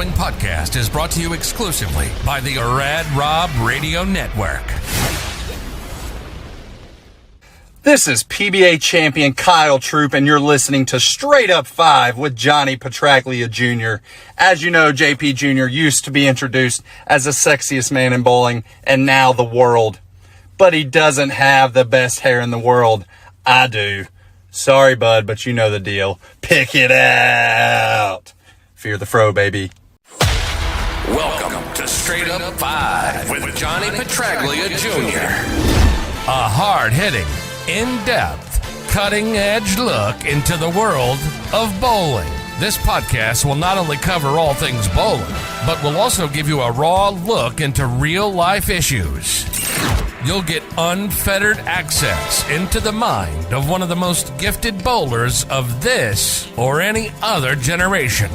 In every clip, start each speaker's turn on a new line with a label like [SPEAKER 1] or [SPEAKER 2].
[SPEAKER 1] following podcast is brought to you exclusively by the Rad Rob Radio Network.
[SPEAKER 2] This is PBA champion Kyle Troop, and you're listening to Straight Up 5 with Johnny Petraglia Jr. As you know, JP Jr. used to be introduced as the sexiest man in bowling, and now the world. But he doesn't have the best hair in the world. I do. Sorry, bud, but you know the deal. Pick it out. Fear the fro, baby.
[SPEAKER 1] Welcome to Straight Up 5 with Johnny Petraglia Jr. A hard-hitting, in-depth, cutting-edge look into the world of bowling. This podcast will not only cover all things bowling, but will also give you a raw look into real-life issues. You'll get unfettered access into the mind of one of the most gifted bowlers of this or any other generation.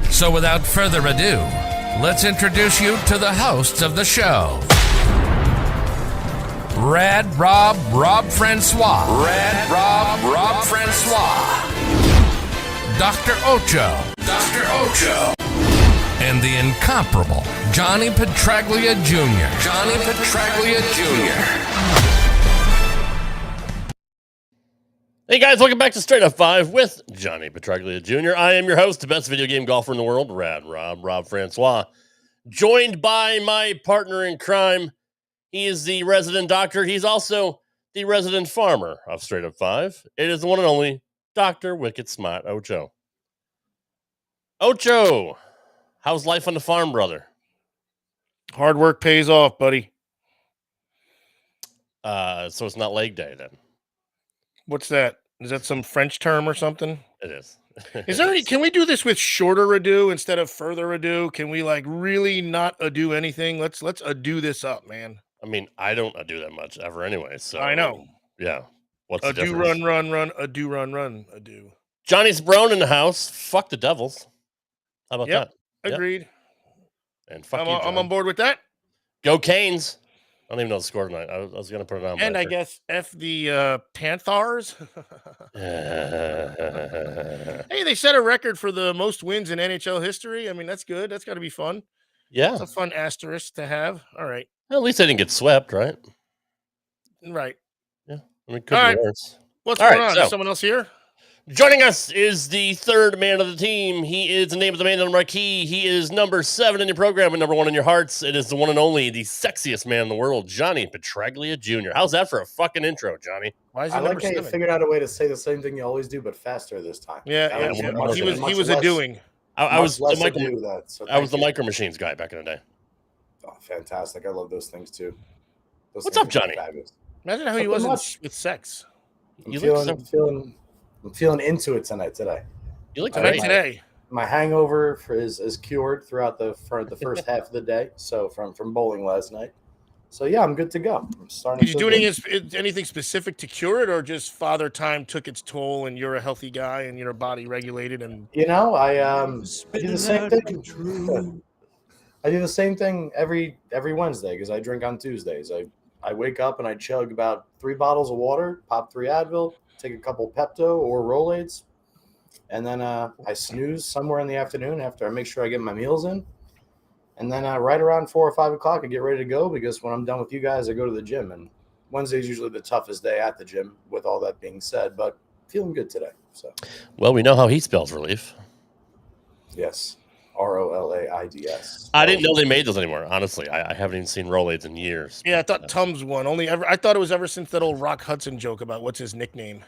[SPEAKER 1] So without further ado, let's introduce you to the hosts of the show. Rad Rob Francois. Rad Rob Francois. Dr. Ocho. And the incomparable Johnny Petraglia Jr. Johnny Petraglia Jr.
[SPEAKER 3] Hey guys, welcome back to Straight Up 5 with Johnny Petraglia Jr. I am your host, the best video game golfer in the world, Rad Rob Francois. Joined by my partner in crime. He is the resident doctor. He's also the resident farmer of Straight Up 5. It is the one and only Dr. Wicked Smart Ocho. Ocho, how's life on the farm, brother?
[SPEAKER 4] Hard work pays off, buddy.
[SPEAKER 3] So it's not leg day then?
[SPEAKER 4] What's that? Is that some French term or something?
[SPEAKER 3] It is.
[SPEAKER 4] Is there any? Can we do this with shorter ado instead of further ado? Can we like really not ado anything? Let's ado this up, man.
[SPEAKER 3] I mean, I don't ado that much ever anyway. So
[SPEAKER 4] I know.
[SPEAKER 3] Yeah. What's the
[SPEAKER 4] Ado,
[SPEAKER 3] difference?
[SPEAKER 4] run, ado.
[SPEAKER 3] Johnny's Brown in the house. Fuck the Devils. How about
[SPEAKER 4] Yep.
[SPEAKER 3] that?
[SPEAKER 4] Agreed.
[SPEAKER 3] Yep. And fuck
[SPEAKER 4] I'm on board with that.
[SPEAKER 3] Go Canes. I don't even know the score tonight. I was going to put it on.
[SPEAKER 4] And I guess F the Panthers. Hey, they set a record for the most wins in NHL history. I mean, that's good. That's got to be fun.
[SPEAKER 3] Yeah.
[SPEAKER 4] It's a fun asterisk to have. All right.
[SPEAKER 3] Well, at least they didn't get swept, right?
[SPEAKER 4] Right.
[SPEAKER 3] Yeah. I mean, could
[SPEAKER 4] All
[SPEAKER 3] be
[SPEAKER 4] right.
[SPEAKER 3] worse.
[SPEAKER 4] What's
[SPEAKER 3] All
[SPEAKER 4] going
[SPEAKER 3] right,
[SPEAKER 4] on?
[SPEAKER 3] so-
[SPEAKER 4] Is someone else here?
[SPEAKER 3] Joining us is the third man of the team. He is the name of the man on the marquee. He is number 7 in your program and number 1 in your hearts. It is the one and only, the sexiest man in the world, Johnny Petraglia Jr. How's that for a fucking intro, Johnny?
[SPEAKER 4] Why is he
[SPEAKER 5] I
[SPEAKER 4] number
[SPEAKER 5] like how you
[SPEAKER 4] 7?
[SPEAKER 5] figured out a way to say the same thing you always do, but faster this time.
[SPEAKER 4] Yeah.
[SPEAKER 5] Much
[SPEAKER 4] He was
[SPEAKER 5] less-
[SPEAKER 4] a doing.
[SPEAKER 3] I was the
[SPEAKER 5] less
[SPEAKER 3] micro,
[SPEAKER 5] ado that, so
[SPEAKER 3] I was the
[SPEAKER 5] thank you.
[SPEAKER 3] micro machines guy back in the day.
[SPEAKER 5] Oh, fantastic! I love those things too. Those
[SPEAKER 3] What's
[SPEAKER 5] things
[SPEAKER 3] up,
[SPEAKER 5] are
[SPEAKER 3] Johnny?
[SPEAKER 5] fabulous.
[SPEAKER 4] Imagine how he
[SPEAKER 5] Nothing
[SPEAKER 4] was
[SPEAKER 5] much.
[SPEAKER 4] with sex.
[SPEAKER 5] I'm
[SPEAKER 3] You look
[SPEAKER 5] feeling into it today.
[SPEAKER 3] You look
[SPEAKER 4] Tonight,
[SPEAKER 3] great.
[SPEAKER 4] today.
[SPEAKER 5] My hangover is cured throughout the first half of the day. So from bowling last night. So yeah, I'm good to go. I'm starting.
[SPEAKER 4] Did you do anything specific to cure it, or just father time took its toll, and you're a healthy guy, and your body regulated, and
[SPEAKER 5] You know, I do the same thing. I do the same thing every Wednesday because I drink on Tuesdays. I wake up and I chug about 3 bottles of water, pop 3 Advil, take a couple Pepto or Rolaids, and then I snooze somewhere in the afternoon after I make sure I get my meals in. And then right around 4 or 5 o'clock, I get ready to go because when I'm done with you guys, I go to the gym. And Wednesday is usually the toughest day at the gym, with all that being said, but feeling good today. So,
[SPEAKER 3] Well, we know how he spells relief.
[SPEAKER 5] yes, Rolaids.
[SPEAKER 3] I didn't know they made those anymore, honestly. I haven't even seen Rolaids in years.
[SPEAKER 4] yeah, I thought Tums won. I thought it was ever since that old Rock Hudson joke about what's his nickname.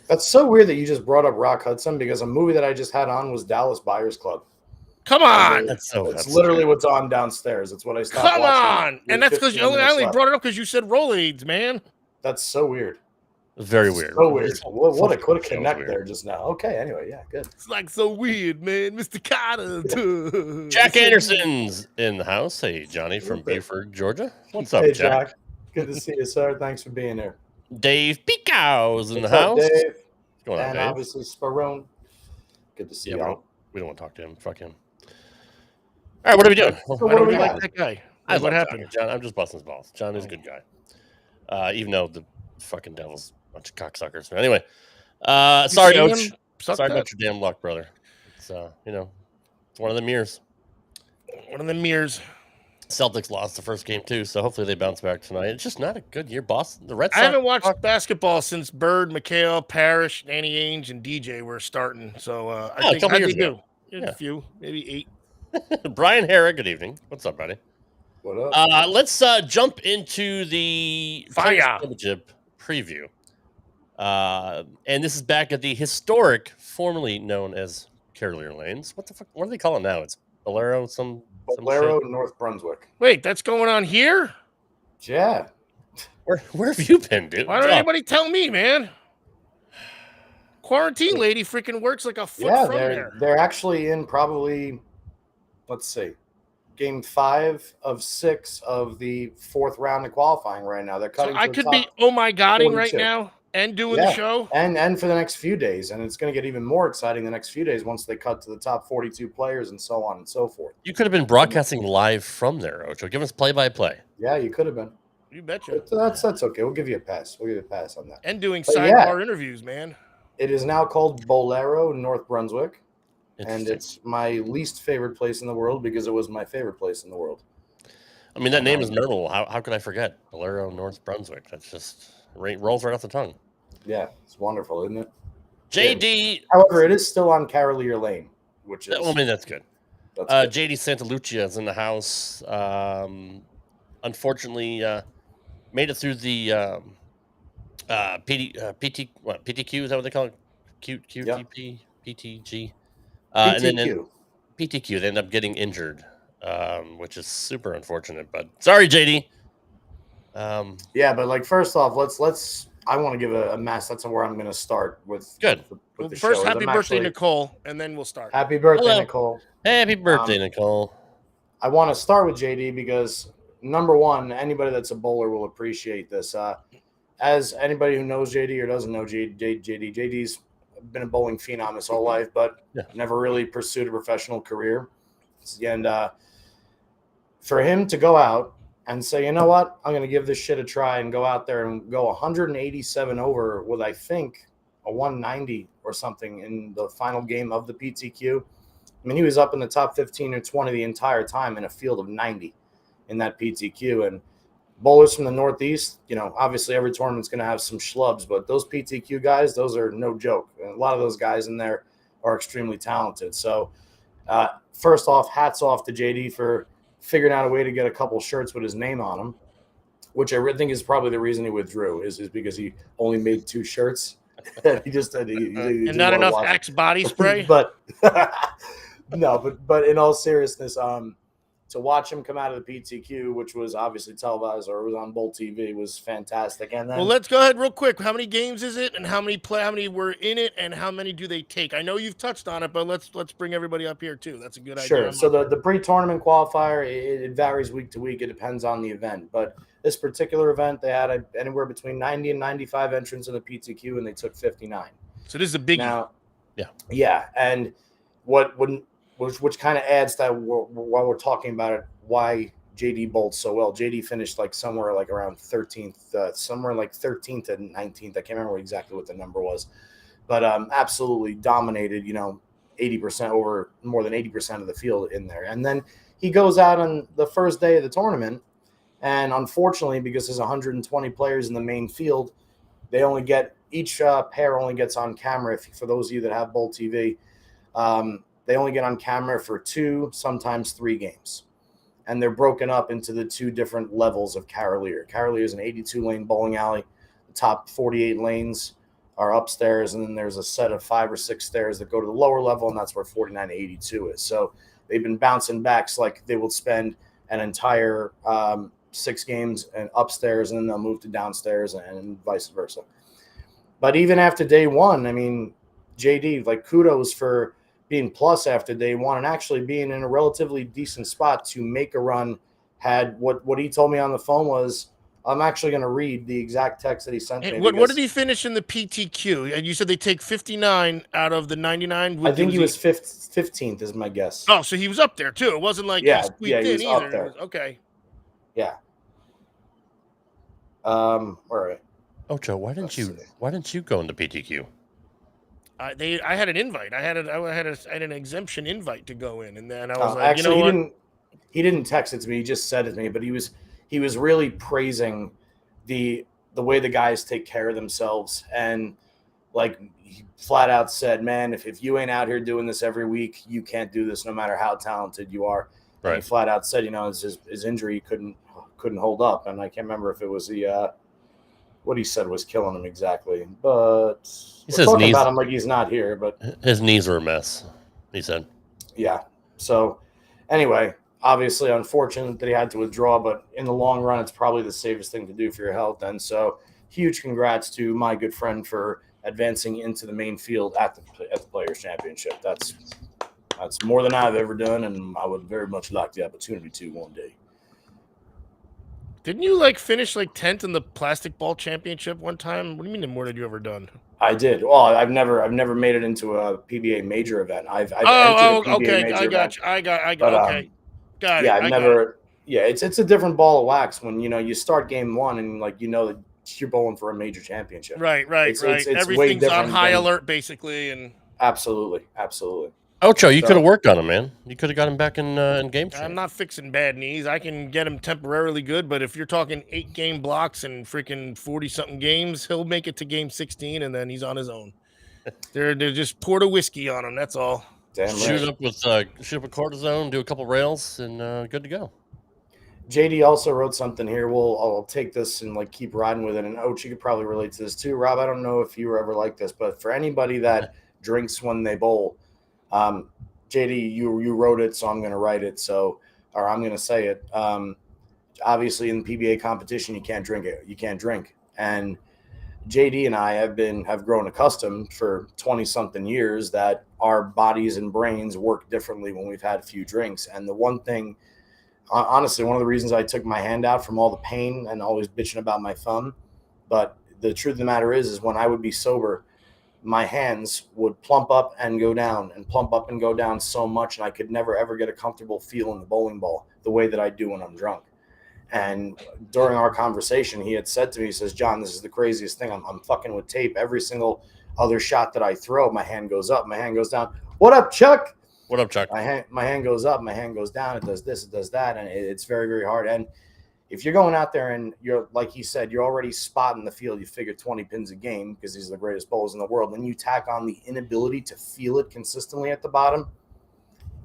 [SPEAKER 5] That's so weird that you just brought up Rock Hudson because a movie that I just had on was Dallas Buyers Club.
[SPEAKER 4] Come on,
[SPEAKER 3] That's so.
[SPEAKER 5] It's
[SPEAKER 3] that's
[SPEAKER 5] literally what's on downstairs. It's what I stopped
[SPEAKER 4] come
[SPEAKER 5] watching.
[SPEAKER 4] on, and that's because I only brought it up because you said Rolaids, man.
[SPEAKER 5] That's so weird.
[SPEAKER 3] very weird.
[SPEAKER 5] So weird. What a
[SPEAKER 3] Fucking
[SPEAKER 5] connect
[SPEAKER 3] weird.
[SPEAKER 5] there just now. Okay, anyway, yeah, good.
[SPEAKER 4] It's like so weird, man. Mr. Carter.
[SPEAKER 3] Jack Anderson's in the house. Hey, Johnny from Beaufort, Georgia. What's up,
[SPEAKER 5] Hey,
[SPEAKER 3] Jack?
[SPEAKER 5] Good to see you, sir. Thanks for being here.
[SPEAKER 3] Dave Picow's in the
[SPEAKER 5] What's up,
[SPEAKER 3] house.
[SPEAKER 5] Dave?
[SPEAKER 3] What's going on,
[SPEAKER 5] And
[SPEAKER 3] Dave?
[SPEAKER 5] obviously Sparone. Good to see
[SPEAKER 3] Yeah,
[SPEAKER 5] you.
[SPEAKER 3] we don't want to talk to him. Fuck him. All right, what are we doing?
[SPEAKER 5] So
[SPEAKER 4] Why
[SPEAKER 5] what
[SPEAKER 4] do
[SPEAKER 5] do
[SPEAKER 4] we
[SPEAKER 5] we
[SPEAKER 4] like
[SPEAKER 5] got?
[SPEAKER 4] that guy?
[SPEAKER 3] I
[SPEAKER 4] What
[SPEAKER 3] love
[SPEAKER 4] happened?
[SPEAKER 3] Johnny. John, I'm just busting his balls. John is a good guy. Even though the fucking Devils a bunch of cocksuckers. But anyway, Sorry,
[SPEAKER 4] seen
[SPEAKER 3] Oach.
[SPEAKER 4] him? Suck
[SPEAKER 3] Sorry
[SPEAKER 4] that.
[SPEAKER 3] about your damn luck, brother. It's it's one of the years.
[SPEAKER 4] One of the mirrors.
[SPEAKER 3] Celtics lost the first game too, so hopefully they bounce back tonight. It's just not a good year. Boston, the Red Sox.
[SPEAKER 4] I haven't watched basketball since Bird, McHale, Parrish, Danny Ainge, and DJ were starting. So I think
[SPEAKER 3] a couple
[SPEAKER 4] how'd
[SPEAKER 3] years
[SPEAKER 4] they
[SPEAKER 3] ago.
[SPEAKER 4] do? A few, maybe 8.
[SPEAKER 3] Brian Harra, good evening. What's up, buddy?
[SPEAKER 5] What up?
[SPEAKER 3] Let's jump into the Players
[SPEAKER 4] Fire.
[SPEAKER 3] Championship preview. And this is back at the historic, formerly known as Carolier Lanes. What the fuck? What do they call it now? It's Bolero, some
[SPEAKER 5] Bolero,
[SPEAKER 3] shit?
[SPEAKER 5] North Brunswick.
[SPEAKER 4] Wait, that's going on here?
[SPEAKER 5] Yeah.
[SPEAKER 3] Where have you been, dude?
[SPEAKER 4] Why don't anybody tell me, man? Quarantine lady freaking works like a foot from there.
[SPEAKER 5] They're actually in probably, let's see, game 5 of 6 of the 4th round of qualifying right now. They're cutting.
[SPEAKER 4] So I could be oh my godding right now and doing the show.
[SPEAKER 5] And for the next few days. And it's going to get even more exciting the next few days once they cut to the top 42 players and so on and so forth.
[SPEAKER 3] You could have been broadcasting live from there, Ocho. Give us play-by-play.
[SPEAKER 5] Yeah, you could have been.
[SPEAKER 4] You betcha.
[SPEAKER 5] But that's okay. We'll give you a pass. We'll give you a pass on that.
[SPEAKER 4] And doing sidebar interviews, man.
[SPEAKER 5] It is now called Bolero, North Brunswick. And it's my least favorite place in the world because it was my favorite place in the world.
[SPEAKER 3] I mean, that name is memorable. How could I forget? Bolero, North Brunswick. That's just rolls right off the tongue.
[SPEAKER 5] Yeah, it's wonderful, isn't it?
[SPEAKER 3] JD.
[SPEAKER 5] Yeah. However, it is still on Carolier Lane, which is.
[SPEAKER 3] I mean, that's good. JD Santalucia is in the house. Unfortunately, made it through the PTQ. Is that what they call it? QTP, PTG. And then PTQ, they end up getting injured, which is super unfortunate. But sorry, JD.
[SPEAKER 5] Yeah, but like first off, let's. I want to give a mass. That's where I'm going to start with.
[SPEAKER 3] Good.
[SPEAKER 5] With the
[SPEAKER 4] first,
[SPEAKER 5] show.
[SPEAKER 4] happy birthday, Nicole, and then we'll start.
[SPEAKER 5] Happy birthday,
[SPEAKER 3] Hello.
[SPEAKER 5] Nicole.
[SPEAKER 3] Happy birthday, Nicole.
[SPEAKER 5] I want to start with JD because number one, anybody that's a bowler will appreciate this. As anybody who knows JD or doesn't know JD's been a bowling phenom his whole life, but never really pursued a professional career. And for him to go out and say, you know what, I'm going to give this shit a try and go out there and go 187 over with, I think, a 190 or something in the final game of the PTQ. I mean, he was up in the top 15 or 20 the entire time in a field of 90 in that PTQ. And bowlers from the Northeast, obviously every tournament's going to have some schlubs, but those PTQ guys, those are no joke. And a lot of those guys in there are extremely talented. So first off, hats off to JD for figuring out a way to get a couple shirts with his name on them, which I think is probably the reason he withdrew is because he only made 2 shirts. He just he
[SPEAKER 4] and not enough Axe body spray.
[SPEAKER 5] But no, but in all seriousness, to watch him come out of the PTQ, which was obviously televised or it was on Bolt TV, was fantastic. And then,
[SPEAKER 4] well, let's go ahead real quick. How many games is it, and how many were in it, and how many do they take? I know you've touched on it, but let's bring everybody up here too. That's a good idea.
[SPEAKER 5] Sure. So the pre-tournament qualifier, it varies week to week. It depends on the event, but this particular event, they had anywhere between 90 and 95 entrants in the PTQ, and they took 59.
[SPEAKER 4] So this is a biggie.
[SPEAKER 5] Now, yeah, and which kind of adds that while we're talking about it, why JD bowled so well. JD finished like somewhere like around 13th, somewhere like 13th and 19th. I can't remember exactly what the number was, but absolutely dominated, 80% over more than 80% of the field in there. And then he goes out on the first day of the tournament. And unfortunately, because there's 120 players in the main field, they only get each pair only gets on camera. For those of you that have Bowl TV, they only get on camera for 2, sometimes 3 games. And they're broken up into the 2 different levels of Carolier. Carolier is an 82-lane bowling alley. The top 48 lanes are upstairs, and then there's a set of 5 or 6 stairs that go to the lower level, and that's where 49 to 82 is. So they've been bouncing back. So like they will spend an entire 6 games and upstairs, and then they'll move to downstairs and vice versa. But even after day 1, I mean, JD, like kudos for being plus after day 1 and actually being in a relatively decent spot to make a run. Had what he told me on the phone was, I'm actually going to read the exact text that he sent me.
[SPEAKER 4] What did he finish in the PTQ? And you said they take 59 out of the 99.
[SPEAKER 5] I think he was 15th is my guess.
[SPEAKER 4] Oh, so he was up there too. It wasn't like
[SPEAKER 5] he
[SPEAKER 4] squeaked
[SPEAKER 5] was
[SPEAKER 4] in
[SPEAKER 5] up
[SPEAKER 4] either.
[SPEAKER 5] there.
[SPEAKER 4] Okay.
[SPEAKER 5] Yeah. All right.
[SPEAKER 3] Ocho, why didn't you go into PTQ?
[SPEAKER 4] I had an invite. I had an exemption invite to go in, and then I was like,
[SPEAKER 5] actually,
[SPEAKER 4] you know what?
[SPEAKER 5] he didn't text it to me. He just said it to me, but he was really praising the way the guys take care of themselves, and like he flat out said, man, if you ain't out here doing this every week, you can't do this no matter how talented you are. And he flat out said, his injury couldn't hold up, and I can't remember if it was the what he said was killing him exactly, but
[SPEAKER 3] He says
[SPEAKER 5] talking
[SPEAKER 3] knees,
[SPEAKER 5] about him like he's not here, but
[SPEAKER 3] his knees are a mess, he said.
[SPEAKER 5] Yeah. So anyway, obviously unfortunate that he had to withdraw, but in the long run, it's probably the safest thing to do for your health. And so huge congrats to my good friend for advancing into the main field at the Players Championship. That's more than I've ever done, and I would very much like the opportunity to one day.
[SPEAKER 4] Didn't you finish 10th in the plastic ball championship one time? What do you mean? More had you ever done?
[SPEAKER 5] I did. Well, I've never made it into a PBA major event. I've entered a PBA
[SPEAKER 4] okay.
[SPEAKER 5] major
[SPEAKER 4] I got
[SPEAKER 5] event.
[SPEAKER 4] you. I got
[SPEAKER 5] But,
[SPEAKER 4] okay. Got
[SPEAKER 5] yeah,
[SPEAKER 4] it.
[SPEAKER 5] I've never. Yeah, it's a different ball of wax when you start game one and that you're bowling for a major championship.
[SPEAKER 4] Right.
[SPEAKER 5] It's
[SPEAKER 4] Everything's
[SPEAKER 5] way different
[SPEAKER 4] on high alert basically, and
[SPEAKER 5] absolutely.
[SPEAKER 3] Ocho, you could have worked on him, man. You could have got him back in game shape.
[SPEAKER 4] I'm not fixing bad knees. I can get him temporarily good, but if you're talking 8-game blocks and freaking 40-something games, he'll make it to game 16, and then he's on his own. They're just poured a whiskey on him. That's all.
[SPEAKER 5] Damn
[SPEAKER 3] Shoot
[SPEAKER 5] right.
[SPEAKER 3] up with cortisone, do a couple rails, and good to go.
[SPEAKER 5] JD also wrote something here. I'll take this and keep riding with it. And Ochi, you could probably relate to this too. Rob, I don't know if you were ever like this, but for anybody that drinks when they bowl, JD, you wrote it, so I'm going to write it. Or I'm going to say it. Obviously, in the PBA competition, you can't drink it. You can't drink. And JD and I have grown accustomed for 20-something years that our bodies and brains work differently when we've had a few drinks. And the one thing, honestly, one of the reasons I took my hand out from all the pain and always bitching about my thumb, but the truth of the matter is when I would be sober, my hands would plump up and go down and plump up and go down so much, and I could never, ever get a comfortable feel in the bowling ball the way that I do when I'm drunk. And during our conversation, he had said to me, he says, John, this is the craziest thing. I'm fucking with tape. Every single other shot that I throw, my hand goes up, my hand goes down. What up, Chuck?
[SPEAKER 3] What up, Chuck?
[SPEAKER 5] My hand goes up, my hand goes down. It does this, it does that. And it's very, very hard. And if you're going out there and you're, like he said, you're already spotting the field, you figure 20 pins a game because these are the greatest bowlers in the world. Then you tack on the inability to feel it consistently at the bottom.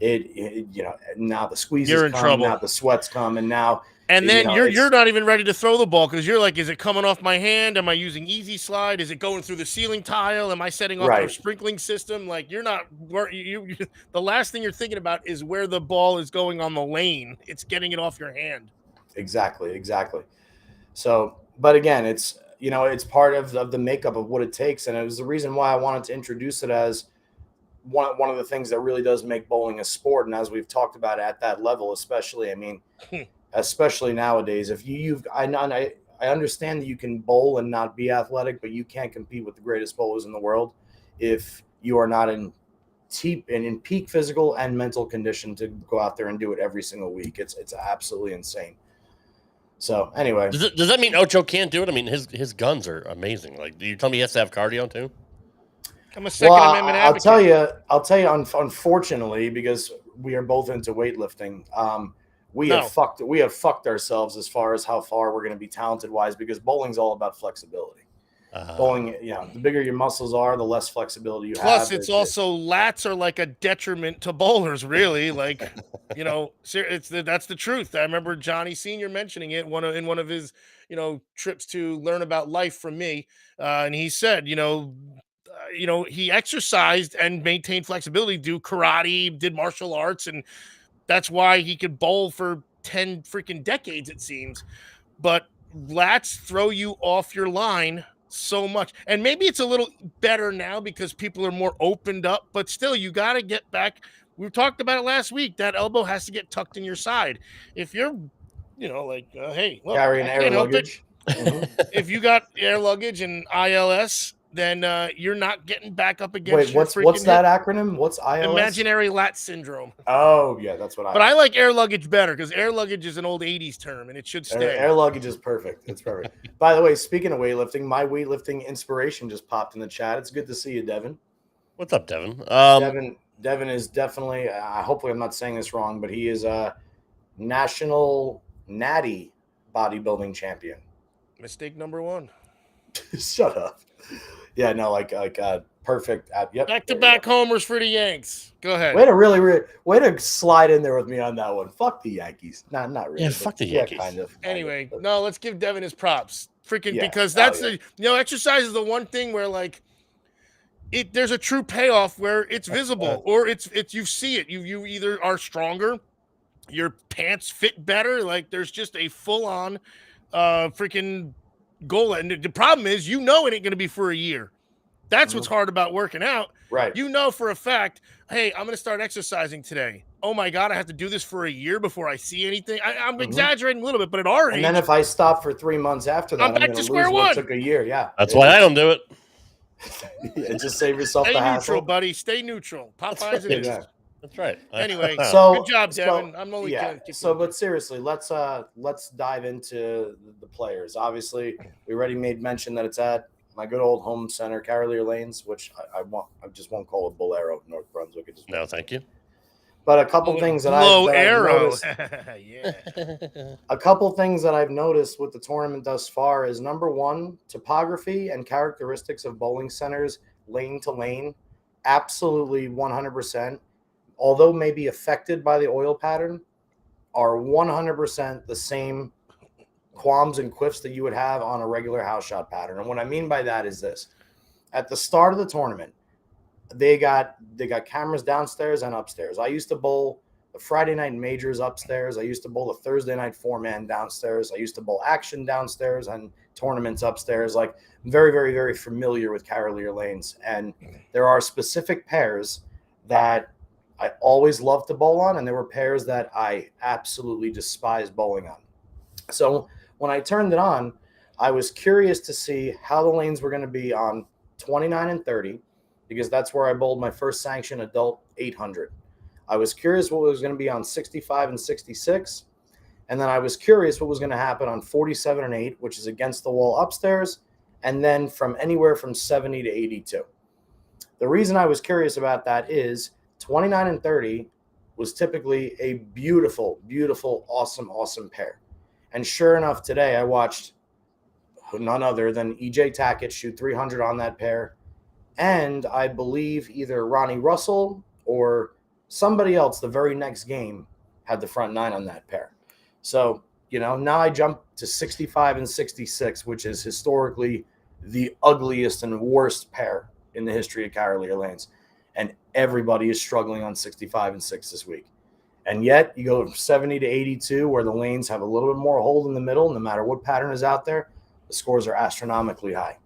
[SPEAKER 5] Now the squeezes
[SPEAKER 4] you're in
[SPEAKER 5] come,
[SPEAKER 4] trouble.
[SPEAKER 5] now the sweats come, and now.
[SPEAKER 4] And then you're not even ready to throw the ball because you're like, is it coming off my hand? Am I using easy slide? Is it going through the ceiling tile? Am I setting off a sprinkling system? You're not. The last thing you're thinking about is where the ball is going on the lane. It's getting it off your hand.
[SPEAKER 5] Exactly. So, but again, it's part of the makeup of what it takes, and it was the reason why I wanted to introduce it as one of the things that really does make bowling a sport. And as we've talked about at that level, especially, I mean. Especially nowadays, if I understand that you can bowl and not be athletic, but you can't compete with the greatest bowlers in the world if you are not in peak physical and mental condition to go out there and do it every single week. It's absolutely insane. So anyway,
[SPEAKER 3] does that mean Ocho can't do it? I mean, his guns are amazing. Do you tell me he has to have cardio too?
[SPEAKER 4] I'm a Second Amendment advocate.
[SPEAKER 5] I'll tell you. Unfortunately, because we are both into weightlifting. We have fucked ourselves as far as how far we're going to be talented wise, because bowling's all about flexibility. Bowling, the bigger your muscles are, the less flexibility you have.
[SPEAKER 4] Plus, it's also lats are like a detriment to bowlers, really. That's the truth. I remember Johnny Sr. mentioning it in one of his, trips to learn about life from me, and he said, he exercised and maintained flexibility, do karate, did martial arts, and that's why he could bowl for 10 freaking decades, it seems. But lats throw you off your line so much. And maybe it's a little better now because people are more opened up, but still, you got to get back. We talked about it last week. That elbow has to get tucked in your side. If you're, hey, look,
[SPEAKER 5] carrying air luggage.
[SPEAKER 4] If you got air luggage and ILS, then you're not getting back up against.
[SPEAKER 5] Wait, what's that acronym? What's ILS?
[SPEAKER 4] Imaginary lat syndrome.
[SPEAKER 5] Oh yeah, that's what I.
[SPEAKER 4] But I like air luggage better because air luggage is an old '80s term and it should stay.
[SPEAKER 5] Air luggage is perfect. It's perfect. By the way, speaking of weightlifting, my weightlifting inspiration just popped in the chat. It's good to see you, Devin.
[SPEAKER 3] What's up, Devin?
[SPEAKER 5] Devin is definitely. Hopefully, I'm not saying this wrong, but he is a national natty bodybuilding champion.
[SPEAKER 4] Mistake number 1.
[SPEAKER 5] Shut up. Yeah, no, perfect. Yep.
[SPEAKER 4] Back-to-back homers for the Yanks. Go ahead.
[SPEAKER 5] Way to slide in there with me on that one. Fuck the Yankees. Not really.
[SPEAKER 3] Yeah, fuck the Yankees.
[SPEAKER 5] Yeah, kind of.
[SPEAKER 4] Anyway, no, let's give Devin his props. Freaking
[SPEAKER 5] Yeah.
[SPEAKER 4] because that's exercise is the one thing where like there's a true payoff where it's visible or it's you see it. You either are stronger, your pants fit better, like there's just a full-on freaking goal. And the problem is, it ain't going to be for a year. That's what's hard about working out.
[SPEAKER 5] Right.
[SPEAKER 4] For a fact, hey, I'm going to start exercising today. Oh my God, I have to do this for a year before I see anything. I'm exaggerating a a little bit, but at our age.
[SPEAKER 5] And then if I stop for 3 months after that,
[SPEAKER 4] I'm back to square one.
[SPEAKER 5] It took a year. Yeah.
[SPEAKER 3] That's why I don't do it.
[SPEAKER 5] Just save yourself
[SPEAKER 4] Stay
[SPEAKER 5] the
[SPEAKER 4] neutral,
[SPEAKER 5] hassle.
[SPEAKER 4] buddy. Stay neutral. Popeyes and
[SPEAKER 5] Yeah.
[SPEAKER 3] That's right.
[SPEAKER 4] Anyway,
[SPEAKER 5] So
[SPEAKER 4] good job, Devin. I'm only kidding.
[SPEAKER 5] But seriously, let's dive into the players. Obviously, we already made mention that it's at my good old home center, Carolier Lanes, which I just won't call it Bolero, North Brunswick.
[SPEAKER 3] No, thank you.
[SPEAKER 5] But a couple things that I've noticed.
[SPEAKER 4] Yeah.
[SPEAKER 5] A couple things that I've noticed with the tournament thus far is number one, topography and characteristics of bowling centers, lane to lane, absolutely 100%. Although may be affected by the oil pattern, are 100% the same qualms and quiffs that you would have on a regular house shot pattern. And what I mean by that is this. At the start of the tournament, they got cameras downstairs and upstairs. I used to bowl the Friday night majors upstairs. I used to bowl the Thursday night 4-man downstairs. I used to bowl action downstairs and tournaments upstairs. Like, very, very, very familiar with Carolier Lanes. And there are specific pairs that I always loved to bowl on, and there were pairs that I absolutely despised bowling on. So when I turned it on, I was curious to see how the lanes were going to be on 29 and 30, because that's where I bowled my first sanctioned adult 800. I was curious what was going to be on 65 and 66, and then I was curious what was going to happen on 47 and 8, which is against the wall upstairs, and then from anywhere from 70 to 82. The reason I was curious about that is 29 and 30 was typically a beautiful, beautiful, awesome pair. And sure enough, today I watched none other than EJ Tackett shoot 300 on that pair. And I believe either Ronnie Russell or somebody else the very next game had the front 9 on that pair. So, now I jump to 65 and 66, which is historically the ugliest and worst pair in the history of Carolier Lanes. And everybody is struggling on 65 and 6 this week. And yet you go from 70 to 82, where the lanes have a little bit more hold in the middle. No matter what pattern is out there, the scores are astronomically high.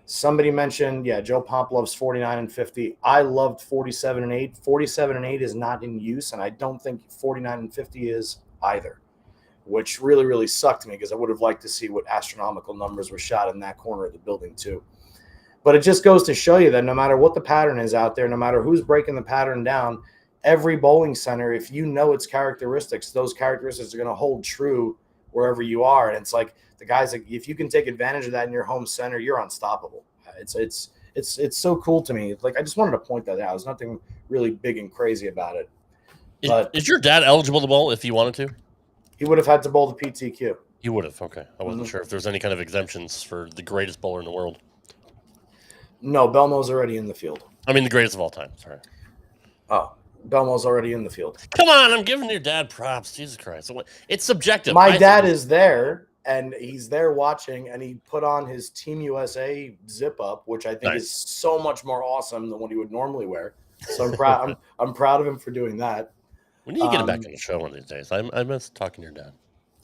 [SPEAKER 5] Somebody mentioned, Joe Pomp loves 49 and 50. I loved 47 and 8. 47 and 8 is not in use, and I don't think 49 and 50 is either, which really, really sucked me because I would have liked to see what astronomical numbers were shot in that corner of the building too. But it just goes to show you that no matter what the pattern is out there, no matter who's breaking the pattern down, every bowling center, if you know its characteristics, those characteristics are going to hold true wherever you are. And it's like the guys, if you can take advantage of that in your home center, you're unstoppable. It's so cool to me. Like, I just wanted to point that out. There's nothing really big and crazy about it. But
[SPEAKER 3] is your dad eligible to bowl if he wanted to?
[SPEAKER 5] He would have had to bowl the PTQ.
[SPEAKER 3] He would have. Okay. I wasn't sure if there's any kind of exemptions for the greatest bowler in the world.
[SPEAKER 5] No, Belmo's already in the field.
[SPEAKER 3] I mean, the greatest of all time. Sorry.
[SPEAKER 5] Oh, Belmo's already in the field.
[SPEAKER 3] Come on, I'm giving your dad props. Jesus Christ. It's subjective.
[SPEAKER 5] My dad is there, and he's there watching, and he put on his Team USA zip-up, which I think is so much more awesome than what he would normally wear. So I'm proud. I'm proud of him for doing that.
[SPEAKER 3] We need to get him back on the show one of these days. I miss talking to your dad.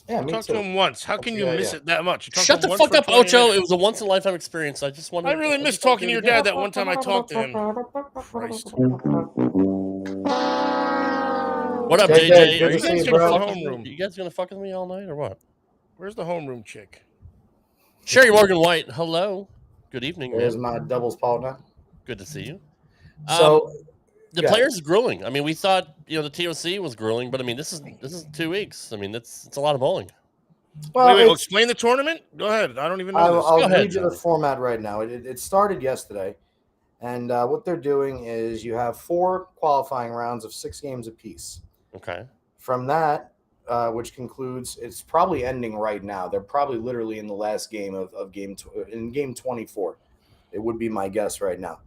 [SPEAKER 5] Yeah, me
[SPEAKER 4] Talk
[SPEAKER 5] too.
[SPEAKER 4] to him once. How can you miss it that much?
[SPEAKER 3] Shut the fuck up, Ocho. It was a once-in-a-lifetime experience. I just wanted.
[SPEAKER 4] I really miss talking to your dad that one time I talked to him. Christ.
[SPEAKER 3] What up,
[SPEAKER 5] JJ?
[SPEAKER 3] JJ? Are you
[SPEAKER 5] Good to see
[SPEAKER 3] guys
[SPEAKER 5] you,
[SPEAKER 3] gonna
[SPEAKER 5] bro.
[SPEAKER 3] fuck with me? You guys gonna fuck with me all night or what?
[SPEAKER 4] Where's the homeroom chick?
[SPEAKER 3] Sherry Morgan White. Hello. Good evening, man.
[SPEAKER 5] There's my doubles partner.
[SPEAKER 3] Good to see you.
[SPEAKER 5] So
[SPEAKER 3] the players are grueling. I mean, we thought the TOC was grueling, but I mean, this is 2 weeks. I mean, it's a lot of bowling.
[SPEAKER 5] well,
[SPEAKER 4] Wait, explain the tournament. Go ahead. I don't even know this.
[SPEAKER 5] I'll
[SPEAKER 3] Go ahead,
[SPEAKER 5] read you the
[SPEAKER 3] John.
[SPEAKER 5] format right now. It started yesterday, And what they're doing is you have 4 qualifying rounds of 6 games apiece.
[SPEAKER 3] Okay.
[SPEAKER 5] From that, which concludes, it's probably ending right now. They're probably literally in the last game of game game 24. It would be my guess right now.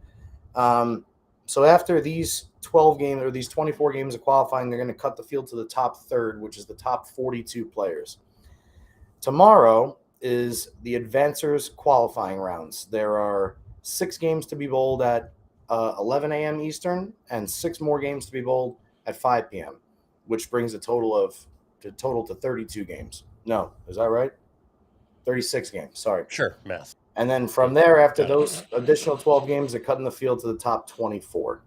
[SPEAKER 5] So after these 12 games or these 24 games of qualifying, they're going to cut the field to the top third, which is the top 42 players. Tomorrow is the advancers qualifying rounds. There are 6 games to be bowled at 11 a.m. Eastern and 6 more games to be bowled at 5 p.m., which brings a total to 32 games. No, is that right? 36 games. Sorry.
[SPEAKER 3] Sure. Math.
[SPEAKER 5] And then from there, after those additional 12 games, they're cutting the field to the top 24.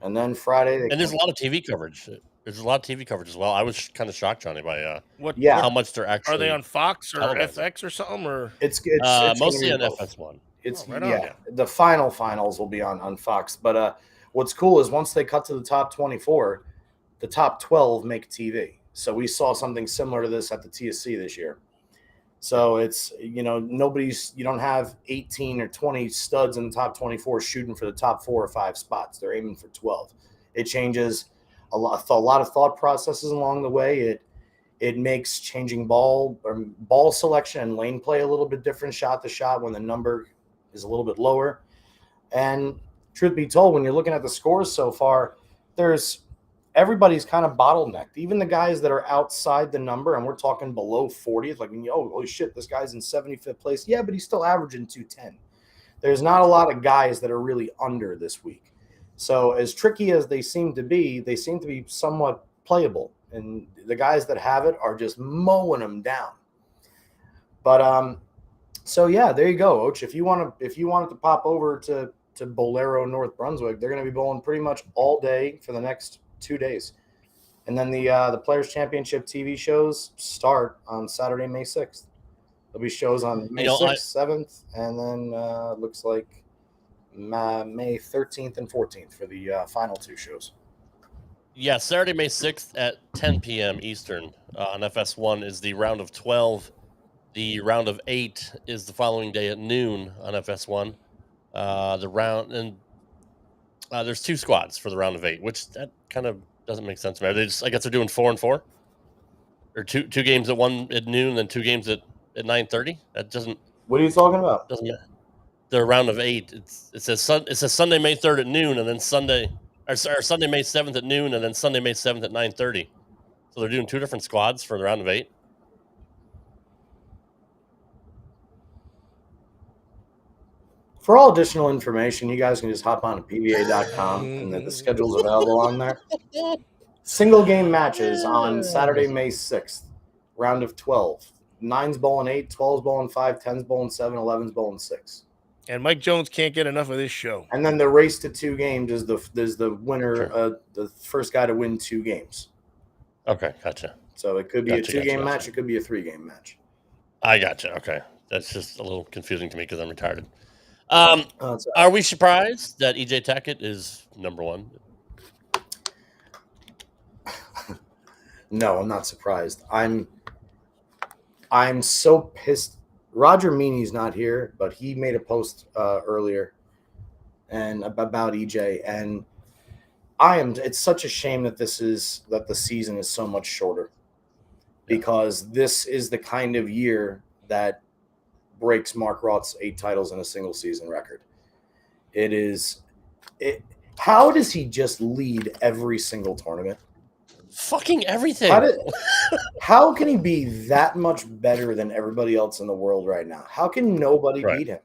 [SPEAKER 5] And then Friday,
[SPEAKER 3] and there's a lot of TV coverage. There's a lot of TV coverage as well. I was kind of shocked, Johnny, by how much they're actually.
[SPEAKER 4] Are they on Fox or
[SPEAKER 3] televising.
[SPEAKER 4] FX or something? Or
[SPEAKER 5] it's
[SPEAKER 3] mostly on FS1.
[SPEAKER 5] It's
[SPEAKER 4] right on.
[SPEAKER 5] The finals will be on Fox. But what's cool is once they cut to the top 24, the top 12 make TV. So we saw something similar to this at the TSC this year. So it's, you don't have 18 or 20 studs in the top 24 shooting for the top 4 or 5 spots. They're aiming for 12. It changes a lot of thought processes along the way. It makes changing ball selection and lane play a little bit different shot to shot when the number is a little bit lower. And truth be told, when you're looking at the scores so far, everybody's kind of bottlenecked. Even the guys that are outside the number, and we're talking below 40th, like, holy shit, this guy's in 75th place. Yeah, but he's still averaging 210. There's not a lot of guys that are really under this week. So as tricky as they seem to be somewhat playable. And the guys that have it are just mowing them down. But so yeah, there you go, Oach. If you wanted to pop over to Bolero, North Brunswick, they're going to be bowling pretty much all day for the next 2 days. And then the Players Championship TV shows start on Saturday, May 6th. There'll be shows on May 6th, 7th, and then looks like May 13th and 14th for the final 2 shows.
[SPEAKER 3] Yeah, Saturday, May 6th at 10 p.m. Eastern on FS1 is the round of 12. The round of 8 is the following day at noon on FS1. There's 2 squads for the round of 8, which that kind of doesn't make sense. I guess they're doing 4 and 4, or two games at noon, then 2 games at 9:30. That doesn't.
[SPEAKER 5] What are you talking about?
[SPEAKER 3] Doesn't matter. The round of 8. It says Sunday, May 3rd at noon, and then Sunday May 7th at noon, and then Sunday, May 7th at 9:30. So they're doing 2 different squads for the round of 8.
[SPEAKER 5] For all additional information, you guys can just hop on to pba.com, and the schedule's available on there. Single game matches on Saturday, May 6th, round of 12. 9's bowling 8, 12's bowling 5, 10's bowling 7, 11's bowling 6.
[SPEAKER 4] And Mike Jones can't get enough of this show.
[SPEAKER 5] And then the race to 2 games is the winner,
[SPEAKER 3] Sure.
[SPEAKER 5] the first guy to win 2 games.
[SPEAKER 3] Okay, gotcha.
[SPEAKER 5] So it could be a 2-game match.
[SPEAKER 3] Gotcha.
[SPEAKER 5] It could be a 3-game match.
[SPEAKER 3] I gotcha. Okay, that's just a little confusing to me because I'm retarded. Are we surprised that EJ Tackett is number 1?
[SPEAKER 5] No, I'm not surprised. I'm so pissed. Roger Meany's not here, but he made a post earlier and about EJ, and it's such a shame that the season is so much shorter, because this is the kind of year that breaks Mark Roth's 8 titles in a single season record. How does he just lead every single tournament?
[SPEAKER 3] Fucking everything.
[SPEAKER 5] How can he be that much better than everybody else in the world right now? How can nobody beat him?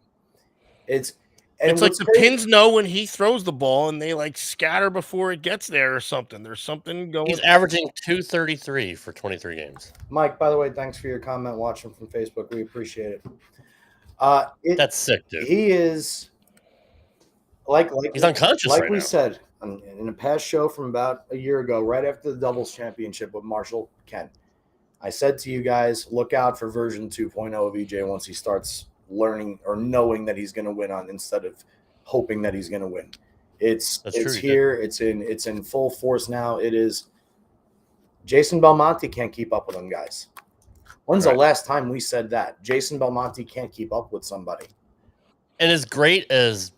[SPEAKER 5] It's like
[SPEAKER 4] the pins know when he throws the ball and they like scatter before it gets there or something. There's something going.
[SPEAKER 3] He's averaging 233 for 23 games.
[SPEAKER 5] Mike, by the way, thanks for your comment watching from Facebook. We appreciate it.
[SPEAKER 3] That's sick, dude.
[SPEAKER 5] He is
[SPEAKER 3] he's unconscious.
[SPEAKER 5] Like
[SPEAKER 3] right
[SPEAKER 5] we
[SPEAKER 3] now.
[SPEAKER 5] said in a past show from about a year ago, right after the doubles championship with Marshall Kent, I said to you guys, look out for version 2.0 of EJ once he starts learning or knowing that he's going to win on instead of hoping that he's going to win. It's here. It's in full force now. It is. Jason Belmonte can't keep up with them guys. When's the last time we said that? Jason Belmonte can't keep up with somebody.
[SPEAKER 3] And as great as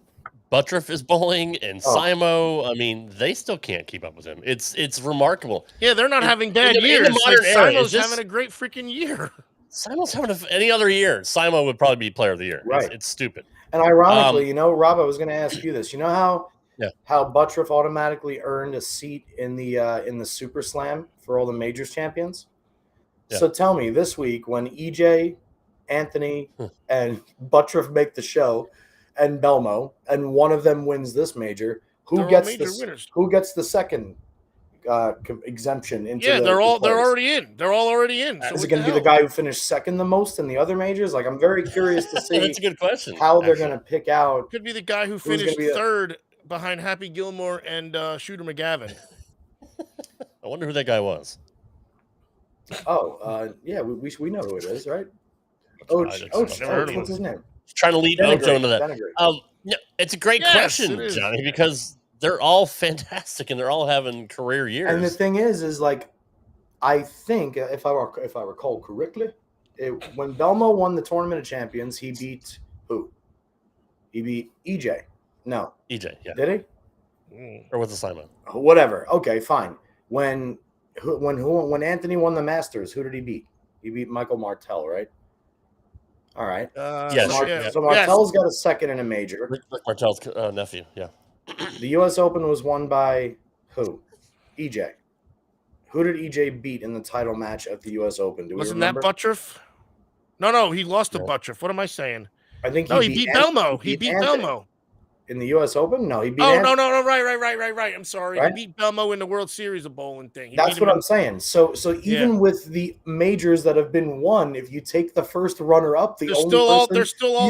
[SPEAKER 3] Buttriff is bowling and Simo. I mean, they still can't keep up with him. It's remarkable.
[SPEAKER 4] Yeah, they're not having bad
[SPEAKER 3] in
[SPEAKER 4] years.
[SPEAKER 3] the modern era,
[SPEAKER 4] Simo's having a great freaking year.
[SPEAKER 3] Simo's having any other year. Simo would probably be player of the year.
[SPEAKER 5] Right.
[SPEAKER 3] It's stupid.
[SPEAKER 5] And ironically, Rob, I was going to ask you this. You know how Buttriff automatically earned a seat in the Super Slam for all the majors champions? Yeah. So tell me, this week when EJ, Anthony, and Buttriff make the show, and Belmo, and one of them wins this major, who gets the second exemption into?
[SPEAKER 4] Yeah, they're already in. They're all already in. So
[SPEAKER 5] is it going to be the guy who finished second the most in the other majors? Like, I'm very curious to see.
[SPEAKER 3] That's a good question.
[SPEAKER 5] How they're going to pick out?
[SPEAKER 4] Could be the guy who finished third behind Happy Gilmore and Shooter McGavin.
[SPEAKER 3] I wonder who that guy was.
[SPEAKER 5] Yeah, we know who it is, right? What's his name?
[SPEAKER 3] Trying to lead Ocho into that. It's a great question, Johnny, because they're all fantastic and they're all having career years.
[SPEAKER 5] And the thing is like, I think if I recall correctly, when Belmo won the Tournament of Champions, he beat who? He beat EJ. No,
[SPEAKER 3] EJ. Yeah.
[SPEAKER 5] Did he?
[SPEAKER 3] Or was it Simon?
[SPEAKER 5] Whatever. Okay, fine. When Anthony won the Masters, who did he beat? He beat Michael Martell, right? All right.
[SPEAKER 3] Yes.
[SPEAKER 5] So Martell's got a second in a major.
[SPEAKER 3] Rick Martell's nephew. Yeah.
[SPEAKER 5] The U.S. Open was won by who? EJ. Who did EJ beat in the title match of the U.S. Open?
[SPEAKER 4] Wasn't that Buttriff? No, he lost to Buttriff. What am I saying?
[SPEAKER 5] I think
[SPEAKER 4] he beat Belmo. He beat Belmo.
[SPEAKER 5] In the U.S. Open? No, he beat
[SPEAKER 4] no, right. I'm sorry. Right? He beat Belmo in the World Series of bowling thing.
[SPEAKER 5] That's what I'm saying. So even with the majors that have been won, if you take the first runner-up, they're still all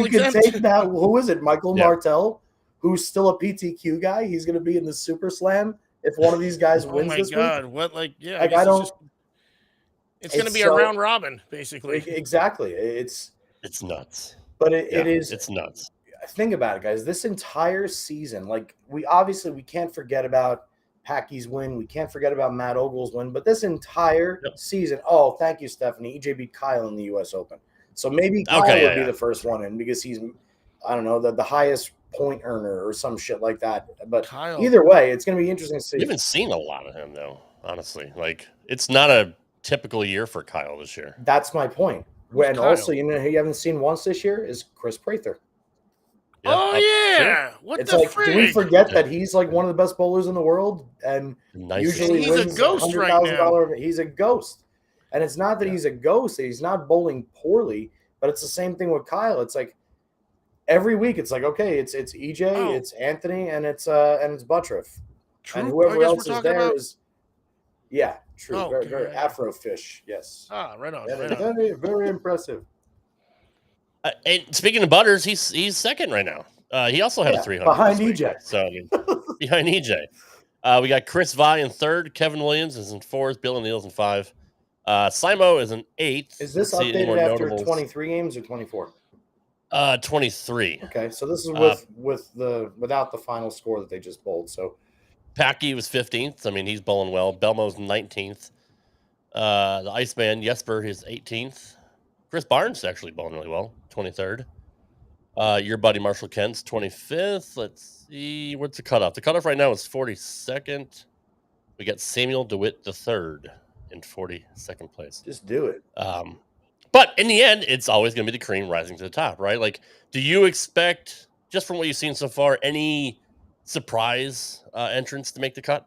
[SPEAKER 5] exempt. Can take that. Who is it? Michael Martell, who's still a PTQ guy. He's going to be in the Super Slam if one of these guys wins this week. Oh, my God.
[SPEAKER 4] What, I don't... It's going to be a round robin, basically.
[SPEAKER 5] Exactly. It's
[SPEAKER 3] nuts.
[SPEAKER 5] But it is...
[SPEAKER 3] It's nuts.
[SPEAKER 5] Think about it, guys. This entire season, like we can't forget about Packy's win. We can't forget about Matt Ogle's win. But this entire season, thank you, Stephanie. EJ beat Kyle in the U.S. Open. So maybe Kyle would be the first one in because he's, I don't know, the highest point earner or some shit like that. But either way, it's going to be interesting to see.
[SPEAKER 3] We haven't seen a lot of him, though, honestly. Like, it's not a typical year for Kyle this year.
[SPEAKER 5] That's my point. And also, who you haven't seen once this year is Chris Prather.
[SPEAKER 4] Yeah. What
[SPEAKER 5] it's
[SPEAKER 4] the
[SPEAKER 5] like,
[SPEAKER 4] frick?
[SPEAKER 5] Do we forget that he's like one of the best bowlers in the world? And usually
[SPEAKER 4] he's a ghost right now.
[SPEAKER 5] He's a ghost. And it's not that he's a ghost, he's not bowling poorly, but it's the same thing with Kyle. It's like every week it's like, okay, it's EJ, it's Anthony, and it's Buttriff.
[SPEAKER 4] True.
[SPEAKER 5] And whoever else is there is true. Very Afro fish, yes.
[SPEAKER 4] Right on.
[SPEAKER 5] Very, very impressive.
[SPEAKER 3] And speaking of Butters, he's second right now. He also had a 300
[SPEAKER 5] behind EJ.
[SPEAKER 3] So behind EJ, we got Chris Vi in third. Kevin Williams is in fourth. Bill O'Neill's in 5. Simo is in 8th.
[SPEAKER 5] Is this updated after 23 games or 24?
[SPEAKER 3] 23.
[SPEAKER 5] Okay, so this is without the final score that they just bowled. So
[SPEAKER 3] Packy was 15th. I mean, he's bowling well. Belmo's 19th. The Iceman Jesper is 18th. Chris Barnes is actually bowling really well, 23rd. Your buddy Marshall Kent's 25th. Let's see. What's the cutoff? The cutoff right now is 42nd. We got Samuel DeWitt III in 42nd place.
[SPEAKER 5] Just do it.
[SPEAKER 3] But in the end, it's always going to be the cream rising to the top, right? Like, do you expect, just from what you've seen so far, any surprise entrants to make the cut?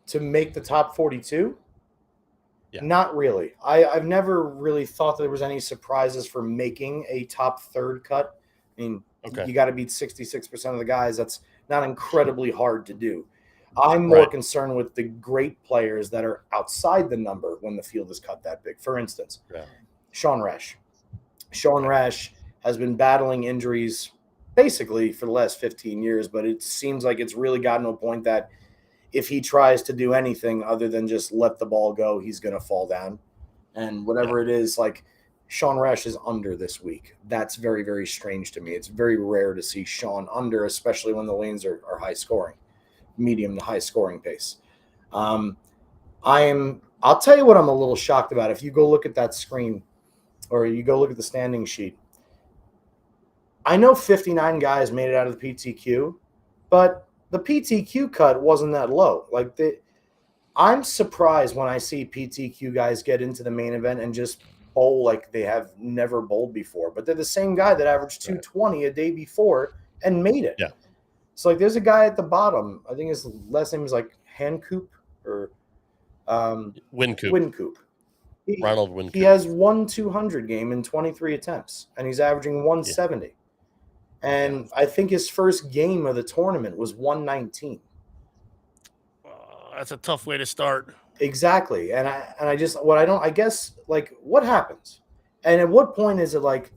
[SPEAKER 5] To make the top 42?
[SPEAKER 3] Yeah.
[SPEAKER 5] Not really. I've never really thought that there was any surprises for making a top third cut. I mean, you got to beat 66% of the guys. That's not incredibly hard to do. I'm more concerned with the great players that are outside the number when the field is cut that big. For instance, Sean Resch. Sean Resch has been battling injuries basically for the last 15 years, but it seems like it's really gotten to a point that if he tries to do anything other than just let the ball go, he's going to fall down. And whatever it is, like Sean Resch is under this week. That's very, very strange to me. It's very rare to see Sean under, especially when the lanes are high scoring, medium to high scoring pace. I'll tell you what I'm a little shocked about. If you go look at that screen or you go look at the standing sheet, I know 59 guys made it out of the PTQ, But the PTQ cut wasn't that low. Like I'm surprised when I see PTQ guys get into the main event and just bowl like they have never bowled before. But they're the same guy that averaged 220 a day before and made it.
[SPEAKER 3] Yeah.
[SPEAKER 5] So like there's a guy at the bottom. I think his last name is like Hancoop or
[SPEAKER 3] Wincoop.
[SPEAKER 5] Wincoop.
[SPEAKER 3] Ronald Wincoop.
[SPEAKER 5] He has 1-200 game in 23 attempts, and he's averaging 170. Yeah. And I think his first game of the tournament was 119.
[SPEAKER 4] That's a tough way to start.
[SPEAKER 5] Exactly. And I guess like what happens? And at what point is it like,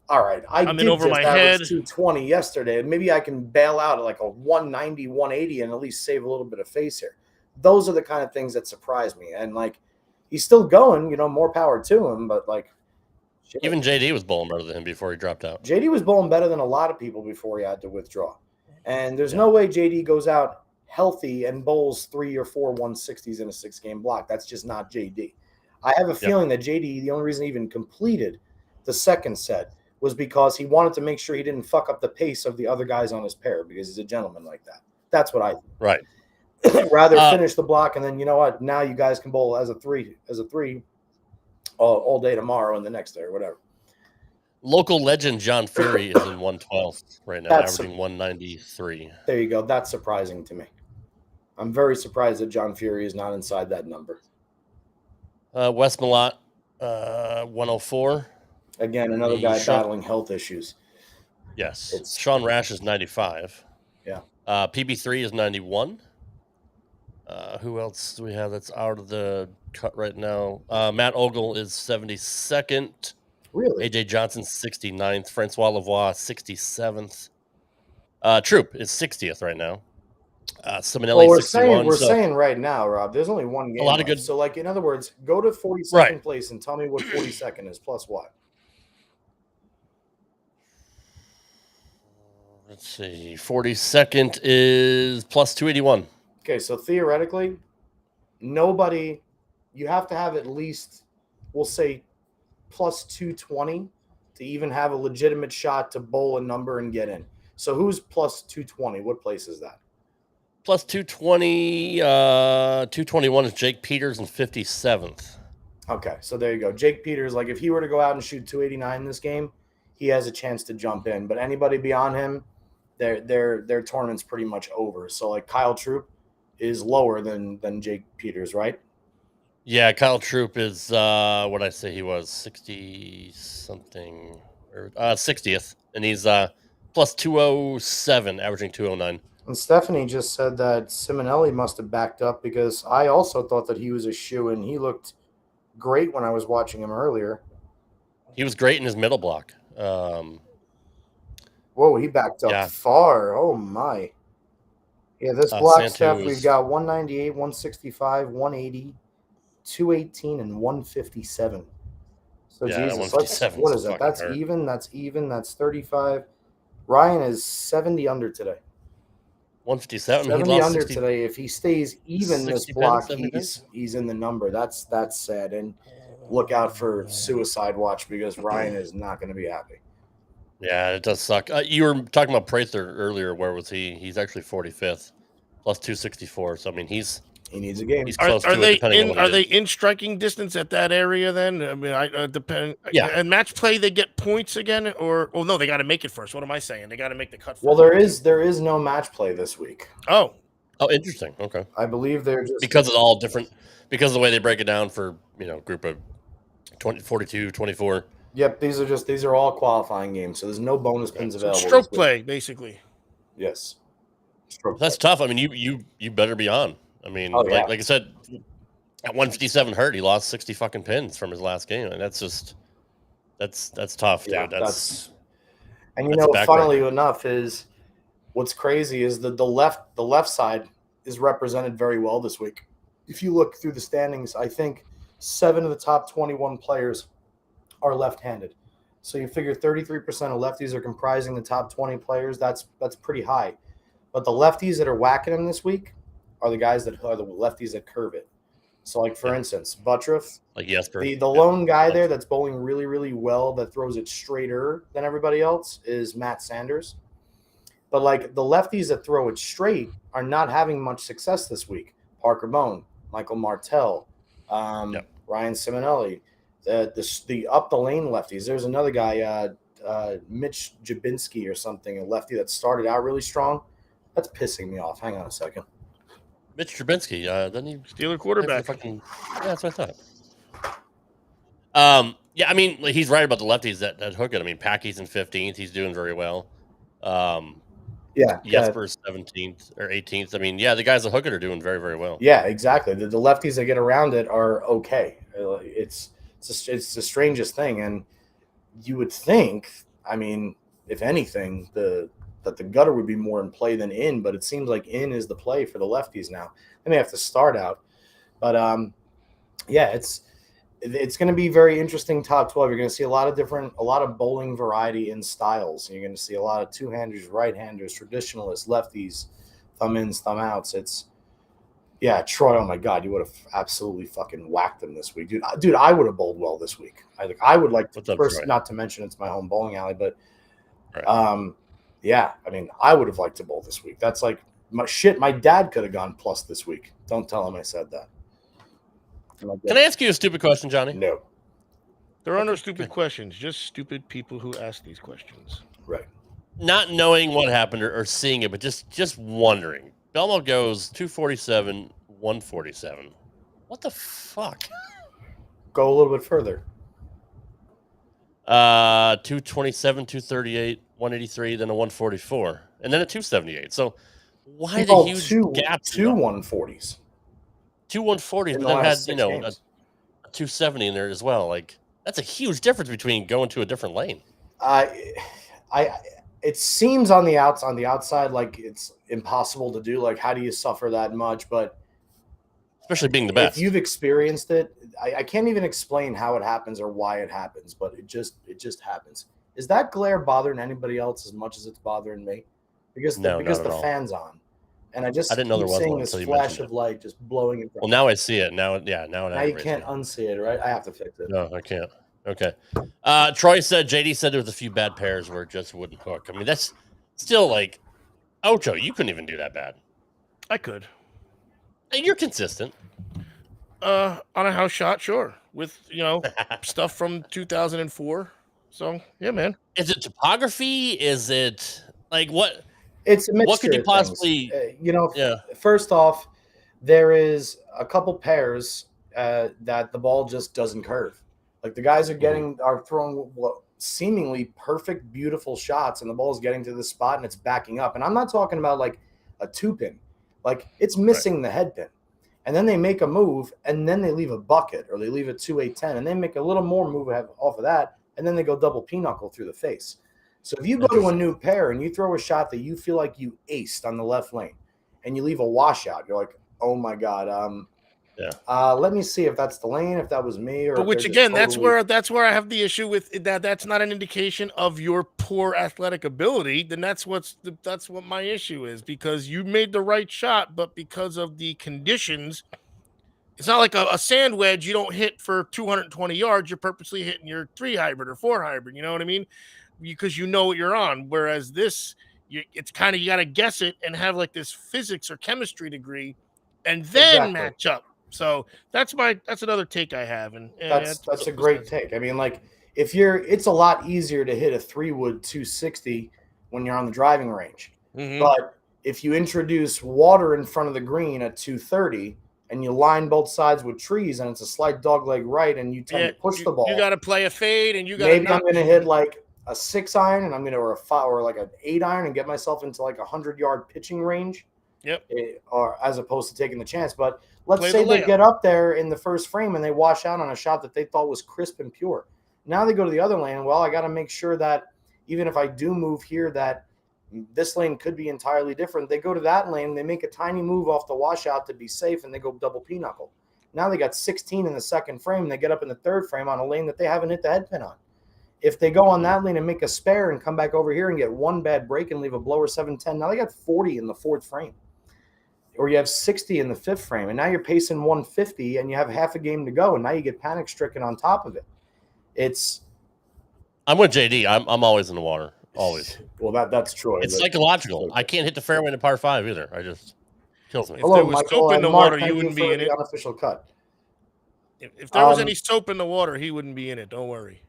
[SPEAKER 5] all right, I'm did over just my head 220 yesterday, and maybe I can bail out at like a 190, 180 and at least save a little bit of face here. Those are the kind of things that surprise me. And like he's still going, more power to him, but like
[SPEAKER 3] shit. Even JD was bowling better than him before he dropped out.
[SPEAKER 5] JD was bowling better than a lot of people before he had to withdraw. And there's no way JD goes out healthy and bowls 3 or 4 160s in a 6-game block. That's just not JD. I have a feeling that JD, the only reason he even completed the second set was because he wanted to make sure he didn't fuck up the pace of the other guys on his pair because he's a gentleman like that. That's what I think.
[SPEAKER 3] Right.
[SPEAKER 5] Rather finish the block and then you know what? Now you guys can bowl as a three all day tomorrow and the next day or whatever.
[SPEAKER 3] Local legend John Fury is in 112 right now, averaging 193.
[SPEAKER 5] There you go. That's surprising to me. I'm very surprised that John Fury is not inside that number.
[SPEAKER 3] Wes Malott, 104.
[SPEAKER 5] Again, another guy battling health issues.
[SPEAKER 3] Yes. Sean Rash is 95.
[SPEAKER 5] Yeah.
[SPEAKER 3] PB3 is 91. Who else do we have that's out of the cut right now? Matt Ogle is 72nd.
[SPEAKER 5] Really?
[SPEAKER 3] AJ Johnson 69th. Francois Lavoie 67th. Troop is 60th right now. Simonelli 61.
[SPEAKER 5] We're saying right now, Rob, there's only one game.
[SPEAKER 3] A lot
[SPEAKER 5] left.
[SPEAKER 3] of good.
[SPEAKER 5] So, like in other words, go to 42nd place and tell me what 42nd is plus what.
[SPEAKER 3] Let's see. 42nd is plus 281.
[SPEAKER 5] Okay, so theoretically, nobody. You have to have at least, we'll say, plus 220 to even have a legitimate shot to bowl a number and get in. So who's plus 220? What place is that?
[SPEAKER 3] Plus 220, 221 is Jake Peters in 57th.
[SPEAKER 5] Okay, so there you go. Jake Peters, like if he were to go out and shoot 289 in this game, he has a chance to jump in. But anybody beyond him, their tournament's pretty much over. So like Kyle Troop is lower than Jake Peters, right?
[SPEAKER 3] Yeah, Kyle Troop is what I say he was 60 something or 60th, and he's plus 207, averaging 209.
[SPEAKER 5] And Stephanie just said that Simonelli must have backed up because I also thought that he was a shoo-in. He looked great when I was watching him earlier.
[SPEAKER 3] He was great in his middle block.
[SPEAKER 5] Whoa, he backed up far. Oh, my. Yeah, this block stuff, we've got 198, 165, 180, 218, and 157. So, Jesus, what is that? That's hurt. That's even. That's 35. Ryan is 70 under today.
[SPEAKER 3] 157.
[SPEAKER 5] 70 under today. If he stays even this block, he's in the number. That's sad. And look out for suicide watch because Ryan is not going to be happy.
[SPEAKER 3] Yeah, it does suck. You were talking about Prather earlier. Where was he? He's actually 45th, plus 264. So I mean, he
[SPEAKER 5] needs a game.
[SPEAKER 3] He's close
[SPEAKER 4] are they in striking distance at that area? Then I mean, I depend. Yeah. And match play, they get points again, or no? They got to make it first. What am I saying? They got to make the cut first.
[SPEAKER 5] Well, there is no match play this week.
[SPEAKER 3] Oh, interesting. Okay.
[SPEAKER 5] I believe they're just
[SPEAKER 3] because it's all different. Because of the way they break it down for group of 20, 42, 24.
[SPEAKER 5] Yep, these are all qualifying games, so there's no bonus pins available.
[SPEAKER 4] Stroke play, basically.
[SPEAKER 5] Yes.
[SPEAKER 3] That's tough. I mean, you better be on. I mean, like I said, at 157 hurt, he lost 60 fucking pins from his last game, and that's tough, dude.
[SPEAKER 5] Yeah, funnily enough, is what's crazy is the left side is represented very well this week. If you look through the standings, I think 7 of the top 21 players are left-handed. So you figure 33% of lefties are comprising the top 20 players. That's pretty high. But the lefties that are whacking them this week are the guys that are the lefties that curve it. So, like, for instance, Buttriff,
[SPEAKER 3] like Jesper.
[SPEAKER 5] The lone guy there that's bowling really, really well that throws it straighter than everybody else is Matt Sanders. But like the lefties that throw it straight are not having much success this week. Parker Bone, Michael Martell, Ryan Simonelli, the up the lane lefties. There's another guy, Mitch Jabinski or something, a lefty that started out really strong. That's pissing me off. Hang on a second.
[SPEAKER 3] Mitch Trubisky, doesn't he?
[SPEAKER 4] Steeler quarterback.
[SPEAKER 3] Yeah, that's what I thought. Yeah, I mean, like, he's right about the lefties that hook it. I mean, Packy's in 15th. He's doing very well.
[SPEAKER 5] Yeah,
[SPEAKER 3] Jesper's 17th or 18th. I mean, yeah, the guys that hook it are doing very, very well.
[SPEAKER 5] Yeah, exactly. The lefties that get around it are okay. It's the strangest thing, and you would think, I mean, if anything, that the gutter would be more in play than in, but it seems like in is the play for the lefties now. They may have to start out, but yeah, it's going to be very interesting top 12. You're going to see a lot of bowling variety in styles. You're going to see a lot of two-handers, right-handers, traditionalists, lefties, thumb ins, thumb outs. Yeah, Troy, oh my God, you would have absolutely fucking whacked them this week. Dude, I would have bowled well this week. I would like to, first, not to mention it's my home bowling alley, but yeah, I mean, I would have liked to bowl this week. That's like, my dad could have gone plus this week. Don't tell him I said that.
[SPEAKER 3] Can I ask you a stupid question, Johnny?
[SPEAKER 5] No.
[SPEAKER 4] There are no stupid questions, just stupid people who ask these questions.
[SPEAKER 5] Right.
[SPEAKER 3] Not knowing what happened or seeing it, but just wondering. Belmo goes 247, 147. What the fuck?
[SPEAKER 5] Go a little bit further.
[SPEAKER 3] 227, 238, 183, then a 144, and then a 278. So why the huge gap?
[SPEAKER 5] Two 140s.
[SPEAKER 3] Two 140s, but then had, a 270 in there as well. Like, that's a huge difference between going to a different lane.
[SPEAKER 5] It seems on the outside like it's impossible to do. Like, how do you suffer that much? But
[SPEAKER 3] especially being the best.
[SPEAKER 5] If you've experienced it, I can't even explain how it happens or why it happens, but it just happens. Is that glare bothering anybody else as much as it's bothering me? Because the fan's on. And I didn't know there was seeing this flash of light just blowing in front.
[SPEAKER 3] Well, now I see it. Now you
[SPEAKER 5] can't unsee it, right? I have to fix it.
[SPEAKER 3] No, I can't. Okay. Troy said, JD said there was a few bad pairs where it just wouldn't hook. I mean, that's still like, Ocho, you couldn't even do that bad.
[SPEAKER 4] I could.
[SPEAKER 3] And you're consistent.
[SPEAKER 4] On a house shot, sure. With, stuff from 2004. So, yeah, man.
[SPEAKER 3] Is it topography? Is it like what?
[SPEAKER 5] It's a mixture.
[SPEAKER 3] What could you possibly,
[SPEAKER 5] First off, there is a couple pairs that the ball just doesn't curve. Like the guys are throwing seemingly perfect, beautiful shots, and the ball is getting to the spot and it's backing up. And I'm not talking about like a 2-pin, like it's missing the head pin. And then they make a move, and then they leave a bucket or they leave a 2-8-10, and they make a little more move off of that, and then they go double pinochle through the face. So if you go to a new pair and you throw a shot that you feel like you aced on the left lane, and you leave a washout, you're like, oh my God. Let me see if that's the lane, if that was me, or.
[SPEAKER 4] But which again, that's where I have the issue with that. That's not an indication of your poor athletic ability. Then that's what my issue is, because you made the right shot, but because of the conditions, it's not like a sand wedge. You don't hit for 220 yards. You're purposely hitting your 3 hybrid or 4 hybrid. You know what I mean? Because you know what you're on. Whereas this, it's kind of, you got to guess it and have like this physics or chemistry degree, and then match up. So that's another take I have, and
[SPEAKER 5] that's a great take. I mean, like it's a lot easier to hit a 3-wood 260 when you're on the driving range. Mm-hmm. But if you introduce water in front of the green at 230 and you line both sides with trees and it's a slight dogleg right and you tend to push the ball,
[SPEAKER 4] you got to play a fade, and you got
[SPEAKER 5] maybe I'm going to hit like a 6 iron and I'm going to or a 5 or like an 8 iron and get myself into like 100-yard pitching range.
[SPEAKER 4] Yep.
[SPEAKER 5] Or as opposed to taking the chance. But let's say they get up there in the first frame and they wash out on a shot that they thought was crisp and pure. Now they go to the other lane. Well, I got to make sure that even if I do move here, that this lane could be entirely different. They go to that lane, they make a tiny move off the washout to be safe, and they go double pinochle. Now they got 16 in the second frame, and they get up in the third frame on a lane that they haven't hit the head pin on. If they go on that lane and make a spare and come back over here and get one bad break and leave a blower 710, now they got 40 in the fourth frame. Or you have 60 in the fifth frame, and now you're pacing 150, and you have half a game to go, and now you get panic-stricken on top of it. I'm
[SPEAKER 3] with JD. I'm always in the water. Always.
[SPEAKER 5] Well, that's Troy.
[SPEAKER 3] It's
[SPEAKER 5] but-
[SPEAKER 3] psychological. I can't hit the fairway in par 5 either. I just kills me.
[SPEAKER 4] If
[SPEAKER 5] Hello,
[SPEAKER 4] there was
[SPEAKER 5] Michael.
[SPEAKER 4] soap in
[SPEAKER 5] And
[SPEAKER 4] the
[SPEAKER 5] Mark,
[SPEAKER 4] water, you
[SPEAKER 5] thank
[SPEAKER 4] wouldn't
[SPEAKER 5] for
[SPEAKER 4] be in
[SPEAKER 5] the
[SPEAKER 4] it.
[SPEAKER 5] unofficial cut.
[SPEAKER 4] If there was
[SPEAKER 5] Um,
[SPEAKER 4] any soap in the water, he wouldn't be in it. Don't worry.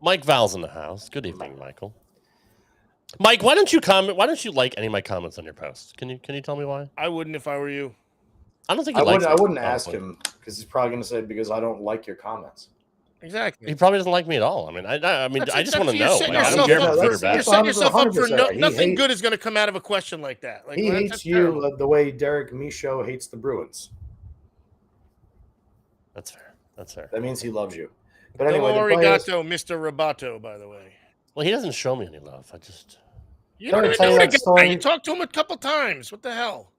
[SPEAKER 3] Mike Val's in the house. Good evening, Michael. Mike, why don't you comment? Why don't you like any of my comments on your posts? Can you tell me why?
[SPEAKER 4] I wouldn't if I were you.
[SPEAKER 3] I don't think he
[SPEAKER 5] I
[SPEAKER 3] likes
[SPEAKER 5] wouldn't
[SPEAKER 3] them,
[SPEAKER 5] ask
[SPEAKER 3] honestly.
[SPEAKER 5] him because he's probably going to say because I don't like your comments.
[SPEAKER 4] Exactly.
[SPEAKER 3] He probably doesn't like me at all. I mean, I just want to know.
[SPEAKER 4] You're
[SPEAKER 3] Like, I
[SPEAKER 4] setting
[SPEAKER 3] don't
[SPEAKER 4] yourself
[SPEAKER 3] care if
[SPEAKER 4] up
[SPEAKER 3] it's good or
[SPEAKER 4] for, you're
[SPEAKER 3] bad.
[SPEAKER 4] setting yourself up for
[SPEAKER 5] 100% right.
[SPEAKER 4] nothing good is going to come out of a question like that. Like
[SPEAKER 5] He
[SPEAKER 4] that's
[SPEAKER 5] hates
[SPEAKER 4] terrible.
[SPEAKER 5] you the way Derek Michaud hates the Bruins.
[SPEAKER 3] That's fair. That's fair.
[SPEAKER 5] That means he loves you. But
[SPEAKER 4] Don't
[SPEAKER 5] anyway, the
[SPEAKER 4] arigato,
[SPEAKER 5] players,
[SPEAKER 4] Mr. Roboto, by the way.
[SPEAKER 3] Well, he doesn't show me any love. I just
[SPEAKER 4] You
[SPEAKER 5] Can I
[SPEAKER 4] don't even
[SPEAKER 5] tell you
[SPEAKER 4] know the
[SPEAKER 5] that
[SPEAKER 4] guy.
[SPEAKER 5] story?
[SPEAKER 4] You talked to him a couple times. What the hell?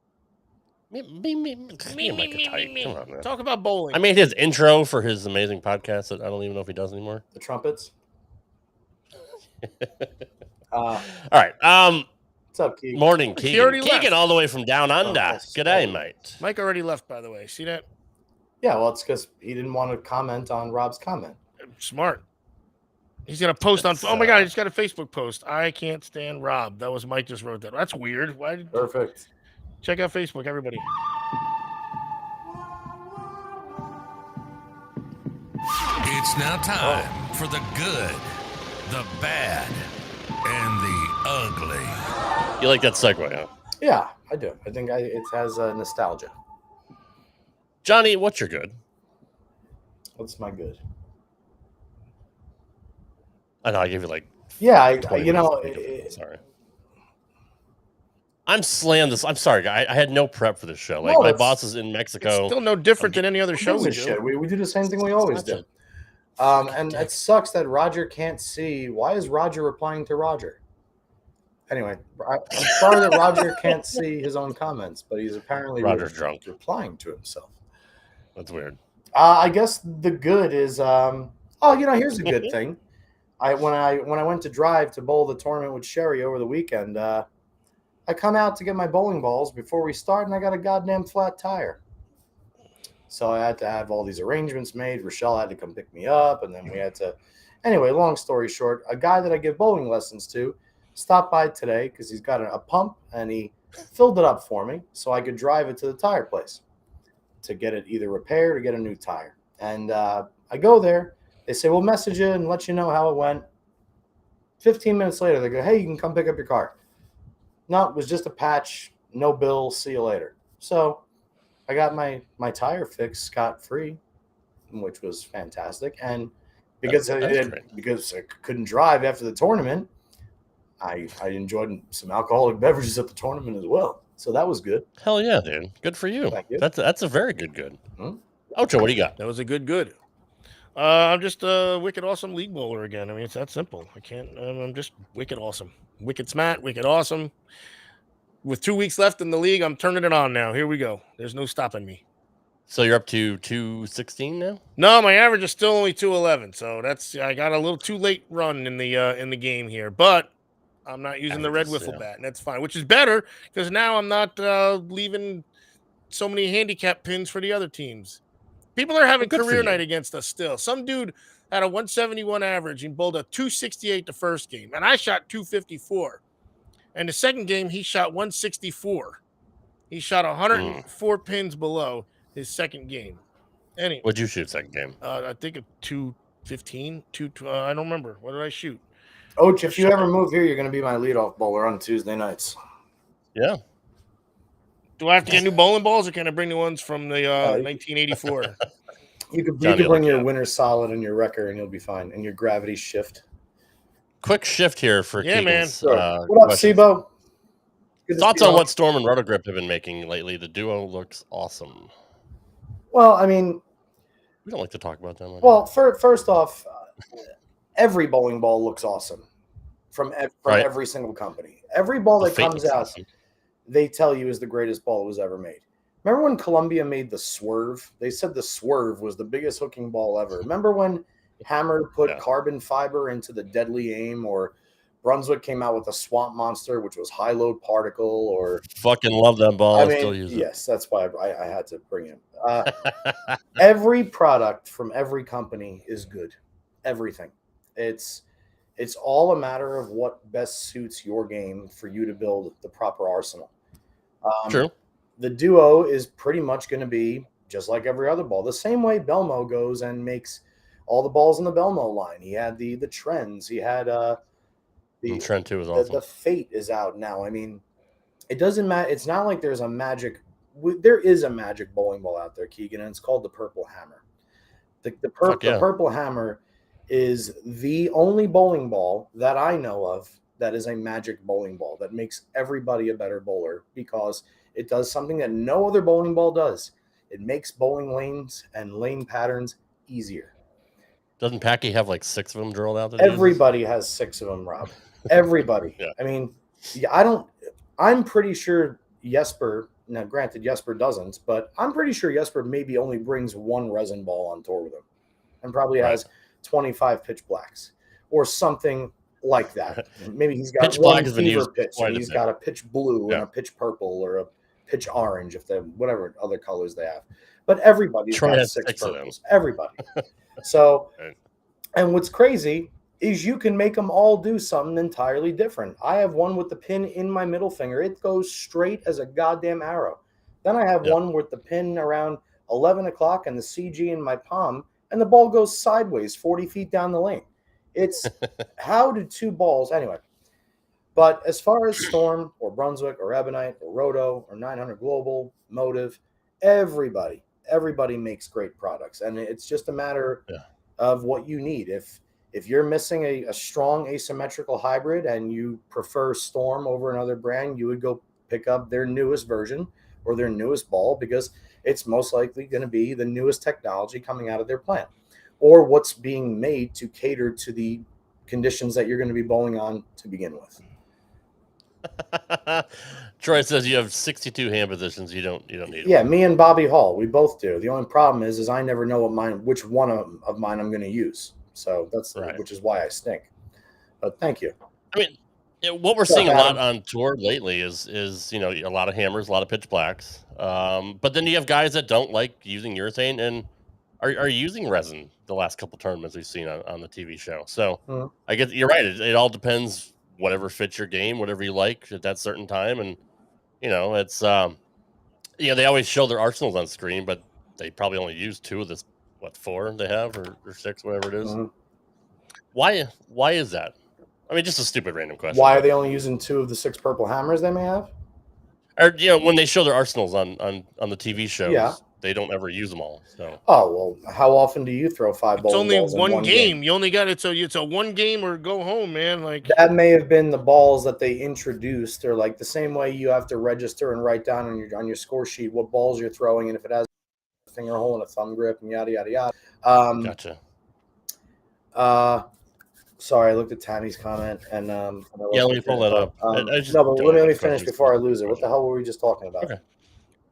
[SPEAKER 3] me, like a type. Come on, man.
[SPEAKER 4] Talk about bowling.
[SPEAKER 3] I made his intro for his amazing podcast that I don't even know if he does anymore.
[SPEAKER 5] the trumpets.
[SPEAKER 3] All right.
[SPEAKER 5] What's up, Keith?
[SPEAKER 3] Morning,
[SPEAKER 4] He
[SPEAKER 3] Keegan.
[SPEAKER 4] already
[SPEAKER 3] Keegan
[SPEAKER 4] left.
[SPEAKER 3] all the way from down under.
[SPEAKER 5] yes.
[SPEAKER 3] G'day, mate.
[SPEAKER 4] Mike already left, by the way. See that?
[SPEAKER 5] Yeah, well, it's because he didn't want to comment on Rob's comment.
[SPEAKER 4] Smart. He's gonna post on.
[SPEAKER 3] It's,
[SPEAKER 4] Oh my god! He just got a Facebook post. I can't stand Rob. That was Mike just wrote that. That's weird. Why?
[SPEAKER 5] Perfect.
[SPEAKER 4] Check out Facebook, everybody.
[SPEAKER 1] It's now time for the good, the bad, and the ugly.
[SPEAKER 3] You like that segue, huh?
[SPEAKER 5] Yeah, I do. I think it has nostalgia.
[SPEAKER 3] Johnny, what's your good?
[SPEAKER 5] What's my good?
[SPEAKER 3] I know I gave you like
[SPEAKER 5] Yeah, I
[SPEAKER 3] 20
[SPEAKER 5] you know,
[SPEAKER 3] minutes to think of it. Sorry. I'm slammed this. I'm sorry, guy. I had no prep for this show. Like
[SPEAKER 5] No,
[SPEAKER 3] my
[SPEAKER 5] it's-
[SPEAKER 3] boss is in
[SPEAKER 4] It's
[SPEAKER 3] Mexico.
[SPEAKER 4] still no different than any other
[SPEAKER 5] who
[SPEAKER 4] show
[SPEAKER 5] gives
[SPEAKER 4] we
[SPEAKER 5] a
[SPEAKER 4] do.
[SPEAKER 5] shit? We do the same thing we always do. And it sucks that Roger can't see. Why is Roger replying to Roger? Anyway, I'm sorry that Roger can't see his own comments, but he's apparently
[SPEAKER 3] Roger's drunk.
[SPEAKER 5] replying to himself.
[SPEAKER 3] That's weird.
[SPEAKER 5] I guess the good is, here's a good thing. When I went to drive to bowl the tournament with Sherry over the weekend, I come out to get my bowling balls before we start, and I got a goddamn flat tire. So I had to have all these arrangements made. Rochelle had to come pick me up, and then we had to. Anyway, long story short, a guy that I give bowling lessons to stopped by today because he's got a pump, and he filled it up for me so I could drive it to the tire place to get it either repaired or get a new tire. And I go there. They say, we'll message you and let you know how it went. 15 minutes later, they go, hey, you can come pick up your car. No, it was just a patch. No bill. See you later. So I got my tire fixed scot-free, which was fantastic. And because because I couldn't drive after the tournament, I enjoyed some alcoholic beverages at the tournament as well. So that was good.
[SPEAKER 3] Hell yeah, dude. Good for you.
[SPEAKER 5] Thank you.
[SPEAKER 3] That's a very good.
[SPEAKER 5] Hmm?
[SPEAKER 3] Ocho, what do you got?
[SPEAKER 4] That was a good. I'm just a wicked awesome league bowler again. I mean, it's that simple. I'm just wicked awesome. Wicked smart, wicked awesome. With 2 weeks left in the league, I'm turning it on now. Here we go. There's no stopping me.
[SPEAKER 3] So you're up to 216 now?
[SPEAKER 4] No, my average is still only 211. So I got a little too late run in the game here, but I'm not using the red
[SPEAKER 3] Averages,
[SPEAKER 4] wiffle
[SPEAKER 3] yeah.
[SPEAKER 4] bat, and that's fine, which is better because now I'm not leaving so many handicap pins for the other teams. People are having
[SPEAKER 3] Well, good for
[SPEAKER 4] career
[SPEAKER 3] you.
[SPEAKER 4] night against us still. Some dude had a 171 average and bowled a 268 the first game, and I shot 254. And the second game, he shot 164. He shot 104 pins below his second game. Anyway,
[SPEAKER 3] What'd you shoot second game?
[SPEAKER 4] I think a 215, I don't remember. What did I shoot?
[SPEAKER 5] Oach, if you ever move here, you're going to be my leadoff bowler on Tuesday nights.
[SPEAKER 3] Yeah.
[SPEAKER 4] Do I have to get new bowling balls, or can I bring the ones from the 1984?
[SPEAKER 5] You could
[SPEAKER 3] Johnny,
[SPEAKER 5] bring
[SPEAKER 3] look
[SPEAKER 5] your
[SPEAKER 3] out.
[SPEAKER 5] winner solid and your wrecker, and you'll be fine. And your gravity shift.
[SPEAKER 3] Quick shift here for
[SPEAKER 4] Yeah, man.
[SPEAKER 3] Keegan's,
[SPEAKER 5] What up,
[SPEAKER 3] questions.
[SPEAKER 5] Sibo? Good to
[SPEAKER 3] Thoughts
[SPEAKER 5] see you
[SPEAKER 3] on
[SPEAKER 5] all.
[SPEAKER 3] what Storm and Rotogrip have been making lately? The duo looks awesome.
[SPEAKER 5] Well, I mean,
[SPEAKER 3] We don't like to talk about them. on
[SPEAKER 5] well, first off, every bowling ball looks awesome from
[SPEAKER 3] Right.
[SPEAKER 5] every single company. Every ball
[SPEAKER 3] here.
[SPEAKER 5] that
[SPEAKER 3] The
[SPEAKER 5] comes
[SPEAKER 3] Fate
[SPEAKER 5] out,
[SPEAKER 3] looks awesome.
[SPEAKER 5] they tell you is the greatest ball that was ever made. Remember when Columbia made the Swerve? They said the Swerve was the biggest hooking ball ever. Remember when Hammer put
[SPEAKER 3] Yeah.
[SPEAKER 5] carbon fiber into the Deadly Aim, or Brunswick came out with the Swamp Monster, which was high load particle, or
[SPEAKER 3] Fucking love that ball. I,
[SPEAKER 5] I mean,
[SPEAKER 3] still use it.
[SPEAKER 5] yes, that's why I had to bring it. Every product from every company is good. Everything. It's It's all a matter of what best suits your game for you to build the proper arsenal.
[SPEAKER 3] True.
[SPEAKER 5] The duo is pretty much going to be just like every other ball. The same way Belmo goes and makes all the balls in the Belmo line. He had the trends. He had
[SPEAKER 3] And
[SPEAKER 5] the
[SPEAKER 3] Trend 2 is awesome.
[SPEAKER 5] the Fate is out now. I mean, it doesn't matter. It's not like there's a magic. There is a magic bowling ball out there, Keegan, and it's called the Purple Hammer. The Purple Hammer is the only bowling ball that I know of that is a magic bowling ball that makes everybody a better bowler because it does something that no other bowling ball does. It makes bowling lanes and lane patterns easier.
[SPEAKER 3] Doesn't Packy have like 6 of them drilled out?
[SPEAKER 5] Everybody has 6 of them, Rob. Everybody.
[SPEAKER 3] Yeah.
[SPEAKER 5] I mean, I'm pretty sure Jesper, now granted Jesper doesn't, but I'm pretty sure Jesper maybe only brings 1 resin ball on tour with him and probably has 25 pitch blacks or something like that. Maybe he's got
[SPEAKER 3] pitch black
[SPEAKER 5] one
[SPEAKER 3] has been
[SPEAKER 5] fever
[SPEAKER 3] used
[SPEAKER 5] pitch
[SPEAKER 3] quite
[SPEAKER 5] and
[SPEAKER 3] a
[SPEAKER 5] he's
[SPEAKER 3] bit.
[SPEAKER 5] got a pitch blue
[SPEAKER 3] Yeah.
[SPEAKER 5] and a pitch purple or a pitch orange, if they whatever other colors they have. But everybody's
[SPEAKER 3] Troy
[SPEAKER 5] got
[SPEAKER 3] has
[SPEAKER 5] 6
[SPEAKER 3] 6 of them.
[SPEAKER 5] purples. Everybody. So,
[SPEAKER 3] Right.
[SPEAKER 5] and what's crazy is you can make them all do something entirely different. I have one with the pin in my middle finger. It goes straight as a goddamn arrow. Then I have one with the pin around 11 o'clock and the CG in my palm, and the ball goes sideways 40 feet down the lane. It's how do 2 balls anyway. But as far as Storm or Brunswick or Ebonite or Roto or 900 Global, Motive, everybody makes great products. And it's just a matter of what you need. If you're missing a strong asymmetrical hybrid and you prefer Storm over another brand, you would go pick up their newest version or their newest ball because it's most likely going to be the newest technology coming out of their plant or what's being made to cater to the conditions that you're going to be bowling on to begin with.
[SPEAKER 3] Troy says you have 62 hand positions. You don't need
[SPEAKER 5] Yeah,
[SPEAKER 3] them.
[SPEAKER 5] me and Bobby Hall, we both do. The only problem is I never know which one of mine I'm going to use. So that's which is why I stink. But thank you.
[SPEAKER 3] I mean, what we're seeing a lot on tour lately is a lot of hammers, a lot of pitch blacks. But then you have guys that don't like using urethane and are using resin the last couple tournaments we've seen on the TV show. So I guess you're right. It all depends. Whatever fits your game, whatever you like at that certain time, and it's they always show their arsenals on screen, but they probably only use 2 of the 4 they have or 6, whatever it is. Why is that? I mean, just a stupid random question.
[SPEAKER 5] Why are they only using 2 of the 6 purple hammers they may have?
[SPEAKER 3] Or when they show their arsenals on the TV shows, they don't ever use them all. So
[SPEAKER 5] well, how often do you throw 5 balls?
[SPEAKER 4] It's only one game. You only got it, so it's a 1 game or go home, man. Like
[SPEAKER 5] that may have been the balls that they introduced, or like the same way you have to register and write down on your score sheet what balls you're throwing, and if it has a finger hole and a thumb grip and yada yada yada.
[SPEAKER 3] Gotcha.
[SPEAKER 5] Sorry, I looked at Tammy's comment and
[SPEAKER 3] let me pull that up.
[SPEAKER 5] But let me finish before I lose it. What the hell were we just talking about?
[SPEAKER 3] Okay.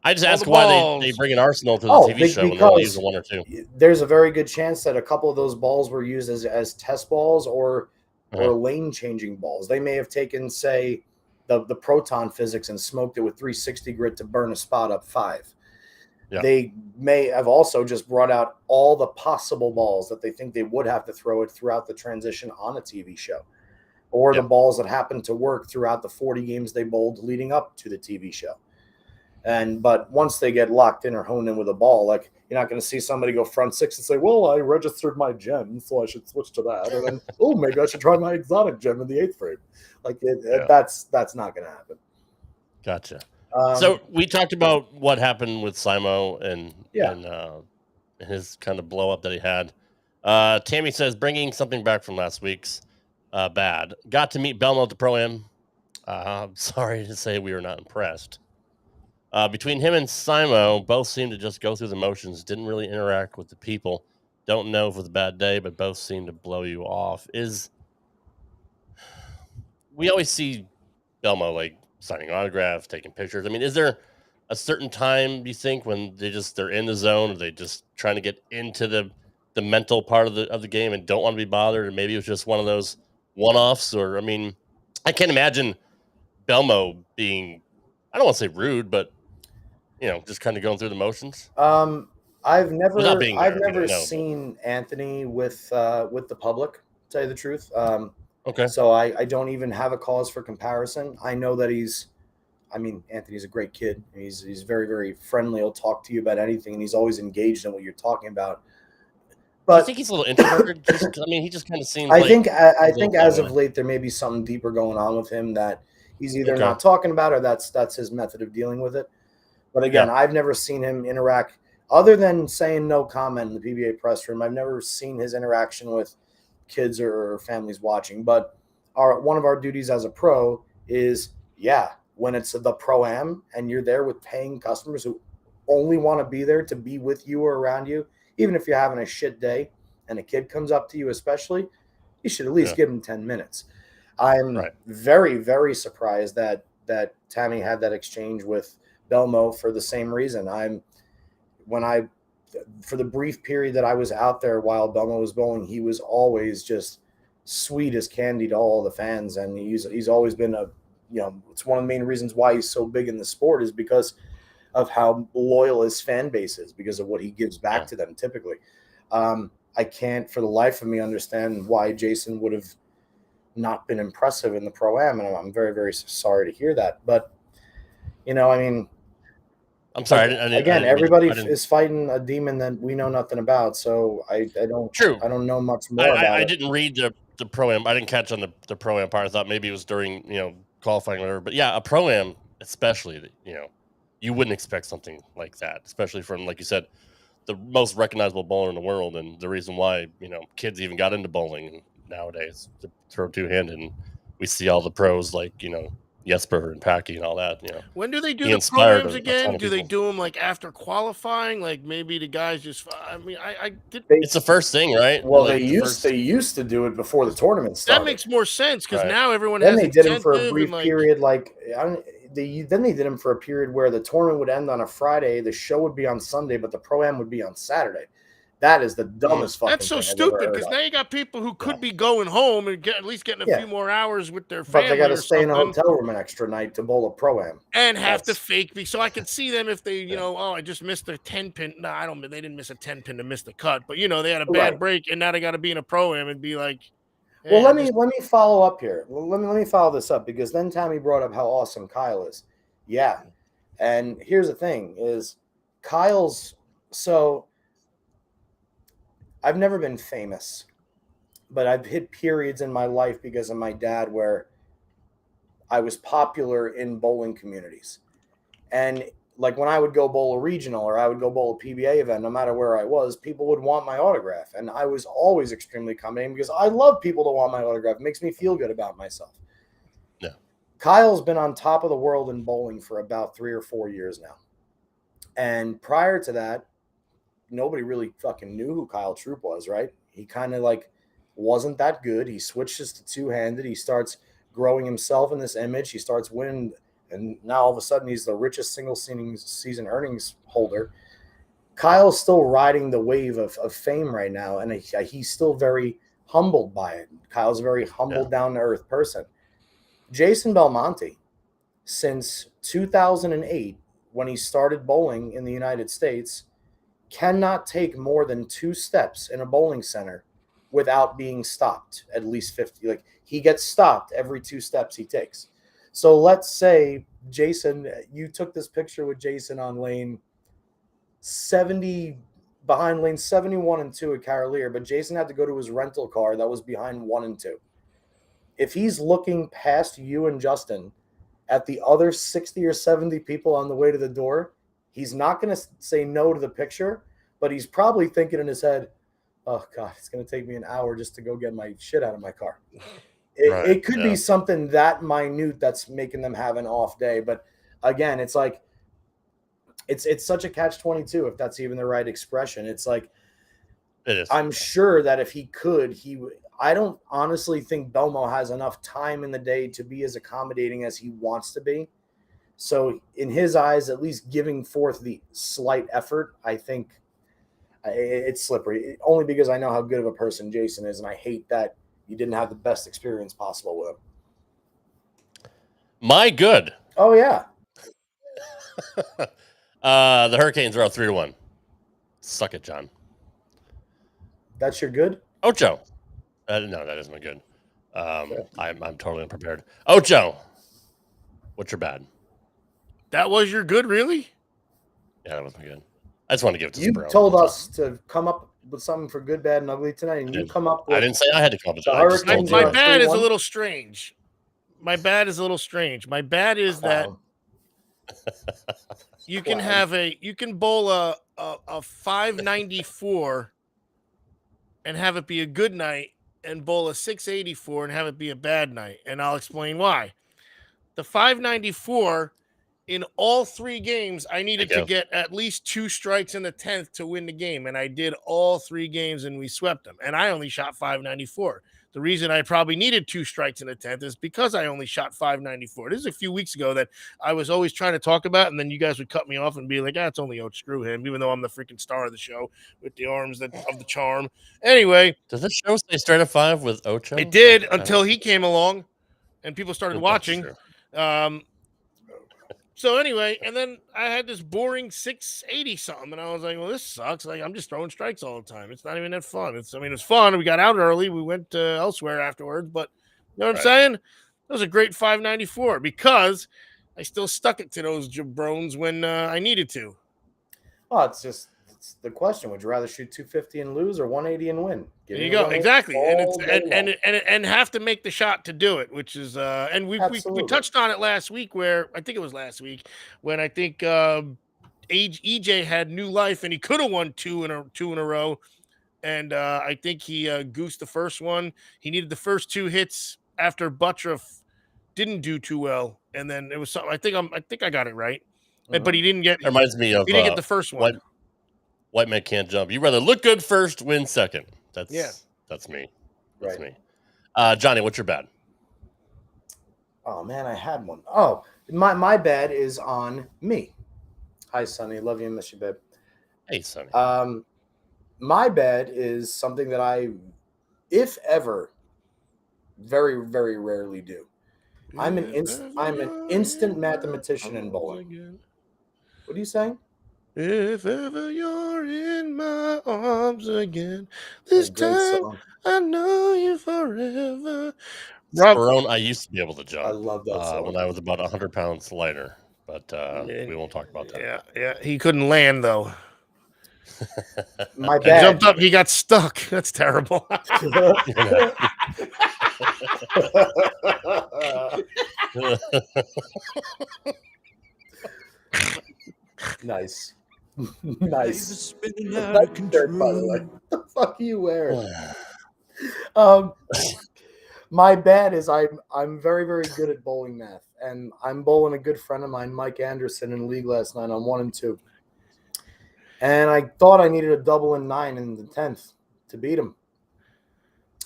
[SPEAKER 3] I just asked why they bring an arsenal to the TV show when they only use 1 or 2.
[SPEAKER 5] There's a very good chance that a couple of those balls were used as test balls or lane changing balls. They may have taken, say, the proton physics and smoked it with 360 grit to burn a spot up 5. Yeah. They may have also just brought out all the possible balls that they think they would have to throw it throughout the transition on a TV show, or the balls that happened to work throughout the 40 games they bowled leading up to the TV show. But once they get locked in or honed in with a ball, like you're not going to see somebody go front 6 and say, well, I registered my gem, so I should switch to that. And then, oh, maybe I should try my exotic gem in the 8th frame. Like that's not going to happen.
[SPEAKER 3] Gotcha. So we talked about what happened with Simo and his kind of blow up that he had. Tammy says, bringing something back from last week's bad. Got to meet Belmo at the Pro-Am. I'm sorry to say we were not impressed. Between him and Simo, both seemed to just go through the motions, didn't really interact with the people. Don't know if it was a bad day, but both seemed to blow you off. We always see Belmo like signing autographs, taking pictures. I mean, is there a certain time you think when they're in the zone, or they just trying to get into the mental part of the game and don't want to be bothered, or maybe it was just one of those one-offs? Or I mean, I can't imagine Belmo being, I don't want to say rude, but just kind of going through the motions.
[SPEAKER 5] I've never seen Anthony with the public, to tell you the truth.
[SPEAKER 3] Okay.
[SPEAKER 5] So I don't even have a cause for comparison. I know that Anthony's a great kid. He's very, very friendly. He'll talk to you about anything, and he's always engaged in what you're talking about.
[SPEAKER 3] Do
[SPEAKER 5] But
[SPEAKER 3] you think he's a little introverted? He just kind of seems
[SPEAKER 5] I
[SPEAKER 3] like
[SPEAKER 5] think I
[SPEAKER 3] he's
[SPEAKER 5] think
[SPEAKER 3] that
[SPEAKER 5] as
[SPEAKER 3] way.
[SPEAKER 5] of late there may be something deeper going on with him that he's either
[SPEAKER 3] Okay.
[SPEAKER 5] not talking about or that's his method of dealing with it. But again,
[SPEAKER 3] Yeah.
[SPEAKER 5] I've never seen him interact other than saying no comment in the PBA press room. I've never seen his interaction with kids or families watching. But one of our duties as a pro is when it's the pro-am and you're there with paying customers who only want to be there to be with you or around you, even if you're having a shit day and a kid comes up to you especially, you should at least give him 10 minutes. I'm very, very surprised that Tammy had that exchange with Belmo for the same reason. For the brief period that I was out there while Belmo was bowling, he was always just sweet as candy to all the fans, and he's always been it's one of the main reasons why he's so big in the sport is because of how loyal his fan base is, because of what he gives back to them typically. I can't for the life of me understand why Jason would have not been impressive in the Pro-Am, and I'm very, very sorry to hear that. But
[SPEAKER 3] I'm sorry.
[SPEAKER 5] everybody is fighting a demon that we know nothing about, so I don't know much more about it.
[SPEAKER 3] I didn't read the Pro-Am. I didn't catch on the Pro-Am part. I thought maybe it was during qualifying or whatever. But yeah, a Pro-Am especially, you wouldn't expect something like that, especially from, like you said, the most recognizable bowler in the world, and the reason why kids even got into bowling nowadays to throw two-handed. And we see all the pros like Jesper and Packy and all that.
[SPEAKER 4] When do they do
[SPEAKER 3] he
[SPEAKER 4] the
[SPEAKER 3] inspired
[SPEAKER 4] programs
[SPEAKER 3] a
[SPEAKER 4] again?
[SPEAKER 3] ton of
[SPEAKER 4] Do they
[SPEAKER 3] people.
[SPEAKER 4] do them like after qualifying? Like maybe the guys just. I mean, I did.
[SPEAKER 3] It's the first thing, right?
[SPEAKER 5] Well,
[SPEAKER 3] Like
[SPEAKER 5] they used to do it before the tournament started.
[SPEAKER 4] That makes more sense because
[SPEAKER 3] Right.
[SPEAKER 4] now everyone
[SPEAKER 5] Then
[SPEAKER 4] has
[SPEAKER 5] they did them for a
[SPEAKER 4] incentive
[SPEAKER 5] brief
[SPEAKER 4] and,
[SPEAKER 5] period. Then they did them for a period where the tournament would end on a Friday, the show would be on Sunday, but the Pro-Am would be on Saturday. That is the dumbest fucking
[SPEAKER 4] That's so
[SPEAKER 5] thing I've ever
[SPEAKER 4] stupid
[SPEAKER 5] heard
[SPEAKER 4] because
[SPEAKER 5] of.
[SPEAKER 4] now you got people who could be going home and at least getting a few more hours with their family,
[SPEAKER 5] But they got to
[SPEAKER 4] or
[SPEAKER 5] stay in a
[SPEAKER 4] something,
[SPEAKER 5] hotel room an extra night to bowl a Pro-Am.
[SPEAKER 4] and have to fake me. So I could see them if they, I just missed a 10 pin. No, I don't. They didn't miss a 10 pin to miss the cut, but they had a bad break, and now they got to be in a Pro-Am and be like,
[SPEAKER 5] well, let me follow up here. Let me follow this up, because then Tammy brought up how awesome Kyle is. Yeah, and here's the thing: is Kyle's so. I've never been famous, but I've hit periods in my life because of my dad where I was popular in bowling communities. And like when I would go bowl a regional or I would go bowl a PBA event, no matter where I was, people would want my autograph. And I was always extremely accommodating because I love people to want my autograph. It makes me feel good about myself.
[SPEAKER 3] Yeah.
[SPEAKER 5] Kyle's been on top of the world in bowling for about 3 or 4 years now. And prior to that, nobody really fucking knew who Kyle Troop was, right? He kind of wasn't that good. He switches to two-handed. He starts growing himself in this image. He starts winning, and now all of a sudden he's the richest single season earnings holder. Kyle's still riding the wave of fame right now, and he's still very humbled by it. Kyle's a very humble, down-to-earth person. Jason Belmonte, since 2008, when he started bowling in the United States, cannot take more than 2 steps in a bowling center without being stopped at least 50. He gets stopped every 2 steps he takes. So let's say, Jason, you took this picture with Jason on lane 70, behind lane 71 and 2 at Carolier, but Jason had to go to his rental car that was behind 1 and 2. If he's looking past you and Justin at the other 60 or 70 people on the way to the door, he's not going to say no to the picture, but he's probably thinking in his head, oh, God, it's going to take me an hour just to go get my shit out of my car. It could be something that minute that's making them have an off day. But again, it's like it's such a catch-22, if that's even the right expression. It's like,
[SPEAKER 3] it is.
[SPEAKER 5] I'm sure that if he could, I don't honestly think Belmo has enough time in the day to be as accommodating as he wants to be. So in his eyes, at least giving forth the slight effort, I think it's slippery. Only because I know how good of a person Jason is, and I hate that you didn't have the best experience possible with him.
[SPEAKER 3] My good.
[SPEAKER 5] Oh, yeah.
[SPEAKER 3] The Hurricanes are up 3-1. Suck it, John.
[SPEAKER 5] That's your good?
[SPEAKER 3] Ocho. No, that isn't my good. I'm totally unprepared. Ocho, what's your bad?
[SPEAKER 4] That was your good, really?
[SPEAKER 3] Yeah, that wasn't good. I just want to give it to
[SPEAKER 5] You
[SPEAKER 3] Sperone.
[SPEAKER 5] told us to come up with something for good, bad, and ugly tonight, and
[SPEAKER 3] I
[SPEAKER 5] you
[SPEAKER 3] did.
[SPEAKER 5] come up
[SPEAKER 3] I
[SPEAKER 5] with
[SPEAKER 3] didn't say I had to come up with
[SPEAKER 5] the
[SPEAKER 3] it. I just told
[SPEAKER 5] Hurricanes
[SPEAKER 3] you.
[SPEAKER 4] My
[SPEAKER 5] are
[SPEAKER 4] bad is a
[SPEAKER 5] 3-1.
[SPEAKER 4] little strange. My bad is a little strange. My bad is that
[SPEAKER 5] Clown.
[SPEAKER 4] you can
[SPEAKER 5] Clown.
[SPEAKER 4] you can bowl a 594 and have it be a good night, and bowl a 684 and have it be a bad night, and I'll explain why. The 594 in all 3 games, I needed to get at least 2 strikes in the 10th to win the game, and I did all 3 games, and we swept them. And I only shot 594. The reason I probably needed 2 strikes in the 10th is because I only shot 594. This is a few weeks ago that I was always trying to talk about, and then you guys would cut me off and be like, it's only screw him, even though I'm the freaking star of the show with the arms of the charm. Anyway.
[SPEAKER 3] Does this show say straight up 5 with Ocho?
[SPEAKER 4] It did until he came along and people started watching. So anyway, and then I had this boring 680 something, and I was like, well, this sucks. Like, I'm just throwing strikes all the time. It's not even that fun. It's fun. We got out early. We went elsewhere afterwards, but you know what I'm saying? That was a great 594 because I still stuck it to those jabrones when I needed to.
[SPEAKER 5] Oh, it's the question. Would you rather shoot 250 and lose or 180 and win?
[SPEAKER 4] There you go. Exactly. And have to make the shot to do it, which is and we touched on it last week where I think it was last week when I think EJ had new life and he could have won two in a row. And I think he goosed the first one. He needed the first 2 hits after Buttra didn't do too well. And then it was something I think I got it right. But he didn't get
[SPEAKER 3] it reminds me of
[SPEAKER 4] he didn't get the first one.
[SPEAKER 3] White man can't jump. You rather look good first, win second. That's me. That's me. Johnny, what's your bad?
[SPEAKER 5] Oh man, I had one. Oh, my bad is on me. Hi, Sonny. Love you and miss you, babe.
[SPEAKER 3] Hey, Sonny.
[SPEAKER 5] My bad is something that I, if ever, very, very rarely do. I'm an instant mathematician in bowling. What are you saying?
[SPEAKER 4] If ever you're in my arms again, this time song. I know you forever.
[SPEAKER 3] Sperone, I used to be able to jump.
[SPEAKER 5] I love that song.
[SPEAKER 3] When I was about 100 pounds lighter, but we won't talk about that.
[SPEAKER 4] Yeah. He couldn't land though.
[SPEAKER 5] My bad.
[SPEAKER 4] He jumped up. He got stuck. That's terrible.
[SPEAKER 5] Nice. Nice. That's dirt, by the way. What the fuck are you wearing? My bad is I'm very, very good at bowling math. And I'm bowling a good friend of mine, Mike Anderson, in league last night on 1 and 2. And I thought I needed a double and 9 in the 10th to beat him.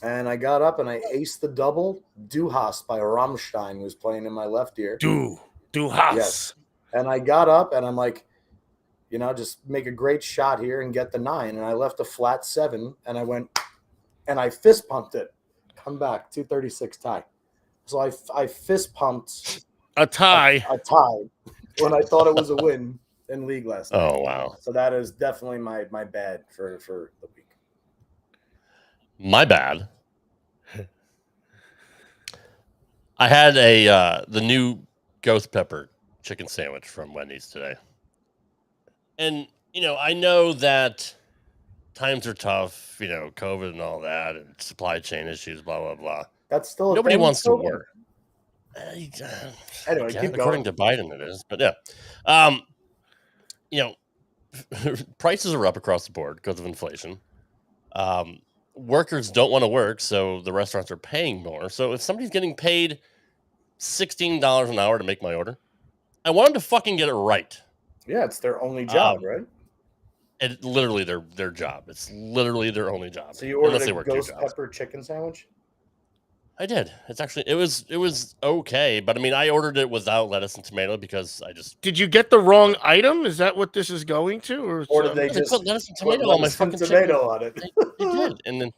[SPEAKER 5] And I got up and I aced the double. Du Hast by Rammstein was playing in my left ear.
[SPEAKER 4] Du Hast.
[SPEAKER 5] Yes. And I got up and I'm like, just make a great shot here and get the 9. And I left a flat 7 and I went and I fist pumped it. Come back, 236 tie. So I fist pumped
[SPEAKER 4] a tie
[SPEAKER 5] when I thought it was a win in league last night.
[SPEAKER 3] Oh, wow.
[SPEAKER 5] So that is definitely my bad for the week.
[SPEAKER 3] My bad. I had the new ghost pepper chicken sandwich from Wendy's today. And, I know that times are tough, COVID and all that, and supply chain issues, blah, blah, blah.
[SPEAKER 5] That's still
[SPEAKER 3] nobody wants to work.
[SPEAKER 5] Anyway, keep
[SPEAKER 3] according
[SPEAKER 5] going.
[SPEAKER 3] to Biden, it is. But yeah. Prices are up across the board because of inflation. Workers don't want to work, so the restaurants are paying more. So if somebody's getting paid $16 an hour to make my order, I want them to fucking get it right.
[SPEAKER 5] Yeah, it's their only job, right?
[SPEAKER 3] It's literally their job. It's literally their only job.
[SPEAKER 5] So you ordered a ghost pepper chicken sandwich?
[SPEAKER 3] I did. It's actually it was okay, but I mean I ordered it without lettuce and tomato because I just
[SPEAKER 4] Did you get the wrong item? Is that what this is going to,
[SPEAKER 5] or did they just
[SPEAKER 3] put lettuce and tomato on my fucking
[SPEAKER 5] tomato
[SPEAKER 3] chicken?
[SPEAKER 5] on it?
[SPEAKER 3] They did, and then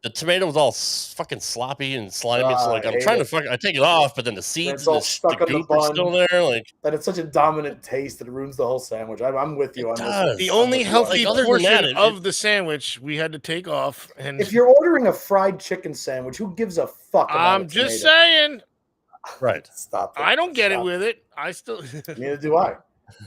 [SPEAKER 3] the tomato was all fucking sloppy and slimy. It's like I'm
[SPEAKER 5] hate
[SPEAKER 3] trying
[SPEAKER 5] it.
[SPEAKER 3] to I take it off, but then the seeds
[SPEAKER 5] it's
[SPEAKER 3] and
[SPEAKER 5] all
[SPEAKER 3] the
[SPEAKER 5] stuck on the
[SPEAKER 3] goop are
[SPEAKER 5] bun.
[SPEAKER 3] still there. Like
[SPEAKER 5] That it's such a dominant taste that it ruins the whole sandwich. I'm with you
[SPEAKER 3] It
[SPEAKER 5] on this.
[SPEAKER 3] does.
[SPEAKER 4] The
[SPEAKER 5] I'm
[SPEAKER 4] only
[SPEAKER 5] with you on
[SPEAKER 4] healthy
[SPEAKER 5] this.
[SPEAKER 3] Like, other than
[SPEAKER 4] portion
[SPEAKER 3] that,
[SPEAKER 4] of the sandwich we had to take off. And
[SPEAKER 5] If you're ordering a fried chicken sandwich, who gives a fuck about
[SPEAKER 4] I'm
[SPEAKER 5] a
[SPEAKER 4] just
[SPEAKER 5] tomato?
[SPEAKER 4] saying,
[SPEAKER 3] right.
[SPEAKER 5] Stop it.
[SPEAKER 4] I don't get it
[SPEAKER 5] Stop
[SPEAKER 4] with it. I still.
[SPEAKER 5] Neither do I.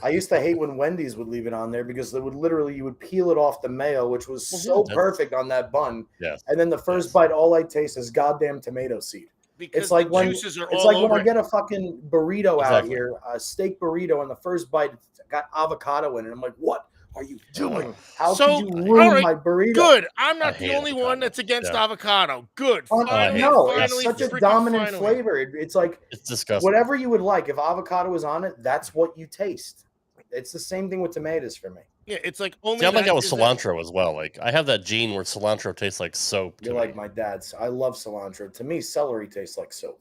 [SPEAKER 5] I used to hate when Wendy's would leave it on there because they would literally you would peel it off the mayo, which was
[SPEAKER 3] Well,
[SPEAKER 5] so
[SPEAKER 3] yeah, that's-
[SPEAKER 5] perfect on that bun.
[SPEAKER 3] Yes.
[SPEAKER 5] And then the first
[SPEAKER 3] Yes.
[SPEAKER 5] bite, all I taste is goddamn tomato seed.
[SPEAKER 4] Because
[SPEAKER 5] It's like
[SPEAKER 4] the
[SPEAKER 5] when
[SPEAKER 4] juices are
[SPEAKER 5] it's
[SPEAKER 4] all
[SPEAKER 5] like when
[SPEAKER 4] over
[SPEAKER 5] I
[SPEAKER 4] it.
[SPEAKER 5] get a fucking burrito out
[SPEAKER 3] Exactly.
[SPEAKER 5] here, a steak burrito, and the first bite it's got avocado in it. I'm like, what are you doing? How
[SPEAKER 4] So,
[SPEAKER 5] could you
[SPEAKER 4] all
[SPEAKER 5] ruin
[SPEAKER 4] right,
[SPEAKER 5] my burrito?
[SPEAKER 4] Good. I'm
[SPEAKER 3] I
[SPEAKER 4] not the
[SPEAKER 3] hate
[SPEAKER 4] only
[SPEAKER 3] avocado.
[SPEAKER 4] one that's against
[SPEAKER 3] Yeah.
[SPEAKER 4] avocado. Good.
[SPEAKER 5] Oh,
[SPEAKER 4] Finally,
[SPEAKER 5] no,
[SPEAKER 4] finally,
[SPEAKER 5] it's such a
[SPEAKER 4] freaking
[SPEAKER 5] dominant
[SPEAKER 4] finally.
[SPEAKER 5] flavor. It's like
[SPEAKER 3] It's disgusting.
[SPEAKER 5] whatever you would like. If avocado is on it, that's what you taste. It's the same thing with tomatoes for me.
[SPEAKER 4] Yeah, it's like only.
[SPEAKER 3] See, I'm like that with
[SPEAKER 4] is that-
[SPEAKER 3] cilantro as well. Like I have that gene where cilantro tastes like soap.
[SPEAKER 5] You're
[SPEAKER 3] to
[SPEAKER 5] like
[SPEAKER 3] me.
[SPEAKER 5] my dad's. I love cilantro. To me, celery tastes like soap.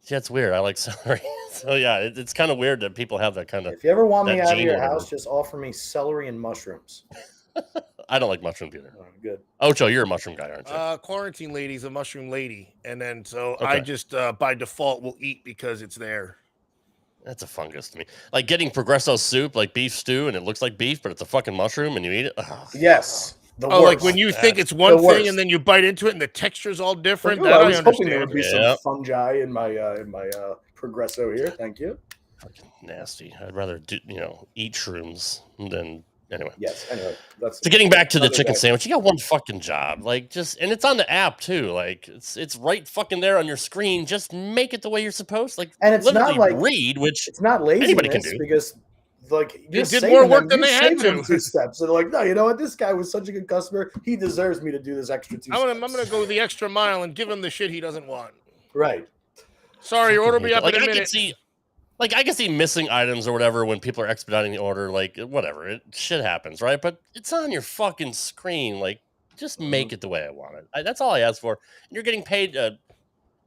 [SPEAKER 3] Yeah, it's weird. I like celery. So yeah, it's kind of weird that people have that kind of.
[SPEAKER 5] If you ever want me
[SPEAKER 3] that
[SPEAKER 5] out of
[SPEAKER 3] gene
[SPEAKER 5] your
[SPEAKER 3] or whatever.
[SPEAKER 5] house, just offer me celery and mushrooms.
[SPEAKER 3] I don't like mushrooms either.
[SPEAKER 5] Oh, good.
[SPEAKER 3] Ocho, you're a mushroom guy, aren't you?
[SPEAKER 4] Quarantine lady's a mushroom lady, and then so
[SPEAKER 3] Okay.
[SPEAKER 4] I just by default will eat because it's there.
[SPEAKER 3] That's a fungus to me. Like getting Progresso soup, like beef stew, and it looks like beef, but it's a fucking mushroom, and you eat it. Ugh.
[SPEAKER 5] Yes. The
[SPEAKER 4] Oh,
[SPEAKER 5] worst.
[SPEAKER 4] like when you
[SPEAKER 3] That's
[SPEAKER 4] think it's one
[SPEAKER 5] the
[SPEAKER 4] thing
[SPEAKER 5] worst.
[SPEAKER 4] and then you bite into it and the texture's all
[SPEAKER 5] Like,
[SPEAKER 4] different.
[SPEAKER 5] ooh,
[SPEAKER 4] That
[SPEAKER 5] I
[SPEAKER 4] I
[SPEAKER 5] was hoping there would
[SPEAKER 4] understand.
[SPEAKER 5] be
[SPEAKER 3] Yeah.
[SPEAKER 5] some fungi in my Progresso here. Thank you.
[SPEAKER 3] Fucking nasty. I'd rather eat shrooms than anyway.
[SPEAKER 5] Yes. Anyway, that's
[SPEAKER 3] So getting back to the
[SPEAKER 5] another
[SPEAKER 3] chicken
[SPEAKER 5] day.
[SPEAKER 3] sandwich, you got one fucking job. Like and it's on the app too. Like it's right fucking there on your screen. Just make it the way you're supposed. Like
[SPEAKER 5] And it's not
[SPEAKER 3] literally
[SPEAKER 5] like-
[SPEAKER 3] read, which
[SPEAKER 5] It's not laziness
[SPEAKER 3] Anybody can do.
[SPEAKER 5] because like you're
[SPEAKER 4] did
[SPEAKER 5] saving
[SPEAKER 4] more work
[SPEAKER 5] them,
[SPEAKER 4] than
[SPEAKER 5] you're
[SPEAKER 4] they had
[SPEAKER 5] saving them
[SPEAKER 4] to.
[SPEAKER 5] 2 steps. And they're like, no, you know what? This guy was such a good customer. He deserves me to do this extra 2
[SPEAKER 4] I'm
[SPEAKER 5] steps.
[SPEAKER 4] gonna go the extra mile and give him the shit he doesn't want.
[SPEAKER 5] Right.
[SPEAKER 4] Sorry, your order will be up
[SPEAKER 3] like
[SPEAKER 4] in a
[SPEAKER 3] I can
[SPEAKER 4] minute.
[SPEAKER 3] see. Like I can see missing items or whatever when people are expediting the order, like whatever, shit happens, right? But it's on your fucking screen, like just make it the way I want it. That's all I ask for. And you're getting paid an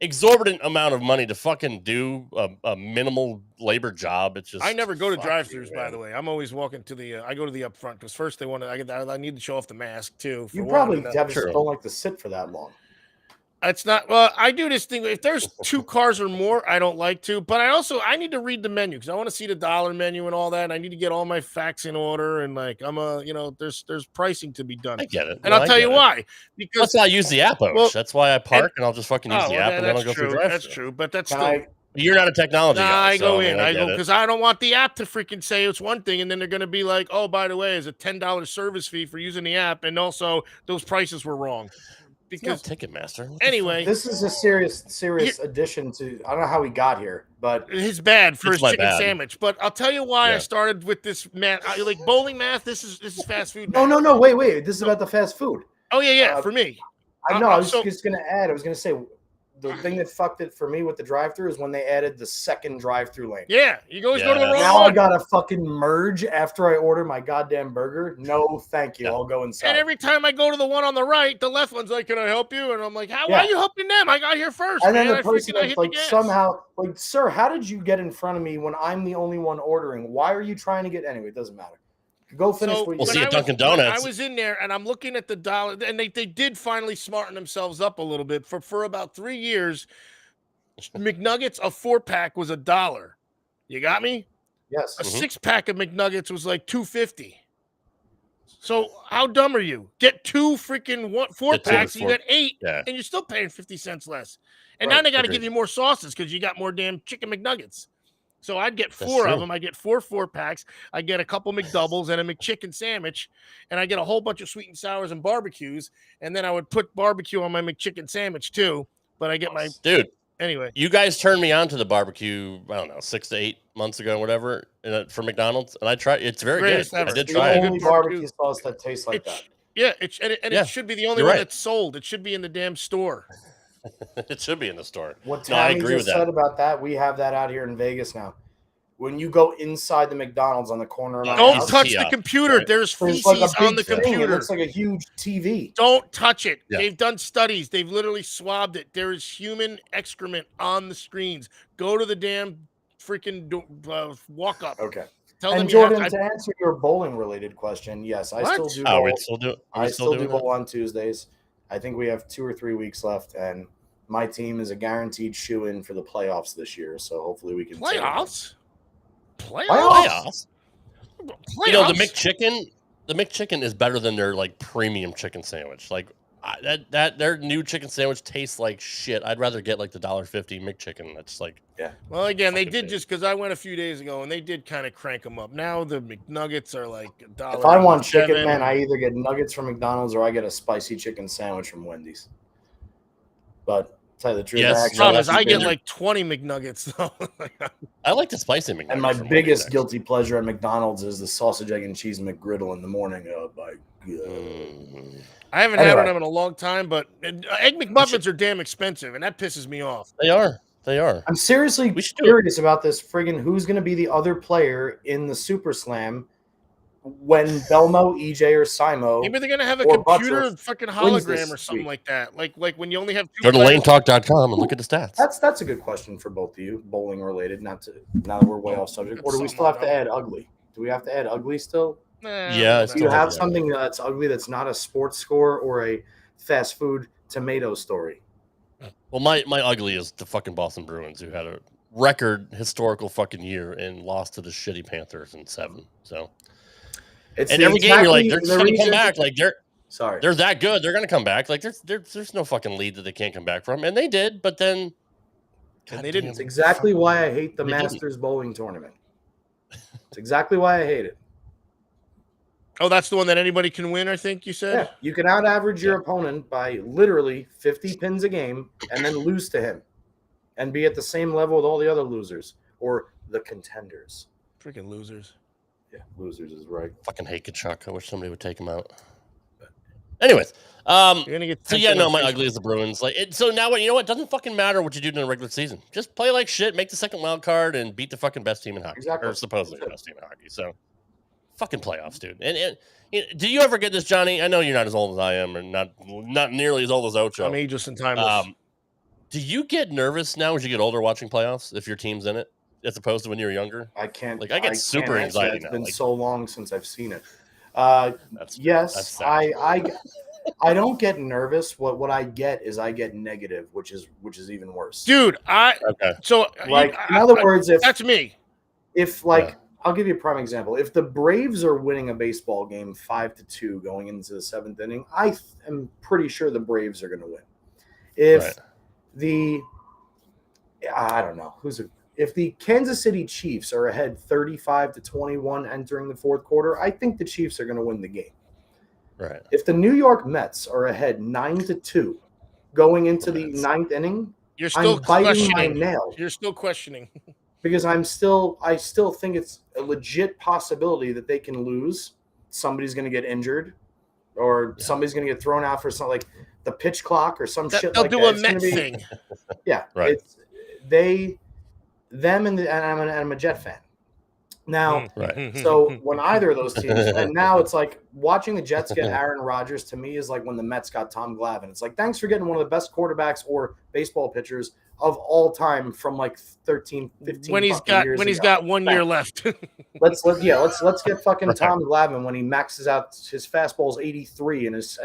[SPEAKER 3] exorbitant amount of money to fucking do a minimal labor job. It's just
[SPEAKER 4] I never go to
[SPEAKER 3] fuck
[SPEAKER 4] drive-throughs,
[SPEAKER 3] you,
[SPEAKER 4] by
[SPEAKER 3] man.
[SPEAKER 4] the way. I'm always walking to the. I go to the up front because first they want to. I need to show off the mask too. For
[SPEAKER 5] You
[SPEAKER 4] one,
[SPEAKER 5] probably
[SPEAKER 4] and,
[SPEAKER 3] True.
[SPEAKER 5] don't like to sit for that long.
[SPEAKER 4] It's not. Well, I do this thing. If there's 2 cars or more, I don't like to. But I need to read the menu because I want to see the dollar menu and all that. And I need to get all my facts in order. And like there's pricing to be done.
[SPEAKER 3] I get it.
[SPEAKER 4] And
[SPEAKER 3] No,
[SPEAKER 4] I'll
[SPEAKER 3] I
[SPEAKER 4] tell
[SPEAKER 3] get
[SPEAKER 4] you
[SPEAKER 3] it.
[SPEAKER 4] why. Because
[SPEAKER 3] That's why I use the app, Oach.
[SPEAKER 4] Well,
[SPEAKER 3] That's why I park and I'll just fucking use the app and then I'll
[SPEAKER 4] that's
[SPEAKER 3] go through
[SPEAKER 4] true.
[SPEAKER 3] drive.
[SPEAKER 4] That's true. But that's
[SPEAKER 5] Can
[SPEAKER 4] still.
[SPEAKER 5] I
[SPEAKER 3] You're not a technology
[SPEAKER 4] Nah,
[SPEAKER 3] guy.
[SPEAKER 4] I go in. I
[SPEAKER 3] get
[SPEAKER 4] go
[SPEAKER 3] it.
[SPEAKER 4] because I don't want the app to freaking say it's one thing, and then they're going to be like, "Oh, by the way, there's a $10 service fee for using the app," and also those prices were wrong.
[SPEAKER 3] It's not
[SPEAKER 4] Because
[SPEAKER 3] Ticketmaster. What the
[SPEAKER 4] anyway,
[SPEAKER 5] this is a serious addition to I don't know how he got here, but
[SPEAKER 4] it's bad for
[SPEAKER 3] It's
[SPEAKER 4] his
[SPEAKER 3] my
[SPEAKER 4] chicken
[SPEAKER 3] bad.
[SPEAKER 4] sandwich. But I'll tell you why I
[SPEAKER 3] Yeah.
[SPEAKER 4] started with this math. Like bowling math. This is fast food.
[SPEAKER 5] no,
[SPEAKER 4] math.
[SPEAKER 5] wait. This is about the fast food.
[SPEAKER 4] Oh yeah.
[SPEAKER 5] Uh,
[SPEAKER 4] For me,
[SPEAKER 5] I know. I was
[SPEAKER 4] so-
[SPEAKER 5] just gonna add. I was gonna say the thing that fucked it for me with the drive-through is when they added the second drive-through lane.
[SPEAKER 4] yeah, you always go to the
[SPEAKER 3] Yeah.
[SPEAKER 4] wrong
[SPEAKER 5] Now I
[SPEAKER 4] one.
[SPEAKER 5] gotta fucking merge after I order my goddamn burger. No, thank you.
[SPEAKER 3] Yeah.
[SPEAKER 5] I'll go inside.
[SPEAKER 4] And every time I go to the one on the right, the left one's like, "Can I help you?" And I'm like, "How? Why
[SPEAKER 5] Yeah.
[SPEAKER 4] are you helping them? I got here first."
[SPEAKER 5] And then
[SPEAKER 4] man.
[SPEAKER 5] the person
[SPEAKER 4] I
[SPEAKER 5] that's
[SPEAKER 4] hit
[SPEAKER 5] like
[SPEAKER 4] the gas.
[SPEAKER 5] somehow like, sir, how did you get in front of me when I'm the only one ordering? Why are you trying to get anyway? It doesn't matter. Go finish
[SPEAKER 4] So
[SPEAKER 5] what
[SPEAKER 3] We'll
[SPEAKER 5] you
[SPEAKER 3] see
[SPEAKER 4] when
[SPEAKER 3] at
[SPEAKER 4] I
[SPEAKER 3] Dunkin'
[SPEAKER 4] was- when
[SPEAKER 3] Donuts.
[SPEAKER 4] I was in there and I'm looking at the dollar, and they did finally smarten themselves up a little bit. For about 3 years, McNuggets, a 4-pack was $1. You got me?
[SPEAKER 5] Yes.
[SPEAKER 4] A
[SPEAKER 3] Mhm.
[SPEAKER 4] 6-pack of McNuggets was like $2.50. So how dumb are you? Get 2 freaking 4-packs, and you
[SPEAKER 3] four-
[SPEAKER 4] got 8,
[SPEAKER 3] Yeah.
[SPEAKER 4] and you're still paying 50 cents less. And
[SPEAKER 5] Right,
[SPEAKER 4] now they got to
[SPEAKER 3] agreed.
[SPEAKER 4] give you more sauces because you got more damn chicken McNuggets. So I'd get
[SPEAKER 3] That's
[SPEAKER 4] 4 of
[SPEAKER 3] true.
[SPEAKER 4] them. I get 4-packs. I get a couple McDoubles and a McChicken sandwich, and I get a whole bunch of sweet and sours and barbecues. And then I would put barbecue on my McChicken sandwich too. But I get my
[SPEAKER 3] Dude,
[SPEAKER 4] anyway.
[SPEAKER 3] you guys turned me on to the barbecue, I don't know, 6 to 8 months ago, whatever, for McDonald's. And I tried. It's very
[SPEAKER 4] Greatest
[SPEAKER 3] good.
[SPEAKER 4] ever.
[SPEAKER 3] I did
[SPEAKER 5] The
[SPEAKER 3] try it.
[SPEAKER 5] only
[SPEAKER 4] Good barbecue.
[SPEAKER 5] barbecue sauce that tastes like
[SPEAKER 4] It's-
[SPEAKER 5] that.
[SPEAKER 4] Yeah,
[SPEAKER 3] Yeah,
[SPEAKER 4] it should be the only
[SPEAKER 3] you're
[SPEAKER 4] one
[SPEAKER 3] right.
[SPEAKER 4] that's sold. It should be in the damn store.
[SPEAKER 3] It should be in the store.
[SPEAKER 5] What
[SPEAKER 3] No, I
[SPEAKER 5] Tammy
[SPEAKER 3] agree
[SPEAKER 5] just
[SPEAKER 3] with that.
[SPEAKER 5] said about that, we have that out here in Vegas now. When you go inside the McDonald's on the corner of my
[SPEAKER 4] Don't
[SPEAKER 5] house,
[SPEAKER 4] touch the
[SPEAKER 3] kiosk,
[SPEAKER 4] computer.
[SPEAKER 3] right?
[SPEAKER 4] There's
[SPEAKER 5] there's
[SPEAKER 4] feces
[SPEAKER 5] like a big
[SPEAKER 4] on the
[SPEAKER 5] thing. It
[SPEAKER 4] computer.
[SPEAKER 5] looks like a huge TV.
[SPEAKER 4] Don't touch it.
[SPEAKER 3] Yeah.
[SPEAKER 4] They've done studies. They've literally swabbed it. There is human excrement on the screens. Go to the damn freaking walk up.
[SPEAKER 5] Okay.
[SPEAKER 4] Tell them
[SPEAKER 5] And
[SPEAKER 4] you have
[SPEAKER 5] Jordan,
[SPEAKER 4] to.
[SPEAKER 5] to answer your bowling related question, yes, I
[SPEAKER 4] What?
[SPEAKER 5] still do
[SPEAKER 3] Oh,
[SPEAKER 5] bowl.
[SPEAKER 3] we still do it.
[SPEAKER 5] I still do bowl on Tuesdays. I think we have 2 or 3 weeks left, and my team is a guaranteed shoe-in for the playoffs this year. So hopefully we can
[SPEAKER 4] Playoffs?
[SPEAKER 3] Playoffs.
[SPEAKER 4] Playoffs?
[SPEAKER 3] You know, the McChicken is better than their like premium chicken sandwich. Like that their new chicken sandwich tastes like shit. I'd rather get like the $1.50 McChicken. That's like
[SPEAKER 4] Well, again, they
[SPEAKER 3] fucking
[SPEAKER 4] did
[SPEAKER 3] big.
[SPEAKER 4] just because I went a few days ago and they did kind of crank them up. Now the McNuggets are like $1.
[SPEAKER 5] If I want chicken, man, I either get nuggets from McDonald's or I get a spicy chicken sandwich from Wendy's. But tell you the truth,
[SPEAKER 3] Yes,
[SPEAKER 4] The problem is I get
[SPEAKER 3] they're-
[SPEAKER 4] like 20 McNuggets though.
[SPEAKER 3] I like the spicy McNuggets.
[SPEAKER 5] and my
[SPEAKER 3] from
[SPEAKER 5] biggest
[SPEAKER 3] Wendy's,
[SPEAKER 5] guilty pleasure at McDonald's is the sausage, egg, and cheese McGriddle in the morning. Oh my god!
[SPEAKER 3] actually.
[SPEAKER 4] I haven't had
[SPEAKER 5] Anyway.
[SPEAKER 4] them in a long time, but Egg McMuffins are damn expensive, and that pisses me off.
[SPEAKER 3] They are.
[SPEAKER 5] I'm seriously
[SPEAKER 3] We should do it.
[SPEAKER 5] curious about this friggin' who's going to be the other player in the Super Slam when Belmo, EJ, or Simo.
[SPEAKER 4] Maybe they're gonna have a
[SPEAKER 5] Or Butts
[SPEAKER 4] computer
[SPEAKER 5] or
[SPEAKER 4] fucking
[SPEAKER 5] wins
[SPEAKER 4] hologram
[SPEAKER 5] this
[SPEAKER 4] or something
[SPEAKER 5] week.
[SPEAKER 4] like that. Like when you only have two
[SPEAKER 3] Go to
[SPEAKER 4] players.
[SPEAKER 3] lanetalk.com and look at the stats.
[SPEAKER 5] That's a good question for both of you, bowling related. Now that we're way off subject, or do we still have to add ugly? Do we have to add ugly still?
[SPEAKER 3] Yeah,
[SPEAKER 5] Do you have something that's ugly that's not a sports score or a fast food tomato story?
[SPEAKER 3] Well, my ugly is the fucking Boston Bruins, who had a record historical fucking year and lost to the shitty Panthers in 7. So,
[SPEAKER 5] It's
[SPEAKER 3] and
[SPEAKER 5] the
[SPEAKER 3] every game you're like, they're
[SPEAKER 5] exactly
[SPEAKER 3] just
[SPEAKER 5] the
[SPEAKER 3] gonna come
[SPEAKER 5] reason-
[SPEAKER 3] back. Like
[SPEAKER 5] Sorry,
[SPEAKER 3] they're that good. They're gonna come back. Like there's no fucking lead that they can't come back from, and they did. But then,
[SPEAKER 4] And they didn't.
[SPEAKER 5] it's exactly why I hate the
[SPEAKER 3] They didn't.
[SPEAKER 5] Masters bowling tournament. It's exactly why I hate it.
[SPEAKER 4] Oh, that's the one that anybody can win. I think you said.
[SPEAKER 5] Yeah, you can out average your opponent by literally 50 pins a game and then lose to him and be at the same level with all the other losers or the contenders.
[SPEAKER 4] Freaking losers.
[SPEAKER 5] Yeah, losers is right.
[SPEAKER 3] fucking hate Kachuk. I wish somebody would take him out. Anyways,
[SPEAKER 4] You're gonna get.
[SPEAKER 3] so yeah, no, my ugly is the Bruins. Like, so now what? You know what? It doesn't fucking matter what you do in the regular season. Just play like shit, make the second wild card, and beat the fucking best team in hockey,
[SPEAKER 5] Exactly.
[SPEAKER 3] or supposedly the best team in hockey. So, fucking playoffs, dude. And you know, do you ever get this, Johnny? I know you're not as old as I am, and not nearly as old as Ocho.
[SPEAKER 4] I'm ageless and timeless.
[SPEAKER 3] Do you get nervous now as you get older watching playoffs if your team's in it, as opposed to when you were younger?
[SPEAKER 5] I can't.
[SPEAKER 3] Like, I get super
[SPEAKER 5] can't answer that.
[SPEAKER 3] anxiety
[SPEAKER 5] It's
[SPEAKER 3] now,
[SPEAKER 5] been
[SPEAKER 3] like-
[SPEAKER 5] so long since I've seen it.
[SPEAKER 3] That's
[SPEAKER 5] Yes,
[SPEAKER 3] sad.
[SPEAKER 5] I don't get nervous. What I get is I get negative, which is even worse.
[SPEAKER 4] Dude,
[SPEAKER 3] Okay.
[SPEAKER 4] so
[SPEAKER 5] Like in other words,
[SPEAKER 4] that's me.
[SPEAKER 5] if like
[SPEAKER 3] Yeah.
[SPEAKER 5] I'll give you a prime example. If the Braves are winning a baseball game 5-2 going into the 7th inning, I am pretty sure the Braves are going to win. If
[SPEAKER 3] Right.
[SPEAKER 5] if the Kansas City Chiefs are ahead 35-21 entering the 4th quarter, I think the Chiefs are going to win the game.
[SPEAKER 3] Right.
[SPEAKER 5] If the New York Mets are ahead 9-2 going into the
[SPEAKER 3] Mets.
[SPEAKER 5] 9th inning,
[SPEAKER 4] You're still
[SPEAKER 5] I'm biting my
[SPEAKER 4] questioning.
[SPEAKER 5] nail
[SPEAKER 4] You're still questioning.
[SPEAKER 5] because I still think it's a legit possibility that they can lose. Somebody's going to get injured, or somebody's going to get thrown out for something like the pitch clock or some shit
[SPEAKER 4] They'll
[SPEAKER 5] like
[SPEAKER 4] do
[SPEAKER 5] that.
[SPEAKER 4] a
[SPEAKER 5] It's gonna
[SPEAKER 4] Met
[SPEAKER 5] be-
[SPEAKER 4] thing.
[SPEAKER 5] Yeah,
[SPEAKER 3] Right.
[SPEAKER 5] It's them, and I'm a Jet fan. Now,
[SPEAKER 3] Right.
[SPEAKER 5] so when either of those teams, and now it's like watching the Jets get Aaron Rodgers to me is like when the Mets got Tom Glavine. It's like, thanks for getting one of the best quarterbacks or baseball pitchers of all time from like 13, 15
[SPEAKER 4] when he's
[SPEAKER 5] fucking
[SPEAKER 4] got
[SPEAKER 5] years
[SPEAKER 4] when he's
[SPEAKER 5] ago.
[SPEAKER 4] got 1 year left.
[SPEAKER 5] Let's get fucking Tom Glavine when he maxes out his fastball's 83 and his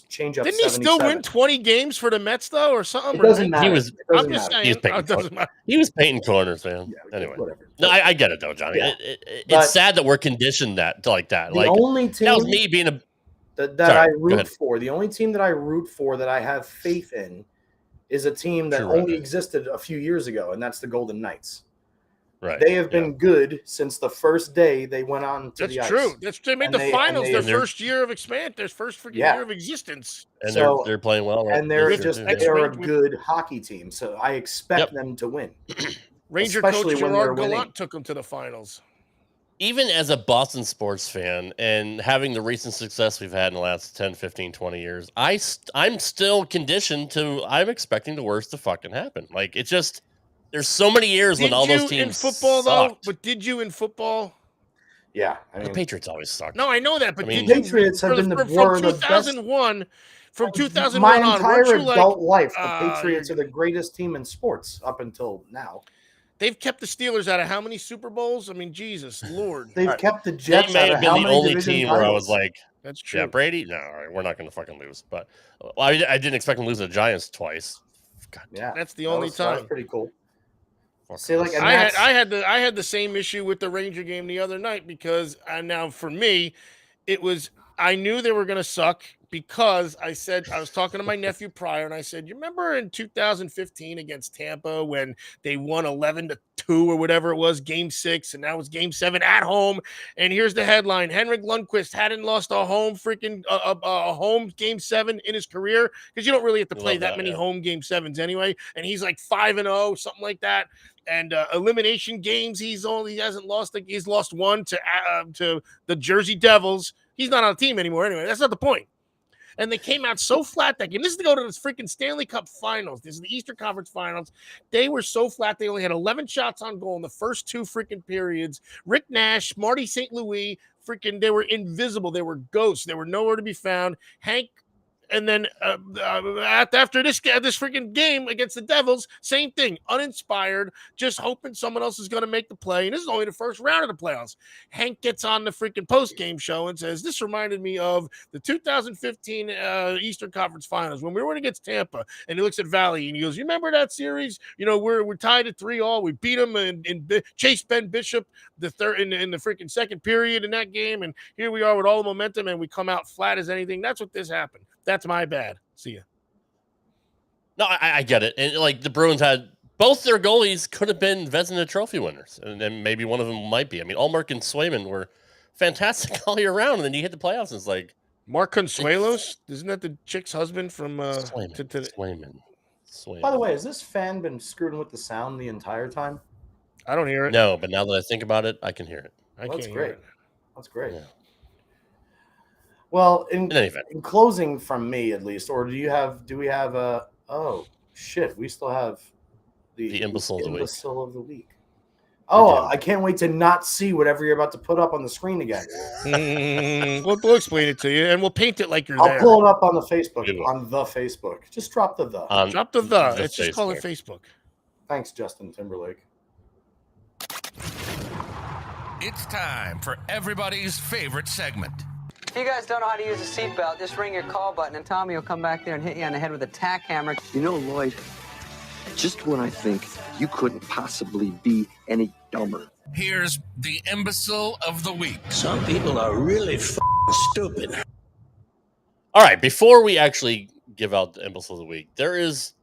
[SPEAKER 5] changeup.
[SPEAKER 4] Didn't he still
[SPEAKER 5] 77.
[SPEAKER 4] win 20 games for the Mets though, or something?
[SPEAKER 5] It doesn't
[SPEAKER 4] right?
[SPEAKER 5] matter.
[SPEAKER 3] He was-
[SPEAKER 5] It doesn't
[SPEAKER 4] I'm just
[SPEAKER 5] matter.
[SPEAKER 3] He's
[SPEAKER 4] saying.
[SPEAKER 3] painting
[SPEAKER 4] It doesn't matter.
[SPEAKER 3] He was painting corners, man.
[SPEAKER 5] Yeah,
[SPEAKER 3] Anyway.
[SPEAKER 5] whatever.
[SPEAKER 3] No, I get it though, Johnny.
[SPEAKER 5] Yeah.
[SPEAKER 3] It's
[SPEAKER 5] But-
[SPEAKER 3] sad that we're conditioned like that.
[SPEAKER 5] The
[SPEAKER 3] Like
[SPEAKER 5] only team
[SPEAKER 3] that was me being a
[SPEAKER 5] that
[SPEAKER 3] Sorry,
[SPEAKER 5] I
[SPEAKER 3] go
[SPEAKER 5] root
[SPEAKER 3] ahead.
[SPEAKER 5] for, the only team that I root for that I have faith in is a team that
[SPEAKER 3] True,
[SPEAKER 5] only
[SPEAKER 3] right.
[SPEAKER 5] existed a few years ago, and that's the Golden Knights.
[SPEAKER 3] right.
[SPEAKER 5] They have been good since the first day they went on to
[SPEAKER 4] That's
[SPEAKER 5] the ice.
[SPEAKER 4] true. They made
[SPEAKER 5] And
[SPEAKER 4] the
[SPEAKER 5] they-
[SPEAKER 4] finals
[SPEAKER 5] and
[SPEAKER 4] their
[SPEAKER 3] they're-
[SPEAKER 4] first year of expansion, their first freaking
[SPEAKER 5] Yeah.
[SPEAKER 4] year of existence.
[SPEAKER 3] and
[SPEAKER 5] So-
[SPEAKER 3] they're playing well. Right?
[SPEAKER 5] And they're
[SPEAKER 3] Yes,
[SPEAKER 5] just
[SPEAKER 3] do.
[SPEAKER 5] they're a
[SPEAKER 4] Yep.
[SPEAKER 5] good hockey team, so I expect
[SPEAKER 3] Yep.
[SPEAKER 5] them to win.
[SPEAKER 4] Ranger
[SPEAKER 5] Especially
[SPEAKER 4] coach
[SPEAKER 5] when
[SPEAKER 4] Gerard
[SPEAKER 5] they're winning.
[SPEAKER 4] Gallant took them to the finals.
[SPEAKER 3] Even as a Boston sports fan and having the recent success we've had in the last 10, 15, 20 years, I'm still conditioned to I'm expecting the worst to fucking happen. Like it's just there's so many years when
[SPEAKER 4] Did
[SPEAKER 3] all
[SPEAKER 4] you
[SPEAKER 3] those teams
[SPEAKER 4] in football though?
[SPEAKER 3] sucked.
[SPEAKER 4] But did you in football?
[SPEAKER 5] Yeah, I
[SPEAKER 3] The
[SPEAKER 5] mean,
[SPEAKER 3] Patriots always suck.
[SPEAKER 4] No, I know that, but
[SPEAKER 3] I mean-
[SPEAKER 4] did you
[SPEAKER 5] Patriots have been
[SPEAKER 4] from
[SPEAKER 5] were the best.
[SPEAKER 4] 2001 from 2001
[SPEAKER 5] my
[SPEAKER 4] on?
[SPEAKER 5] entire
[SPEAKER 4] Weren't you
[SPEAKER 5] adult
[SPEAKER 4] like
[SPEAKER 5] life, the Patriots are the greatest team in sports up until now.
[SPEAKER 4] They've kept the Steelers out of how many Super Bowls? I mean, Jesus Lord.
[SPEAKER 5] They've kept the Jets
[SPEAKER 3] They may
[SPEAKER 5] out
[SPEAKER 3] have
[SPEAKER 5] of
[SPEAKER 3] been
[SPEAKER 5] how
[SPEAKER 3] the
[SPEAKER 5] many
[SPEAKER 3] only
[SPEAKER 5] division
[SPEAKER 3] team where I was
[SPEAKER 5] titles?
[SPEAKER 3] like,
[SPEAKER 4] That's true.
[SPEAKER 3] yeah, Brady? No, all right, we're not going to fucking lose. But I didn't expect them to lose to the Giants twice. God,
[SPEAKER 5] Yeah,
[SPEAKER 4] That's the only
[SPEAKER 5] that was
[SPEAKER 4] time.
[SPEAKER 5] pretty cool.
[SPEAKER 3] fuck
[SPEAKER 5] See, like,
[SPEAKER 3] us.
[SPEAKER 5] and
[SPEAKER 4] I had the same issue with the Ranger game the other night because now for me, it was I knew they were going to suck because I was talking to my nephew prior and I said, you remember in 2015 against Tampa when they won 11-2 or whatever it was, game 6, and that was game 7 at home. And here's the headline: Henrik Lundqvist hadn't lost a home a home game 7 in his career, because you don't really have to play that many home game 7s anyway. And he's like 5-0, something like that. And elimination games, he's lost 1 to the Jersey Devils. He's not on a team anymore anyway. That's not the point. And they came out so flat that game. This is to go to this freaking Stanley Cup Finals. This is the Eastern Conference Finals. They were so flat. They only had 11 shots on goal in the first 2 freaking periods. Rick Nash, Marty St. Louis, they were invisible. They were ghosts. They were nowhere to be found. Hank. And then after this freaking game against the Devils, same thing, uninspired, just hoping someone else is going to make the play. And this is only the first round of the playoffs. Hank gets on the freaking post-game show and says, this reminded me of the 2015 Eastern Conference Finals when we were against Tampa. And he looks at Valley and he goes, you remember that series? You know, we're tied at 3-3. We beat them in Chase Ben Bishop the third in the freaking second period in that game. And here we are with all the momentum and we come out flat as anything. That's what this happened. That's my bad. See ya.
[SPEAKER 3] No, I get it. And like the Bruins had both their goalies could have been Vezina Trophy winners, and then maybe one of them might be. I mean, Allmark and Swayman were fantastic all year round, and then you hit the playoffs, and it's like
[SPEAKER 4] Mark Consuelos, isn't that the chick's husband from
[SPEAKER 3] Swayman.
[SPEAKER 5] By the way, has this fan been screwing with the sound the entire time?
[SPEAKER 4] I don't hear it.
[SPEAKER 3] No, but now that I think about it, I can hear it.
[SPEAKER 5] That's great. That's great.
[SPEAKER 3] Yeah.
[SPEAKER 5] Well, in
[SPEAKER 3] event.
[SPEAKER 5] In closing from me at least, or do we have a? Oh shit, we still have the
[SPEAKER 3] imbecile
[SPEAKER 5] of the week. Oh, I can't wait to not see whatever you're about to put up on the screen again.
[SPEAKER 4] We'll explain it to you, and we'll paint it like you're there.
[SPEAKER 5] I'll pull it up on the Facebook. On the Facebook, just drop the.
[SPEAKER 4] Drop the. Let's just call it Facebook.
[SPEAKER 5] Thanks, Justin Timberlake.
[SPEAKER 1] It's time for everybody's favorite segment.
[SPEAKER 6] If you guys don't know how to use a seatbelt, just ring your call button and Tommy will come back there and hit you on the head with a tack hammer.
[SPEAKER 7] You know, Lloyd, just when I think you couldn't possibly be any dumber.
[SPEAKER 1] Here's the imbecile of the week.
[SPEAKER 8] Some people are really stupid.
[SPEAKER 3] All right, before we actually give out the imbecile of the week, there is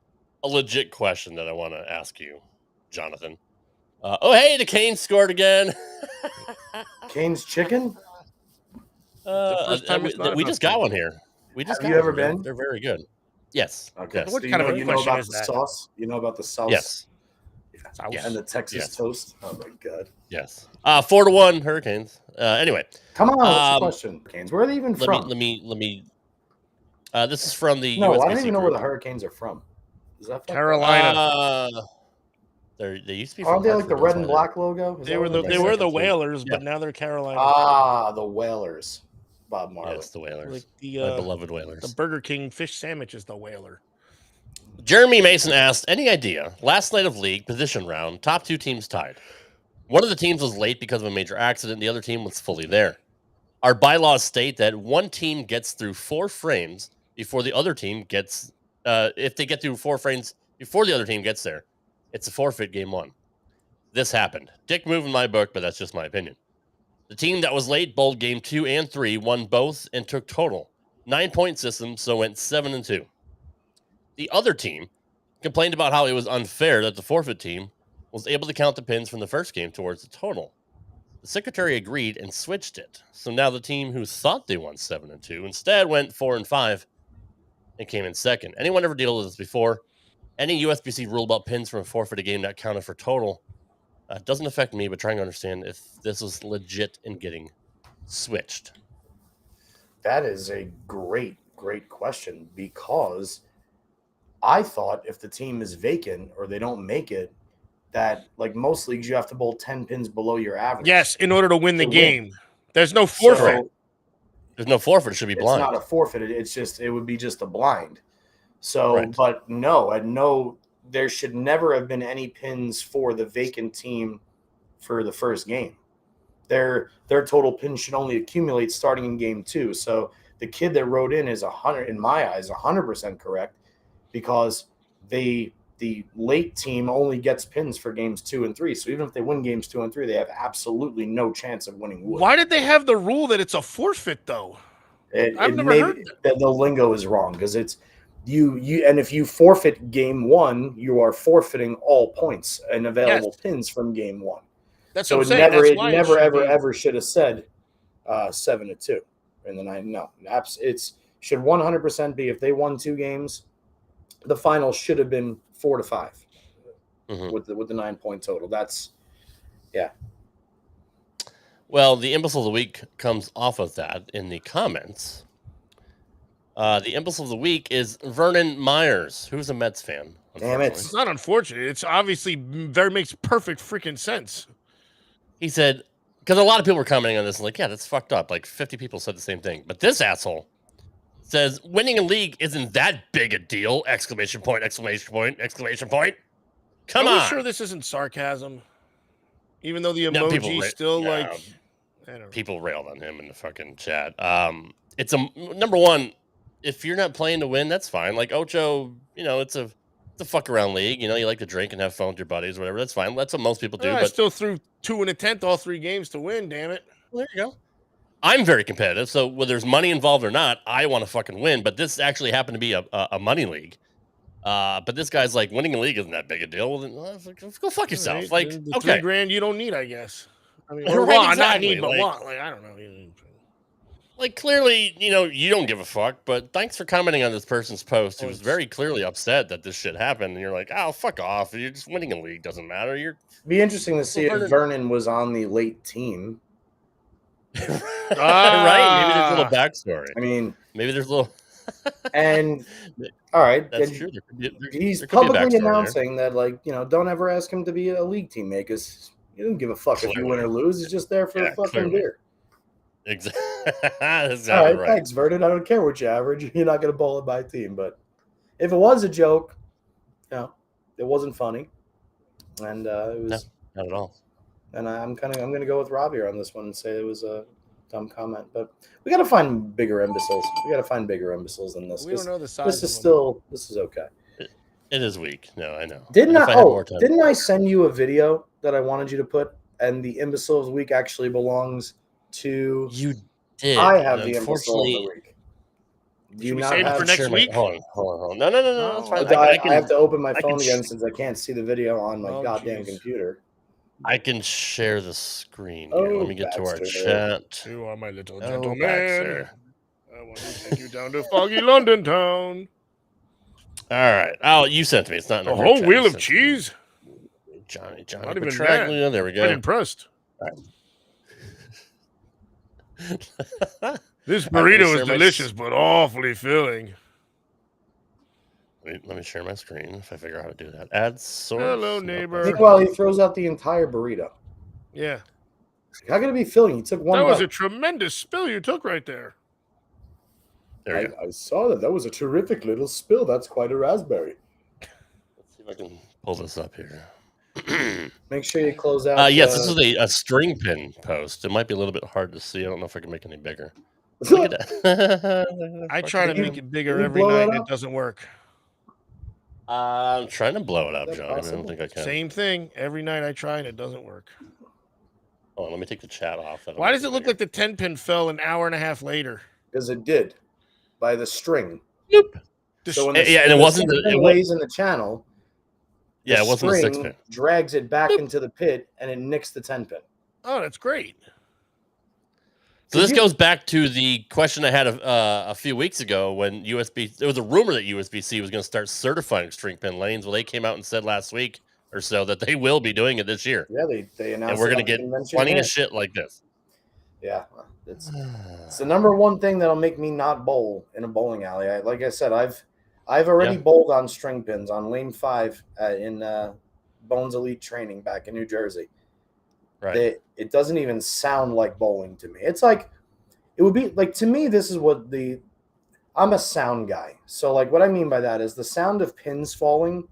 [SPEAKER 3] a legit question that I want to ask you, Jonathan. Hey, the Canes scored again.
[SPEAKER 5] Canes chicken?
[SPEAKER 3] We just got one here.
[SPEAKER 5] Have you ever been?
[SPEAKER 3] They're very good. Yes.
[SPEAKER 5] Okay.
[SPEAKER 3] Yes.
[SPEAKER 4] What kind of a question is that?
[SPEAKER 5] Sauce? You know about the sauce?
[SPEAKER 3] Yes.
[SPEAKER 5] Yeah. And the Texas toast? Oh, my God.
[SPEAKER 3] Yes. 4-1 Hurricanes. Anyway.
[SPEAKER 5] Come on. What's the question? Hurricanes. Where are they even from?
[SPEAKER 3] Let me. This is from the
[SPEAKER 5] No,
[SPEAKER 3] USBC
[SPEAKER 5] I don't even know where
[SPEAKER 3] group.
[SPEAKER 5] the Hurricanes are from. Is that
[SPEAKER 4] Carolina?
[SPEAKER 3] They used to be.
[SPEAKER 5] Aren't they like the red and
[SPEAKER 3] Hartford,
[SPEAKER 5] black logo?
[SPEAKER 4] They were the Whalers, but now they're Carolina.
[SPEAKER 5] Ah, the Whalers. Bob Marley.
[SPEAKER 3] Yes, the Whalers.
[SPEAKER 4] Like
[SPEAKER 3] my beloved Whalers.
[SPEAKER 4] The Burger King fish sandwich is the Whaler.
[SPEAKER 3] Jeremy Mason asked, any idea? Last night of league position round, top 2 teams tied. One of the teams was late because of a major accident. The other team was fully there. Our bylaws state that one team gets through 4 frames before the other team gets. If they get through 4 frames before the other team gets there, it's a forfeit game 1. This happened. Dick move in my book, but that's just my opinion. The team that was late bowled game 2 and 3, won both, and took total 9-point system, so went 7-2. The other team complained about how it was unfair that the forfeit team was able to count the pins from the first game towards the total. The secretary agreed and switched it. So now the team who thought they won 7-2 instead went 4-5 and came in second. Anyone ever deal with this before? Any USBC rule about pins from a forfeited game that counted for total doesn't affect me, but trying to understand if this was legit in getting switched.
[SPEAKER 5] That is a great question, because I thought if the team is vacant or they don't make it, that like most leagues, you have to bowl 10 pins below your average.
[SPEAKER 4] Yes, in order to win the game. There's no forfeit.
[SPEAKER 3] There's no forfeit. It should be blind.
[SPEAKER 5] It's not a forfeit. It would be just a blind. So, right. But no, at no there should never have been any pins for the vacant team for the first game. Their total pins should only accumulate starting in game 2. So the kid that wrote in is 100, in my eyes, 100% correct, because the late team only gets pins for games 2 and 3. So even if they win games 2 and 3, they have absolutely no chance of winning wood.
[SPEAKER 4] Why did they have the rule that it's a forfeit though? I've never heard
[SPEAKER 5] that. The lingo is wrong because it's you and if you forfeit game 1, you are forfeiting all points and available pins from game 1.
[SPEAKER 4] That's
[SPEAKER 5] so
[SPEAKER 4] what
[SPEAKER 5] it
[SPEAKER 4] I'm saying.
[SPEAKER 5] never ever should have said 7-2 in the 9. No, it's should 100% be if they won 2 games, the final should have been 4-5 with the 9-point total. That's
[SPEAKER 3] Well, the imbecile of the week comes off of that in the comments. The imbecile of the week is Vernon Myers, who's a Mets fan.
[SPEAKER 5] Damn it!
[SPEAKER 4] It's not unfortunate. It's obviously makes perfect freaking sense.
[SPEAKER 3] He said, because a lot of people were commenting on this, and like, yeah, that's fucked up. Like 50 people said the same thing. But this asshole says winning a league isn't that big a deal! Exclamation point! Exclamation point! Exclamation point! Come on!
[SPEAKER 4] Are we sure this isn't sarcasm? Even though the emoji still like, I don't know.
[SPEAKER 3] People railed on him in the fucking chat. It's number one. If you're not playing to win, that's fine. Like Ocho, it's a fuck around league. You like to drink and have fun with your buddies, or whatever. That's fine. That's what most people do.
[SPEAKER 4] I
[SPEAKER 3] but
[SPEAKER 4] still threw 2 1/10 all 3 games to win. Damn it!
[SPEAKER 3] Well, there you go. I'm very competitive, so whether there's money involved or not, I want to fucking win. But this actually happened to be a money league. But this guy's like, winning a league isn't that big a deal. Well, then go fuck yourself.
[SPEAKER 4] Right.
[SPEAKER 3] Like,
[SPEAKER 4] the
[SPEAKER 3] okay,
[SPEAKER 4] $3,000 you don't need, I guess. I mean,
[SPEAKER 3] Right,
[SPEAKER 4] not
[SPEAKER 3] exactly.
[SPEAKER 4] need, but
[SPEAKER 3] Like-
[SPEAKER 4] want. Like, I don't know.
[SPEAKER 3] like clearly, you don't give a fuck. But thanks for commenting on this person's post. Who was very clearly upset that this shit happened. And you're like, oh, fuck off. You're just winning a league doesn't matter. You're
[SPEAKER 5] be interesting to see
[SPEAKER 3] Vernon-
[SPEAKER 5] if Vernon was on the late team.
[SPEAKER 3] right. Maybe there's a little backstory.
[SPEAKER 5] I mean,
[SPEAKER 3] Maybe there's a little.
[SPEAKER 5] and all right,
[SPEAKER 3] That's
[SPEAKER 5] and
[SPEAKER 3] true.
[SPEAKER 5] he's
[SPEAKER 3] there could be a
[SPEAKER 5] publicly
[SPEAKER 3] backstory there.
[SPEAKER 5] announcing that, like, don't ever ask him to be a league teammate because he doesn't give a fuck if you win or lose. He's just there for a fucking
[SPEAKER 3] clearly.
[SPEAKER 5] beer.
[SPEAKER 3] Exactly.
[SPEAKER 5] All right, thanks, Vernon. I don't care what you average. You're not going to bowl in my team. But if it was a joke, it wasn't funny, and it was
[SPEAKER 3] not at all.
[SPEAKER 5] And I'm going to go with Rob here on this one and say it was a dumb comment. But we got to find bigger imbeciles. We got to find bigger imbeciles than this.
[SPEAKER 4] We don't know the size.
[SPEAKER 5] This is okay.
[SPEAKER 3] It is weak. No, I know.
[SPEAKER 5] Didn't
[SPEAKER 3] I
[SPEAKER 5] I send you a video that I wanted you to put? And the imbecile of the week actually belongs to
[SPEAKER 3] You did.
[SPEAKER 5] I have the imbecile of
[SPEAKER 3] Unfortunately,
[SPEAKER 5] the week. Do you
[SPEAKER 4] we
[SPEAKER 5] not
[SPEAKER 4] save it
[SPEAKER 5] have
[SPEAKER 4] for next week?
[SPEAKER 3] Hold on. No. That's fine.
[SPEAKER 5] I have to open my
[SPEAKER 3] I
[SPEAKER 5] phone
[SPEAKER 3] can
[SPEAKER 5] again since I can't see the video on my
[SPEAKER 4] Oh,
[SPEAKER 5] goddamn
[SPEAKER 4] jeez.
[SPEAKER 5] computer.
[SPEAKER 3] I can share the screen here. Let me get to our
[SPEAKER 5] Baxter.
[SPEAKER 3] chat.
[SPEAKER 4] You are my little
[SPEAKER 3] Oh,
[SPEAKER 4] gentleman.
[SPEAKER 3] Baxter.
[SPEAKER 4] I want to take you down to foggy London town.
[SPEAKER 3] All right. Oh, you sent me. It's not in
[SPEAKER 4] A
[SPEAKER 3] our
[SPEAKER 4] whole
[SPEAKER 3] chat.
[SPEAKER 4] wheel
[SPEAKER 3] You
[SPEAKER 4] of
[SPEAKER 3] sent
[SPEAKER 4] cheese.
[SPEAKER 3] me. Johnny
[SPEAKER 4] Not even
[SPEAKER 3] Petraglia. There we
[SPEAKER 4] Quite
[SPEAKER 3] go.
[SPEAKER 4] impressed.
[SPEAKER 3] All
[SPEAKER 4] This
[SPEAKER 3] right, let me
[SPEAKER 4] burrito
[SPEAKER 3] share
[SPEAKER 4] is
[SPEAKER 3] my
[SPEAKER 4] delicious, but awfully filling.
[SPEAKER 3] Let me share my screen if I figure out how to do that. Add source.
[SPEAKER 4] Hello,
[SPEAKER 3] No,
[SPEAKER 4] neighbor.
[SPEAKER 5] Meanwhile, he throws out the entire burrito.
[SPEAKER 4] Yeah.
[SPEAKER 5] How can it be filling? He took one
[SPEAKER 4] That was
[SPEAKER 5] bite.
[SPEAKER 4] a tremendous spill you took right there.
[SPEAKER 3] There you go.
[SPEAKER 5] I saw that. That was a terrific little spill. That's quite a raspberry.
[SPEAKER 3] Let's see if I can pull this up here.
[SPEAKER 5] Make sure you close out.
[SPEAKER 3] Yes, this is a string pin post. It might be a little bit hard to see. I don't know if I can make it any bigger. Look at that.
[SPEAKER 4] I try to
[SPEAKER 5] Can
[SPEAKER 4] make
[SPEAKER 5] you-
[SPEAKER 4] it bigger
[SPEAKER 5] can you
[SPEAKER 4] every
[SPEAKER 5] blow it
[SPEAKER 4] night and it
[SPEAKER 5] up?
[SPEAKER 4] doesn't work.
[SPEAKER 3] I'm trying to blow it up,
[SPEAKER 5] Is that
[SPEAKER 3] John. I
[SPEAKER 5] possible?
[SPEAKER 3] don't think I can.
[SPEAKER 4] Same thing. Every night I try and it doesn't work.
[SPEAKER 3] Hold on, let me take the chat off. That'll
[SPEAKER 4] Why
[SPEAKER 3] make
[SPEAKER 4] does it look
[SPEAKER 3] bigger.
[SPEAKER 4] like the 10 pin fell an hour and a half later?
[SPEAKER 5] Because it did by the string.
[SPEAKER 3] Nope.
[SPEAKER 5] So when
[SPEAKER 3] Yeah,
[SPEAKER 5] the,
[SPEAKER 3] and it
[SPEAKER 5] when
[SPEAKER 3] wasn't
[SPEAKER 5] the
[SPEAKER 3] the-
[SPEAKER 5] string
[SPEAKER 3] it wa-
[SPEAKER 5] lays in the channel.
[SPEAKER 3] Yeah,
[SPEAKER 5] the
[SPEAKER 3] it wasn't a
[SPEAKER 5] string
[SPEAKER 3] 6 pin.
[SPEAKER 5] drags it back into the pit and it nicks the 10 pin.
[SPEAKER 4] Oh, that's great.
[SPEAKER 3] So this goes back to the question I had a few weeks ago when USB. There was a rumor that USB-C was going to start certifying string pin lanes. Well, they came out and said last week or so that they will be doing it this year,
[SPEAKER 5] Yeah, they announced.
[SPEAKER 3] and we're
[SPEAKER 5] it
[SPEAKER 3] going
[SPEAKER 5] on
[SPEAKER 3] to
[SPEAKER 5] the
[SPEAKER 3] get
[SPEAKER 5] convention
[SPEAKER 3] plenty
[SPEAKER 5] here.
[SPEAKER 3] of shit like this.
[SPEAKER 5] Yeah, it's the number one thing that'll make me not bowl in a bowling alley. Like I said, I've already
[SPEAKER 3] Yeah.
[SPEAKER 5] bowled on string pins on lane 5 in Bones Elite Training back in New Jersey.
[SPEAKER 3] Right.
[SPEAKER 5] It doesn't even sound like bowling to me. It's like it would be like, to me, this is what I'm a sound guy. So like what I mean by that is the sound of pins falling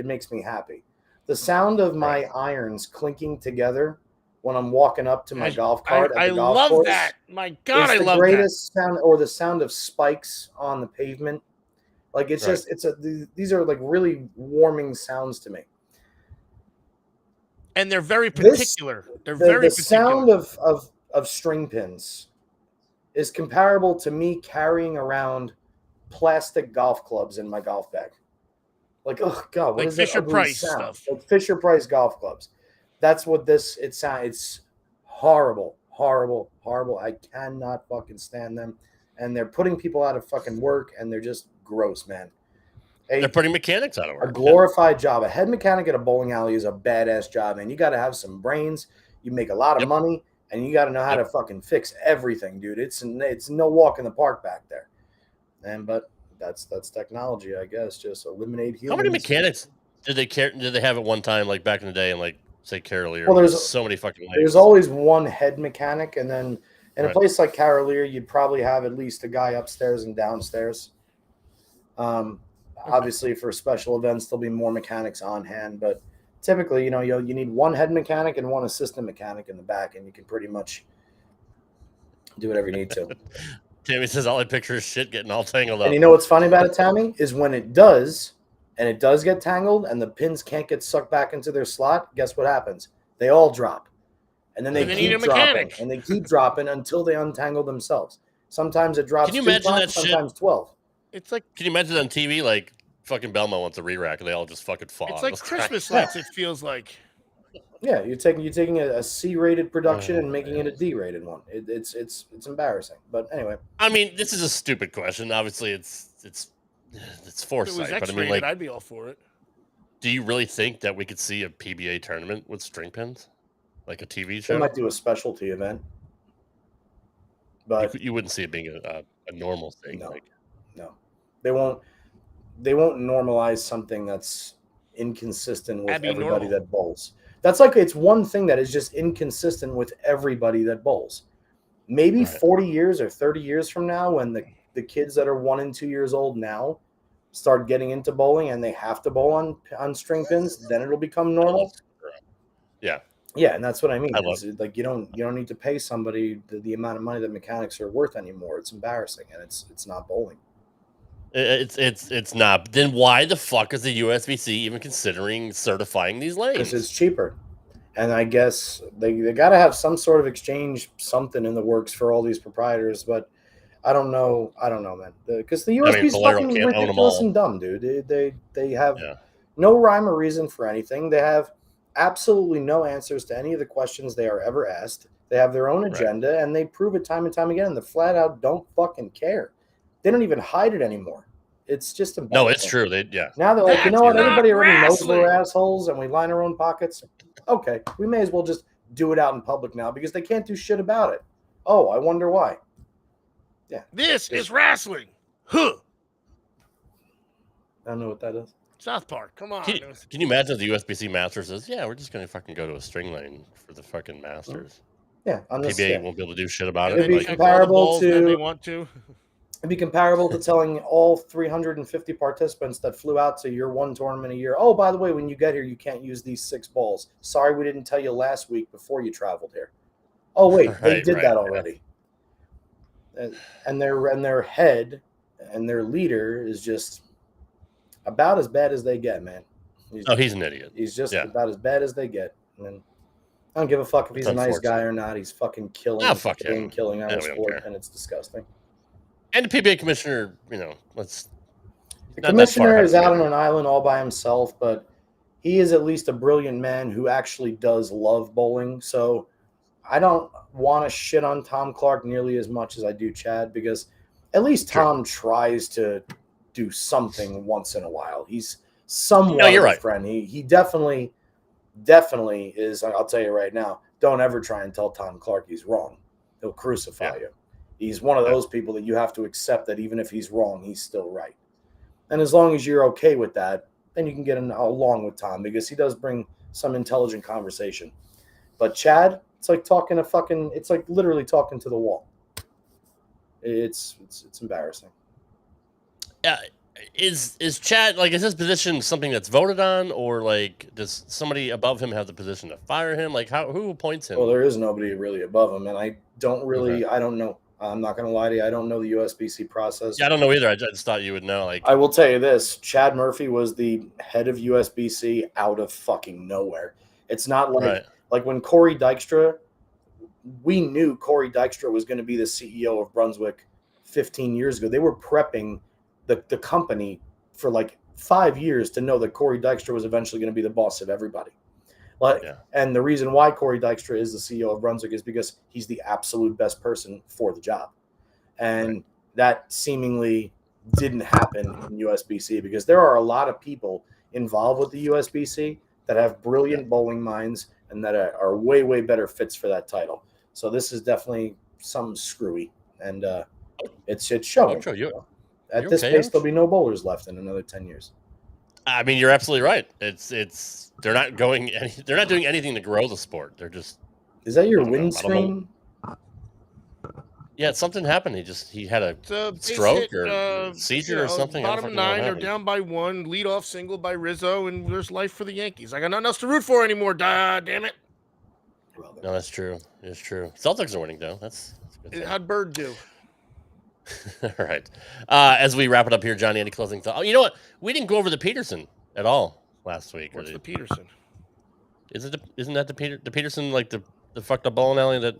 [SPEAKER 5] It makes me happy. The sound of my irons clinking together when I'm walking up to my golf cart at the golf
[SPEAKER 4] love
[SPEAKER 5] course.
[SPEAKER 4] that. My God, I
[SPEAKER 5] It's the
[SPEAKER 4] love
[SPEAKER 5] greatest sound, or the sound of spikes on the pavement. Like it's just these are like really warming sounds to me.
[SPEAKER 4] And they're very particular.
[SPEAKER 5] The sound of string pins is comparable to me carrying around plastic golf clubs in my golf bag. Like, oh God, what is that ugly sound? Like Fisher Price golf clubs. That's what it sounds. It's horrible, horrible, horrible. I cannot fucking stand them. And they're putting people out of fucking work, and they're just gross, man.
[SPEAKER 3] They're putting mechanics out of work.
[SPEAKER 5] A glorified job. A head mechanic at a bowling alley is a badass job, man. You got to have some brains. You make a lot of money, and you got to know how to fucking fix everything, dude. It's no walk in the park back there. But that's technology, I guess. Just eliminate humans.
[SPEAKER 3] How many mechanics did they have at one time, like back in the day, and like say Carolier?
[SPEAKER 5] Well, there's
[SPEAKER 3] so many fucking ways.
[SPEAKER 5] There's always one head mechanic, and then in a place like Carolier, you'd probably have at least a guy upstairs and downstairs. Obviously, for special events, there'll be more mechanics on hand, but typically, you need one head mechanic and one assistant mechanic in the back, and you can pretty much do whatever you need to.
[SPEAKER 3] Tammy says all I picture is shit getting all tangled up.
[SPEAKER 5] And you know what's funny about it, Tammy, is when it does, and it does get tangled, and the pins can't get sucked back into their slot, guess what happens? They all drop. And then they keep dropping, and they keep dropping until they untangle themselves. Sometimes it drops 2 times, sometimes 12.
[SPEAKER 4] It's like,
[SPEAKER 3] can you imagine on TV, like fucking Belmo wants a re-rack and they all just fucking fall?
[SPEAKER 4] It's like Christmas lights. It feels like.
[SPEAKER 5] Yeah, you're taking a C-rated production and making it a D-rated one. It's embarrassing, but anyway.
[SPEAKER 3] I mean, this is a stupid question. Obviously, it's foresight.
[SPEAKER 4] If it was X-rated,
[SPEAKER 3] but I mean, like,
[SPEAKER 4] I'd be all for it.
[SPEAKER 3] Do you really think that we could see a PBA tournament with string pins, like a TV show?
[SPEAKER 5] They might do a specialty event, but
[SPEAKER 3] you wouldn't see it being a normal thing.
[SPEAKER 5] No. No, they won't normalize something that's inconsistent with everybody that bowls. That's like, it's one thing that is just inconsistent with everybody that bowls. Maybe 40 years or 30 years from now, when the kids that are 1 and 2 years old now start getting into bowling and they have to bowl on string pins, then it'll become normal. Yeah, and that's what I mean. Like you don't need to pay somebody the amount of money that mechanics are worth anymore. It's embarrassing, and it's not bowling.
[SPEAKER 3] It's not. Then why the fuck is the USBC even considering certifying these lanes?
[SPEAKER 5] Because it's cheaper, and I guess they got to have some sort of exchange, something in the works for all these proprietors. But I don't know, man. Because the USBC is fucking ridiculous and dumb, dude. They have no rhyme or reason for anything. They have absolutely no answers to any of the questions they are ever asked. They have their own agenda, and they prove it time and time again. And they flat out don't fucking care. They don't even hide it anymore. It's just embarrassing.
[SPEAKER 3] No, it's true.
[SPEAKER 5] Now they're like, you know what? Everybody already knows we're assholes and we line our own pockets. Okay, we may as well just do it out in public now because they can't do shit about it. Oh, I wonder why. Yeah.
[SPEAKER 4] This is wrestling. Huh.
[SPEAKER 5] I don't know what that is.
[SPEAKER 4] South Park. Come on.
[SPEAKER 3] Can you imagine if the USBC Masters says, yeah, we're just going to fucking go to a string lane for the fucking Masters?
[SPEAKER 5] Yeah.
[SPEAKER 3] PBA won't be able to do shit about
[SPEAKER 5] It'd
[SPEAKER 3] it.
[SPEAKER 5] be comparable to.
[SPEAKER 4] They want to.
[SPEAKER 5] It'd be comparable to telling all 350 participants that flew out to your one tournament a year, oh, by the way, when you get here, you can't use these 6 balls. Sorry, we didn't tell you last week before you traveled here. Oh, wait, they did that already. And their head and their leader is just about as bad as they get, man.
[SPEAKER 3] He's an idiot.
[SPEAKER 5] He's just about as bad as they get. And I don't give a fuck if he's a nice guy or not. He's fucking killing our sport, and it's disgusting.
[SPEAKER 3] And the PBA commissioner, the
[SPEAKER 5] commissioner is out on an island all by himself, but he is at least a brilliant man who actually does love bowling. So I don't want to shit on Tom Clark nearly as much as I do Chad, because at least Tom tries to do something once in a while. He's somewhat a friend. He definitely is. I'll tell you right now, don't ever try and tell Tom Clark he's wrong. He'll crucify you. He's one of those people that you have to accept that even if he's wrong, he's still right. And as long as you're okay with that, then you can get along with Tom, because he does bring some intelligent conversation. But Chad, it's like it's like literally talking to the wall. It's embarrassing.
[SPEAKER 3] is Chad, like, is his position something that's voted on, or like does somebody above him have the position to fire him? Like, who appoints him?
[SPEAKER 5] Well, there is nobody really above him, and I don't know. I'm not going to lie to you. I don't know the USBC process.
[SPEAKER 3] Yeah, I don't know either. I just thought you would know. Like,
[SPEAKER 5] I will tell you this: Chad Murphy was the head of USBC out of fucking nowhere. It's not like when Corey Dykstra. We knew Corey Dykstra was going to be the CEO of Brunswick 15 years ago. They were prepping the company for like 5 years to know that Corey Dykstra was eventually going to be the boss of everybody. And the reason why Corey Dykstra is the CEO of Brunswick is because he's the absolute best person for the job. And that seemingly didn't happen in USBC because there are a lot of people involved with the USBC that have brilliant bowling minds and that are way, way better fits for that title. So this is definitely something screwy, and it's showing. At this pace, there'll be no bowlers left in another 10 years.
[SPEAKER 3] I mean, you're absolutely right. It's they're not doing anything to grow the sport. They're just.
[SPEAKER 5] Is that your windscreen?
[SPEAKER 3] Yeah, something happened. He had a stroke or seizure or something.
[SPEAKER 4] Bottom 9, they're down by 1. Leadoff single by Rizzo, and there's life for the Yankees. I got nothing else to root for anymore. Damn it.
[SPEAKER 3] No, that's true. It's true. Celtics are winning though. That's good.
[SPEAKER 4] How'd Bird do?
[SPEAKER 3] All right. As we wrap it up here, Johnny, any closing thoughts? Oh, you know what? We didn't go over the Peterson at all last week.
[SPEAKER 4] What's the Peterson?
[SPEAKER 3] Isn't that the Peterson, like the fucked up bowling alley that?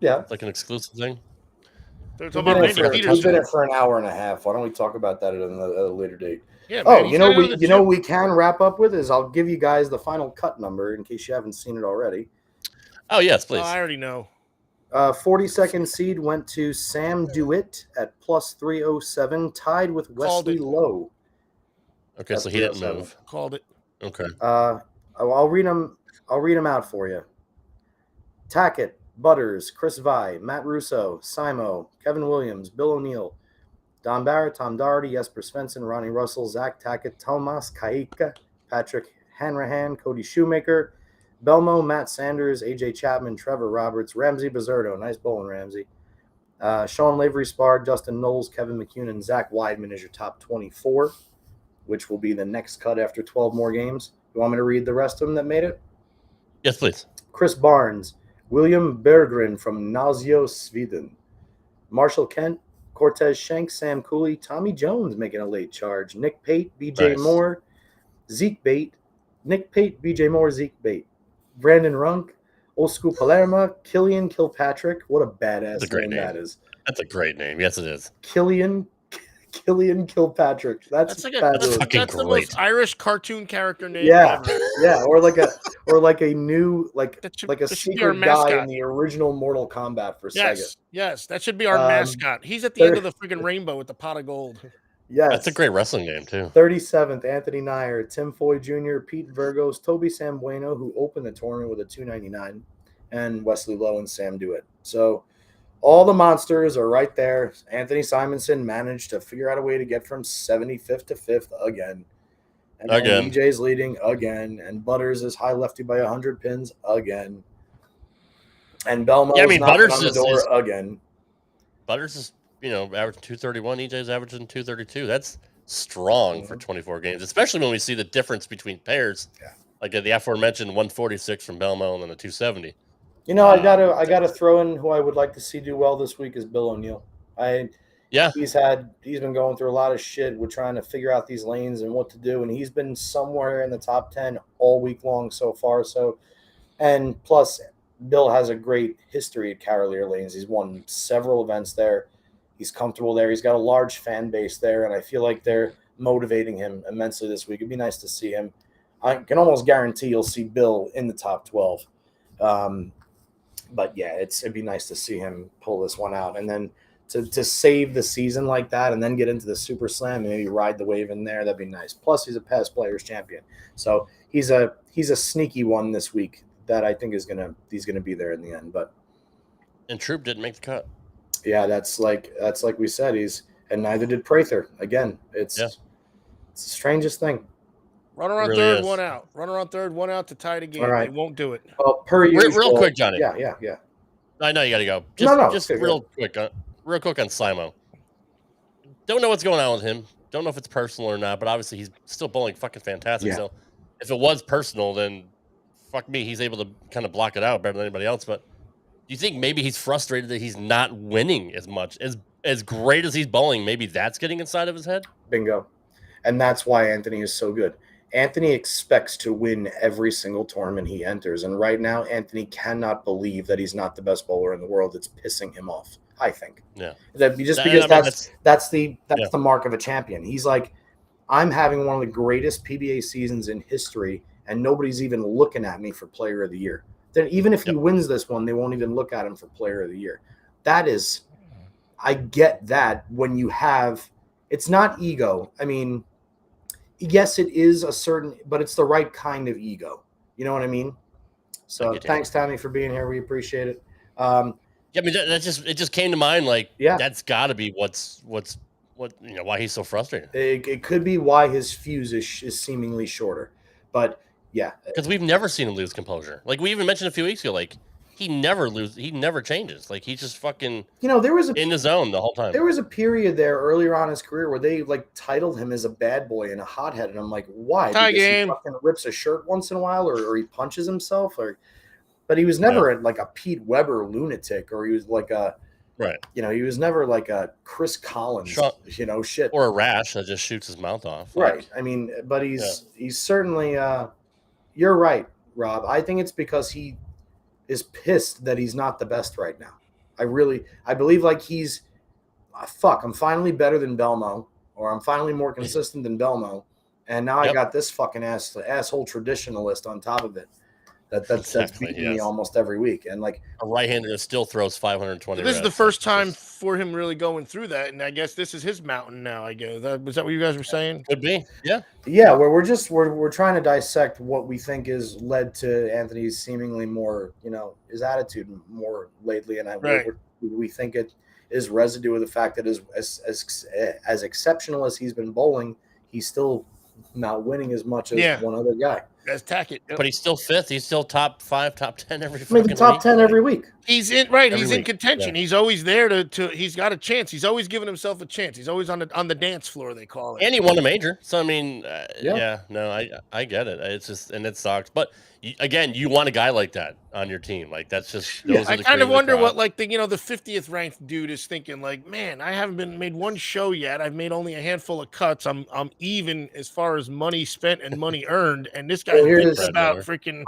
[SPEAKER 5] Yeah.
[SPEAKER 3] Like an exclusive thing.
[SPEAKER 5] We've been here for an hour and a half. Why don't we talk about that at a later date?
[SPEAKER 4] Yeah.
[SPEAKER 5] Oh, man, we can wrap up with is I'll give you guys the final cut number in case you haven't seen it already.
[SPEAKER 3] Oh yes, please.
[SPEAKER 4] I already know.
[SPEAKER 5] 42nd seed went to Sam Dewitt at plus 307, tied with Wesley Lowe.
[SPEAKER 3] Okay, so he didn't move.
[SPEAKER 4] Called it.
[SPEAKER 3] Okay.
[SPEAKER 5] I'll read them out for you. Tackett, Butters, Chris Vi, Matt Russo, Simo, Kevin Williams, Bill O'Neill, Don Barrett, Tom Doherty, Jesper Svensson, Ronnie Russell, Zach Tackett, Tomas Kaika, Patrick Hanrahan, Cody Shoemaker, Belmo, Matt Sanders, AJ Chapman, Trevor Roberts, Ramsey Bizerto, nice bowling, Ramsey. Sean Lavery Spard, Justin Knowles, Kevin McCune, and Zach Weidman is your top 24, which will be the next cut after 12 more games. You want me to read the rest of them that made it?
[SPEAKER 3] Yes, please.
[SPEAKER 5] Chris Barnes, William Berggren from Nazio, Sweden, Marshall Kent, Cortez Shank, Sam Cooley, Tommy Jones making a late charge, Nick Pate, BJ Moore, Zeke Bate, Nick Pate, BJ Moore, Zeke Bate, Brandon Runk, Old School Palermo, Killian Kilpatrick. What a badass name that is.
[SPEAKER 3] That's a great name. Yes, it is.
[SPEAKER 5] Killian Kilpatrick. That's
[SPEAKER 4] the most Irish cartoon character name
[SPEAKER 5] ever.
[SPEAKER 4] Yeah,
[SPEAKER 5] or like a new like a secret guy in the original Mortal Kombat for Sega.
[SPEAKER 4] Yes, that should be our mascot. He's at the end of the freaking rainbow with the pot of gold.
[SPEAKER 5] Yes.
[SPEAKER 3] That's a great wrestling name, too.
[SPEAKER 5] 37th, Anthony Nyer, Tim Foy Jr., Pete Virgos, Toby Sambueno, who opened the tournament with a 299, and Wesley Lowe and Sam Dewitt. So all the monsters are right there. Anthony Simonson managed to figure out a way to get from 75th to 5th again. And EJ's leading again. And Butters is high lefty by 100 pins again. And Belmo is knocking on the door again.
[SPEAKER 3] Butters is averaging 231. EJ's averaging 232. That's strong for 24 games, especially when we see the difference between pairs.
[SPEAKER 5] Yeah.
[SPEAKER 3] Like the aforementioned 146 from Belmo and then the 270.
[SPEAKER 5] I gotta throw in who I would like to see do well this week is Bill O'Neill. He's been going through a lot of shit with trying to figure out these lanes and what to do, and he's been somewhere in the top 10 all week long so far. And plus, Bill has a great history at Cavalier Lanes. He's won several events there. He's comfortable there. He's got a large fan base there, and I feel like they're motivating him immensely this week. It'd be nice to see him. I can almost guarantee you'll see Bill in the top 12. But yeah, it'd be nice to see him pull this one out, and then to save the season like that, and then get into the Super Slam and maybe ride the wave in there. That'd be nice. Plus, he's a past players champion, so he's a sneaky one this week that I think he's gonna be there in the end.
[SPEAKER 3] And Troop didn't make the cut.
[SPEAKER 5] Yeah, that's like we said. And neither did Prather. Again, it's the strangest thing.
[SPEAKER 4] Runner on third, one out. Runner on third, one out to tie the game.
[SPEAKER 5] All right.
[SPEAKER 4] They won't do it.
[SPEAKER 5] Well, per usual.
[SPEAKER 3] Real quick, Johnny.
[SPEAKER 5] Yeah.
[SPEAKER 3] I know you got to go. Just real quick on Simo. Don't know what's going on with him. Don't know if it's personal or not, but obviously he's still bowling fucking fantastic.
[SPEAKER 5] Yeah.
[SPEAKER 3] So if it was personal, then fuck me, he's able to kind of block it out better than anybody else. But do you think maybe he's frustrated that he's not winning as much as great as he's bowling? Maybe that's getting inside of his head.
[SPEAKER 5] Bingo. And that's why Anthony is so good. Anthony expects to win every single tournament he enters. And right now, Anthony cannot believe that he's not the best bowler in the world. It's pissing him off, I think.
[SPEAKER 3] Yeah.
[SPEAKER 5] Because that's the mark of a champion. He's like, I'm having one of the greatest PBA seasons in history, and nobody's even looking at me for player of the year. Then even if he wins this one, they won't even look at him for player of the year. That is, I get that when you have, it's not ego. I mean, yes, it is but it's the right kind of ego. You know what I mean? So thanks, Tommy, for being here. We appreciate it.
[SPEAKER 3] Yeah, I mean, it just came to mind. Like, that's got to be why he's so frustrated.
[SPEAKER 5] It could be why his fuse is seemingly shorter, but yeah,
[SPEAKER 3] because we've never seen him lose composure. Like we even mentioned a few weeks ago, like he never changes. Like he's just fucking,
[SPEAKER 5] there was
[SPEAKER 3] in the zone the whole time.
[SPEAKER 5] There was a period there earlier on in his career where they like titled him as a bad boy and a hothead, and I'm like, why? Because he fucking rips a shirt once in a while, or he punches himself, but he was never like a Pete Weber lunatic, or he was like a he was never like a Chris Collins, shit,
[SPEAKER 3] or a rash that just shoots his mouth off.
[SPEAKER 5] Right. I mean, but he's certainly. You're right, Rob. I think it's because he is pissed that he's not the best right now. I believe like he's, I'm finally better than Belmo, or I'm finally more consistent than Belmo, and now I got this fucking asshole traditionalist on top of it. That's beating me almost every week, and like
[SPEAKER 3] a right-hander that still throws 520.
[SPEAKER 4] This is the first time for him really going through that, and I guess this is his mountain now. I guess was that what you guys were saying?
[SPEAKER 3] Could be, yeah.
[SPEAKER 5] Where we're trying to dissect what we think is led to Anthony's seemingly more, his attitude more lately, and we think it is residue of the fact that as exceptional as he's been bowling, he's still not winning as much as one other guy.
[SPEAKER 4] That's Tackett.
[SPEAKER 3] But he's still fifth. He's still top 5, top 10 every
[SPEAKER 5] week. The top 10 every week.
[SPEAKER 4] He's in He's in contention. Yeah. He's always there to. He's got a chance. He's always giving himself a chance. He's always on the dance floor. They call it.
[SPEAKER 3] And he won a major. So I mean, I get it. It's just, and it sucks. But again, you want a guy like that on your team. Like that's just.
[SPEAKER 4] I kind of wonder what the 50th ranked dude is thinking. Like, man, I haven't made one show yet. I've made only a handful of cuts. I'm even as far as money spent and money earned. And this guy's about freaking.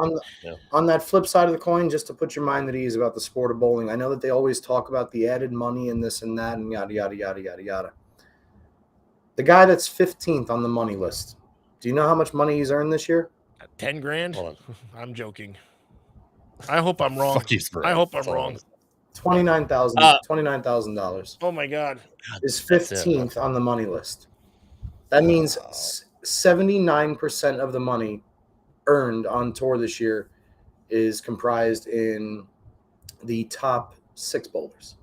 [SPEAKER 5] On that flip side of the coin, just to put your mind at ease about the sport of bowling, I know that they always talk about the added money and this and that and yada yada yada yada yada. The guy that's 15th on the money list. Do you know how much money he's earned this year?
[SPEAKER 4] 10 grand. I'm joking. I hope I'm wrong. I hope I'm wrong.
[SPEAKER 5] $29,000.
[SPEAKER 4] Oh my God.
[SPEAKER 5] Is 15th on the money list. That means 79% of the money earned on tour this year is comprised in the top 6 bowlers.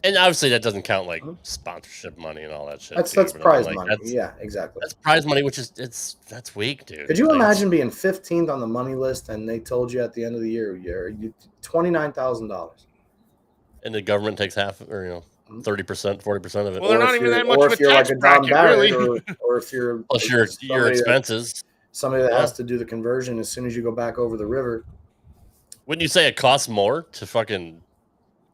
[SPEAKER 3] And obviously that doesn't count like sponsorship money and all that shit.
[SPEAKER 5] That's prize money. Yeah, exactly.
[SPEAKER 3] That's prize money, which is that's weak, dude.
[SPEAKER 5] Could you imagine being 15th on the money list and they told you at the end of the year you're $29,000?
[SPEAKER 3] And the government takes half, or 30%, 40% of it.
[SPEAKER 4] Well, they're not even that much of a tax bracket, really.
[SPEAKER 5] Or if you're
[SPEAKER 3] plus your expenses.
[SPEAKER 5] Somebody that has to do the conversion as soon as you go back over the river.
[SPEAKER 3] Wouldn't you say it costs more to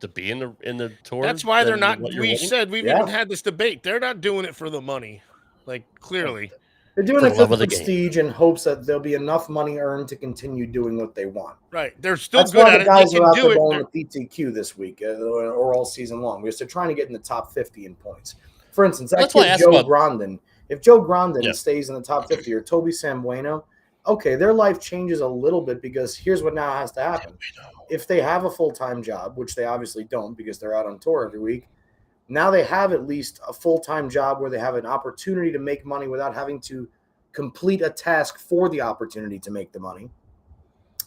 [SPEAKER 3] be in the tour?
[SPEAKER 4] That's why they're not. We've even had this debate. They're not doing it for the money, like clearly.
[SPEAKER 5] They're doing it for the prestige in hopes that there'll be enough money earned to continue doing what they want.
[SPEAKER 4] Right. They're still good at it.
[SPEAKER 5] That's why the guys are out there bowling the PTQ this week or all season long because they're trying to get in the top 50 in points. For instance, that kid Joe Grondin. If Joe Grondin stays in the top 50 or Toby Sambueno, okay, their life changes a little bit because here's what now has to happen. If they have a full-time job, which they obviously don't because they're out on tour every week, now they have at least a full-time job where they have an opportunity to make money without having to complete a task for the opportunity to make the money.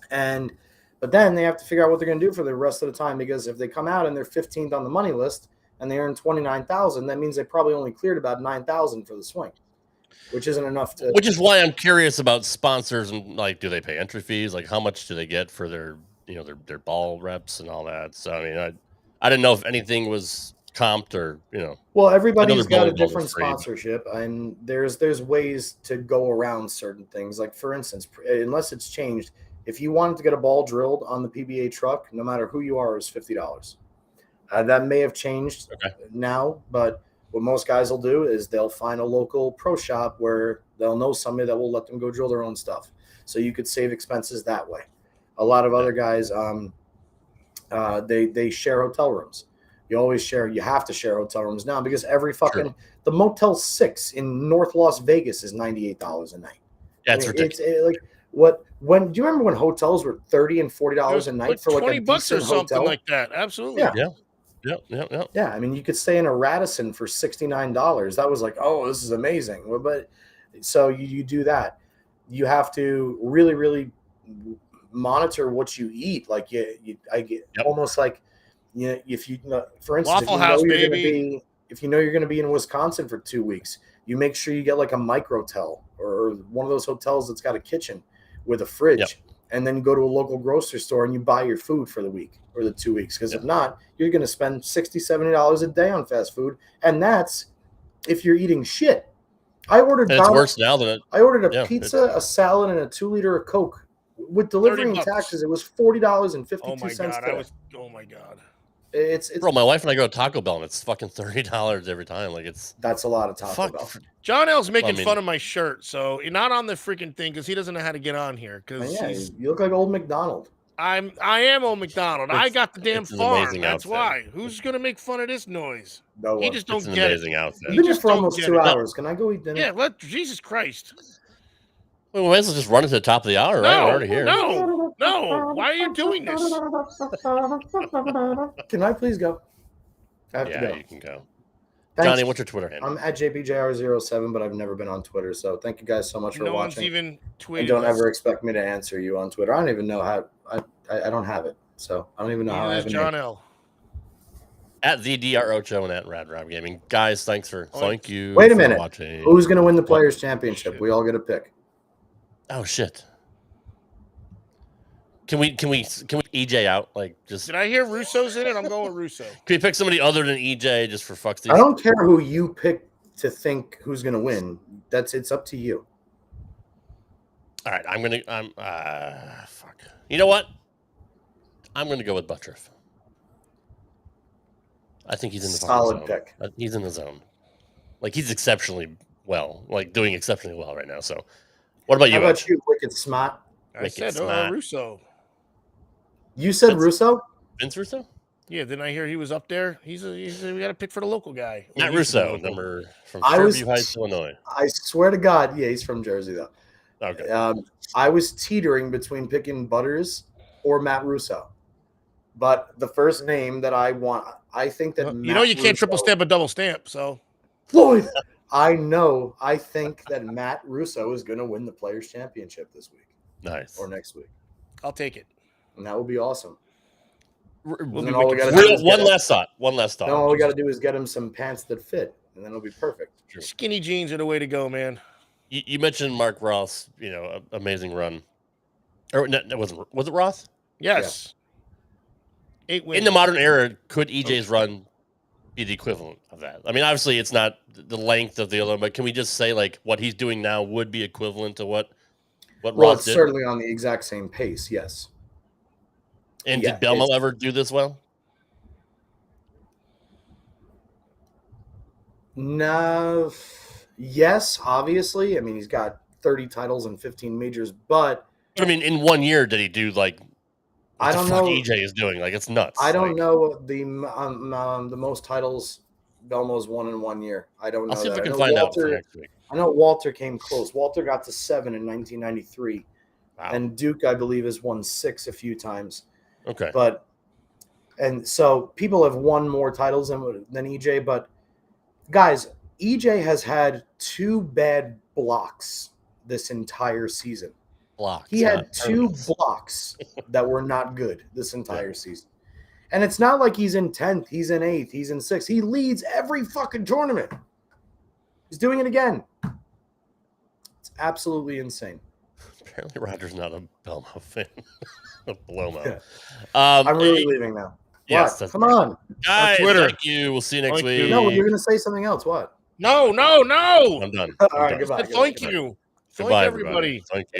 [SPEAKER 5] But then they have to figure out what they're going to do for the rest of the time because if they come out and they're 15th on the money list and they earn $29,000, that means they probably only cleared about $9,000 for the swing, which isn't enough to.
[SPEAKER 3] Which is why I'm curious about sponsors and like, do they pay entry fees? Like, how much do they get for their ball reps and all that? So I mean, I didn't know if anything was comped or
[SPEAKER 5] Well, everybody's got a
[SPEAKER 3] bowling ball
[SPEAKER 5] different
[SPEAKER 3] was free, but-
[SPEAKER 5] sponsorship, and there's ways to go around certain things. Like for instance, unless it's changed, if you wanted to get a ball drilled on the PBA truck, no matter who you are, is $50. That may have changed now, but what most guys will do is they'll find a local pro shop where they'll know somebody that will let them go drill their own stuff. So you could save expenses that way. A lot of other guys, they share hotel rooms. You have to share hotel rooms now because every fucking the Motel 6 in North Las Vegas is $98 a night.
[SPEAKER 3] That's ridiculous.
[SPEAKER 5] Like when do you remember when hotels were $30 and $40 a night for like
[SPEAKER 4] $20 or something
[SPEAKER 5] hotel?
[SPEAKER 4] like that? Absolutely.
[SPEAKER 5] Yeah.
[SPEAKER 3] Yeah.
[SPEAKER 5] I mean, you could stay in a Radisson for $69. That was like, oh, this is amazing. But so you do that. You have to really, really monitor what you eat. Like I get almost like if you for instance,
[SPEAKER 4] Waffle House,
[SPEAKER 5] if you know you're going to be in Wisconsin for 2 weeks, you make sure you get like a microtel or one of those hotels that's got a kitchen with a fridge, and then you go to a local grocery store and you buy your food for the week or the 2 weeks. Because if not, you're going to spend $60-$70 a day on fast food, and that's if you're eating shit. I ordered.
[SPEAKER 3] And it's worse now than
[SPEAKER 5] I ordered a pizza, a salad, and a 2 liter of Coke with delivery and taxes. It was $40.52.
[SPEAKER 4] Oh my god! Oh my god!
[SPEAKER 5] It's
[SPEAKER 3] bro. My wife and I go to Taco Bell, and it's fucking $30 every time. Like
[SPEAKER 5] that's a lot of Taco Bell.
[SPEAKER 4] John L's making fun of my shirt, so you're not on the freaking thing because he doesn't know how to get on here. Because
[SPEAKER 5] you look like old McDonald.
[SPEAKER 4] I am old McDonald. I got the damn farm. That's why. Who's gonna make fun of this noise?
[SPEAKER 5] No one.
[SPEAKER 4] He just don't get it.
[SPEAKER 5] You've been here for almost 2 hours. Can I go eat dinner?
[SPEAKER 4] Yeah. Jesus Christ.
[SPEAKER 3] Well, we might as well just run it to the top of the hour, right? We're already here.
[SPEAKER 4] No. Why are you doing this?
[SPEAKER 5] Can I please go? I have to go.
[SPEAKER 3] You can go.
[SPEAKER 5] Thanks.
[SPEAKER 3] Johnny, what's your Twitter handle?
[SPEAKER 5] I'm at JPJR07, but I've never been on Twitter. So thank you guys so much for watching.
[SPEAKER 4] No one's even tweeted.
[SPEAKER 5] And don't ever expect me to answer you on Twitter. I don't even know how. I don't have it, so I don't even know how I have it.
[SPEAKER 4] John L.
[SPEAKER 3] At the DR Ocho and at Rad Rob Gaming. Guys, thank you.
[SPEAKER 5] Wait a minute.
[SPEAKER 3] Watching.
[SPEAKER 5] Who's going to win the Players Championship? We all get a pick.
[SPEAKER 3] Oh shit. Can we EJ out? Like just
[SPEAKER 4] Did I hear Russo's in it? I'm going with Russo.
[SPEAKER 3] Can we pick somebody other than EJ just for fuck's sake?
[SPEAKER 5] I don't care who you pick to think who's going to win. It's up to you.
[SPEAKER 3] All right, fuck. You know what? I'm gonna go with Buttriff. I think he's in the
[SPEAKER 5] solid
[SPEAKER 3] zone.
[SPEAKER 5] pick.
[SPEAKER 3] He's in the zone. Like he's exceptionally well, like doing exceptionally well right now. So, what about you?
[SPEAKER 5] How about you, Wicked Smart?
[SPEAKER 4] I said Russo.
[SPEAKER 5] You said Russo?
[SPEAKER 3] Vince Russo?
[SPEAKER 4] Yeah, didn't I hear he was up there? We got to pick for the local guy.
[SPEAKER 3] Matt Russo, number from Fairview Heights, Illinois.
[SPEAKER 5] I swear to God, yeah, he's from Jersey though.
[SPEAKER 3] Okay.
[SPEAKER 5] I was teetering between picking Butters or Matt Russo, but the first name that I want, I think that
[SPEAKER 4] you can't triple stamp a double stamp. So
[SPEAKER 5] Floyd, I think that Matt Russo is going to win the Players Championship this week.
[SPEAKER 3] Nice.
[SPEAKER 5] Or next week.
[SPEAKER 4] I'll take it,
[SPEAKER 5] and that would be awesome.
[SPEAKER 3] One last thought.
[SPEAKER 5] Then all we got to do is get him some pants that fit, and then it'll be perfect.
[SPEAKER 4] Skinny jeans are the way to go, man.
[SPEAKER 3] You mentioned Mark Ross, amazing run. Or no, was it Ross?
[SPEAKER 4] Yes. Yeah. 8 wins.
[SPEAKER 3] In the modern era, could EJ's run be the equivalent of that? I mean, obviously it's not the length of the other, but can we just say like what he's doing now would be equivalent to what Ross did?
[SPEAKER 5] Certainly on the exact same pace, yes.
[SPEAKER 3] And did Belmo ever do this well?
[SPEAKER 5] No. Yes, obviously. I mean, he's got 30 titles and 15 majors, but
[SPEAKER 3] I mean, in 1 year, did he do like?
[SPEAKER 5] I don't know.
[SPEAKER 3] EJ is doing like it's nuts.
[SPEAKER 5] I don't know the most titles Belmo's won in 1 year. I don't know.
[SPEAKER 3] I'll see if I can find out for next week.
[SPEAKER 5] I know Walter came close. Walter got to 7 in 1993, and Duke, I believe, has won 6 a few times.
[SPEAKER 3] Okay,
[SPEAKER 5] and so people have won more titles than EJ, but guys, EJ has had 2 bad blocks this entire season. He had 2 blocks that were not good this entire season. And it's not like he's in 10th, he's in 8th, he's in 6th. He leads every fucking tournament. He's doing it again. It's absolutely insane.
[SPEAKER 3] Apparently Roger's not a Belmo fan. A Blomo.
[SPEAKER 5] I'm really leaving now.
[SPEAKER 3] Yes, that's
[SPEAKER 5] Come
[SPEAKER 3] right.
[SPEAKER 5] on.
[SPEAKER 3] Guys,
[SPEAKER 4] Twitter.
[SPEAKER 3] thank you. We'll see you next
[SPEAKER 4] Thank you.
[SPEAKER 3] week.
[SPEAKER 5] No, you're going to say something else. What?
[SPEAKER 4] No.
[SPEAKER 3] I'm done.
[SPEAKER 5] All
[SPEAKER 3] I'm
[SPEAKER 5] right,
[SPEAKER 3] done.
[SPEAKER 5] goodbye.
[SPEAKER 4] Thank
[SPEAKER 5] Goodbye.
[SPEAKER 4] you.
[SPEAKER 3] Goodbye,
[SPEAKER 4] Thank everybody.
[SPEAKER 3] Thank you.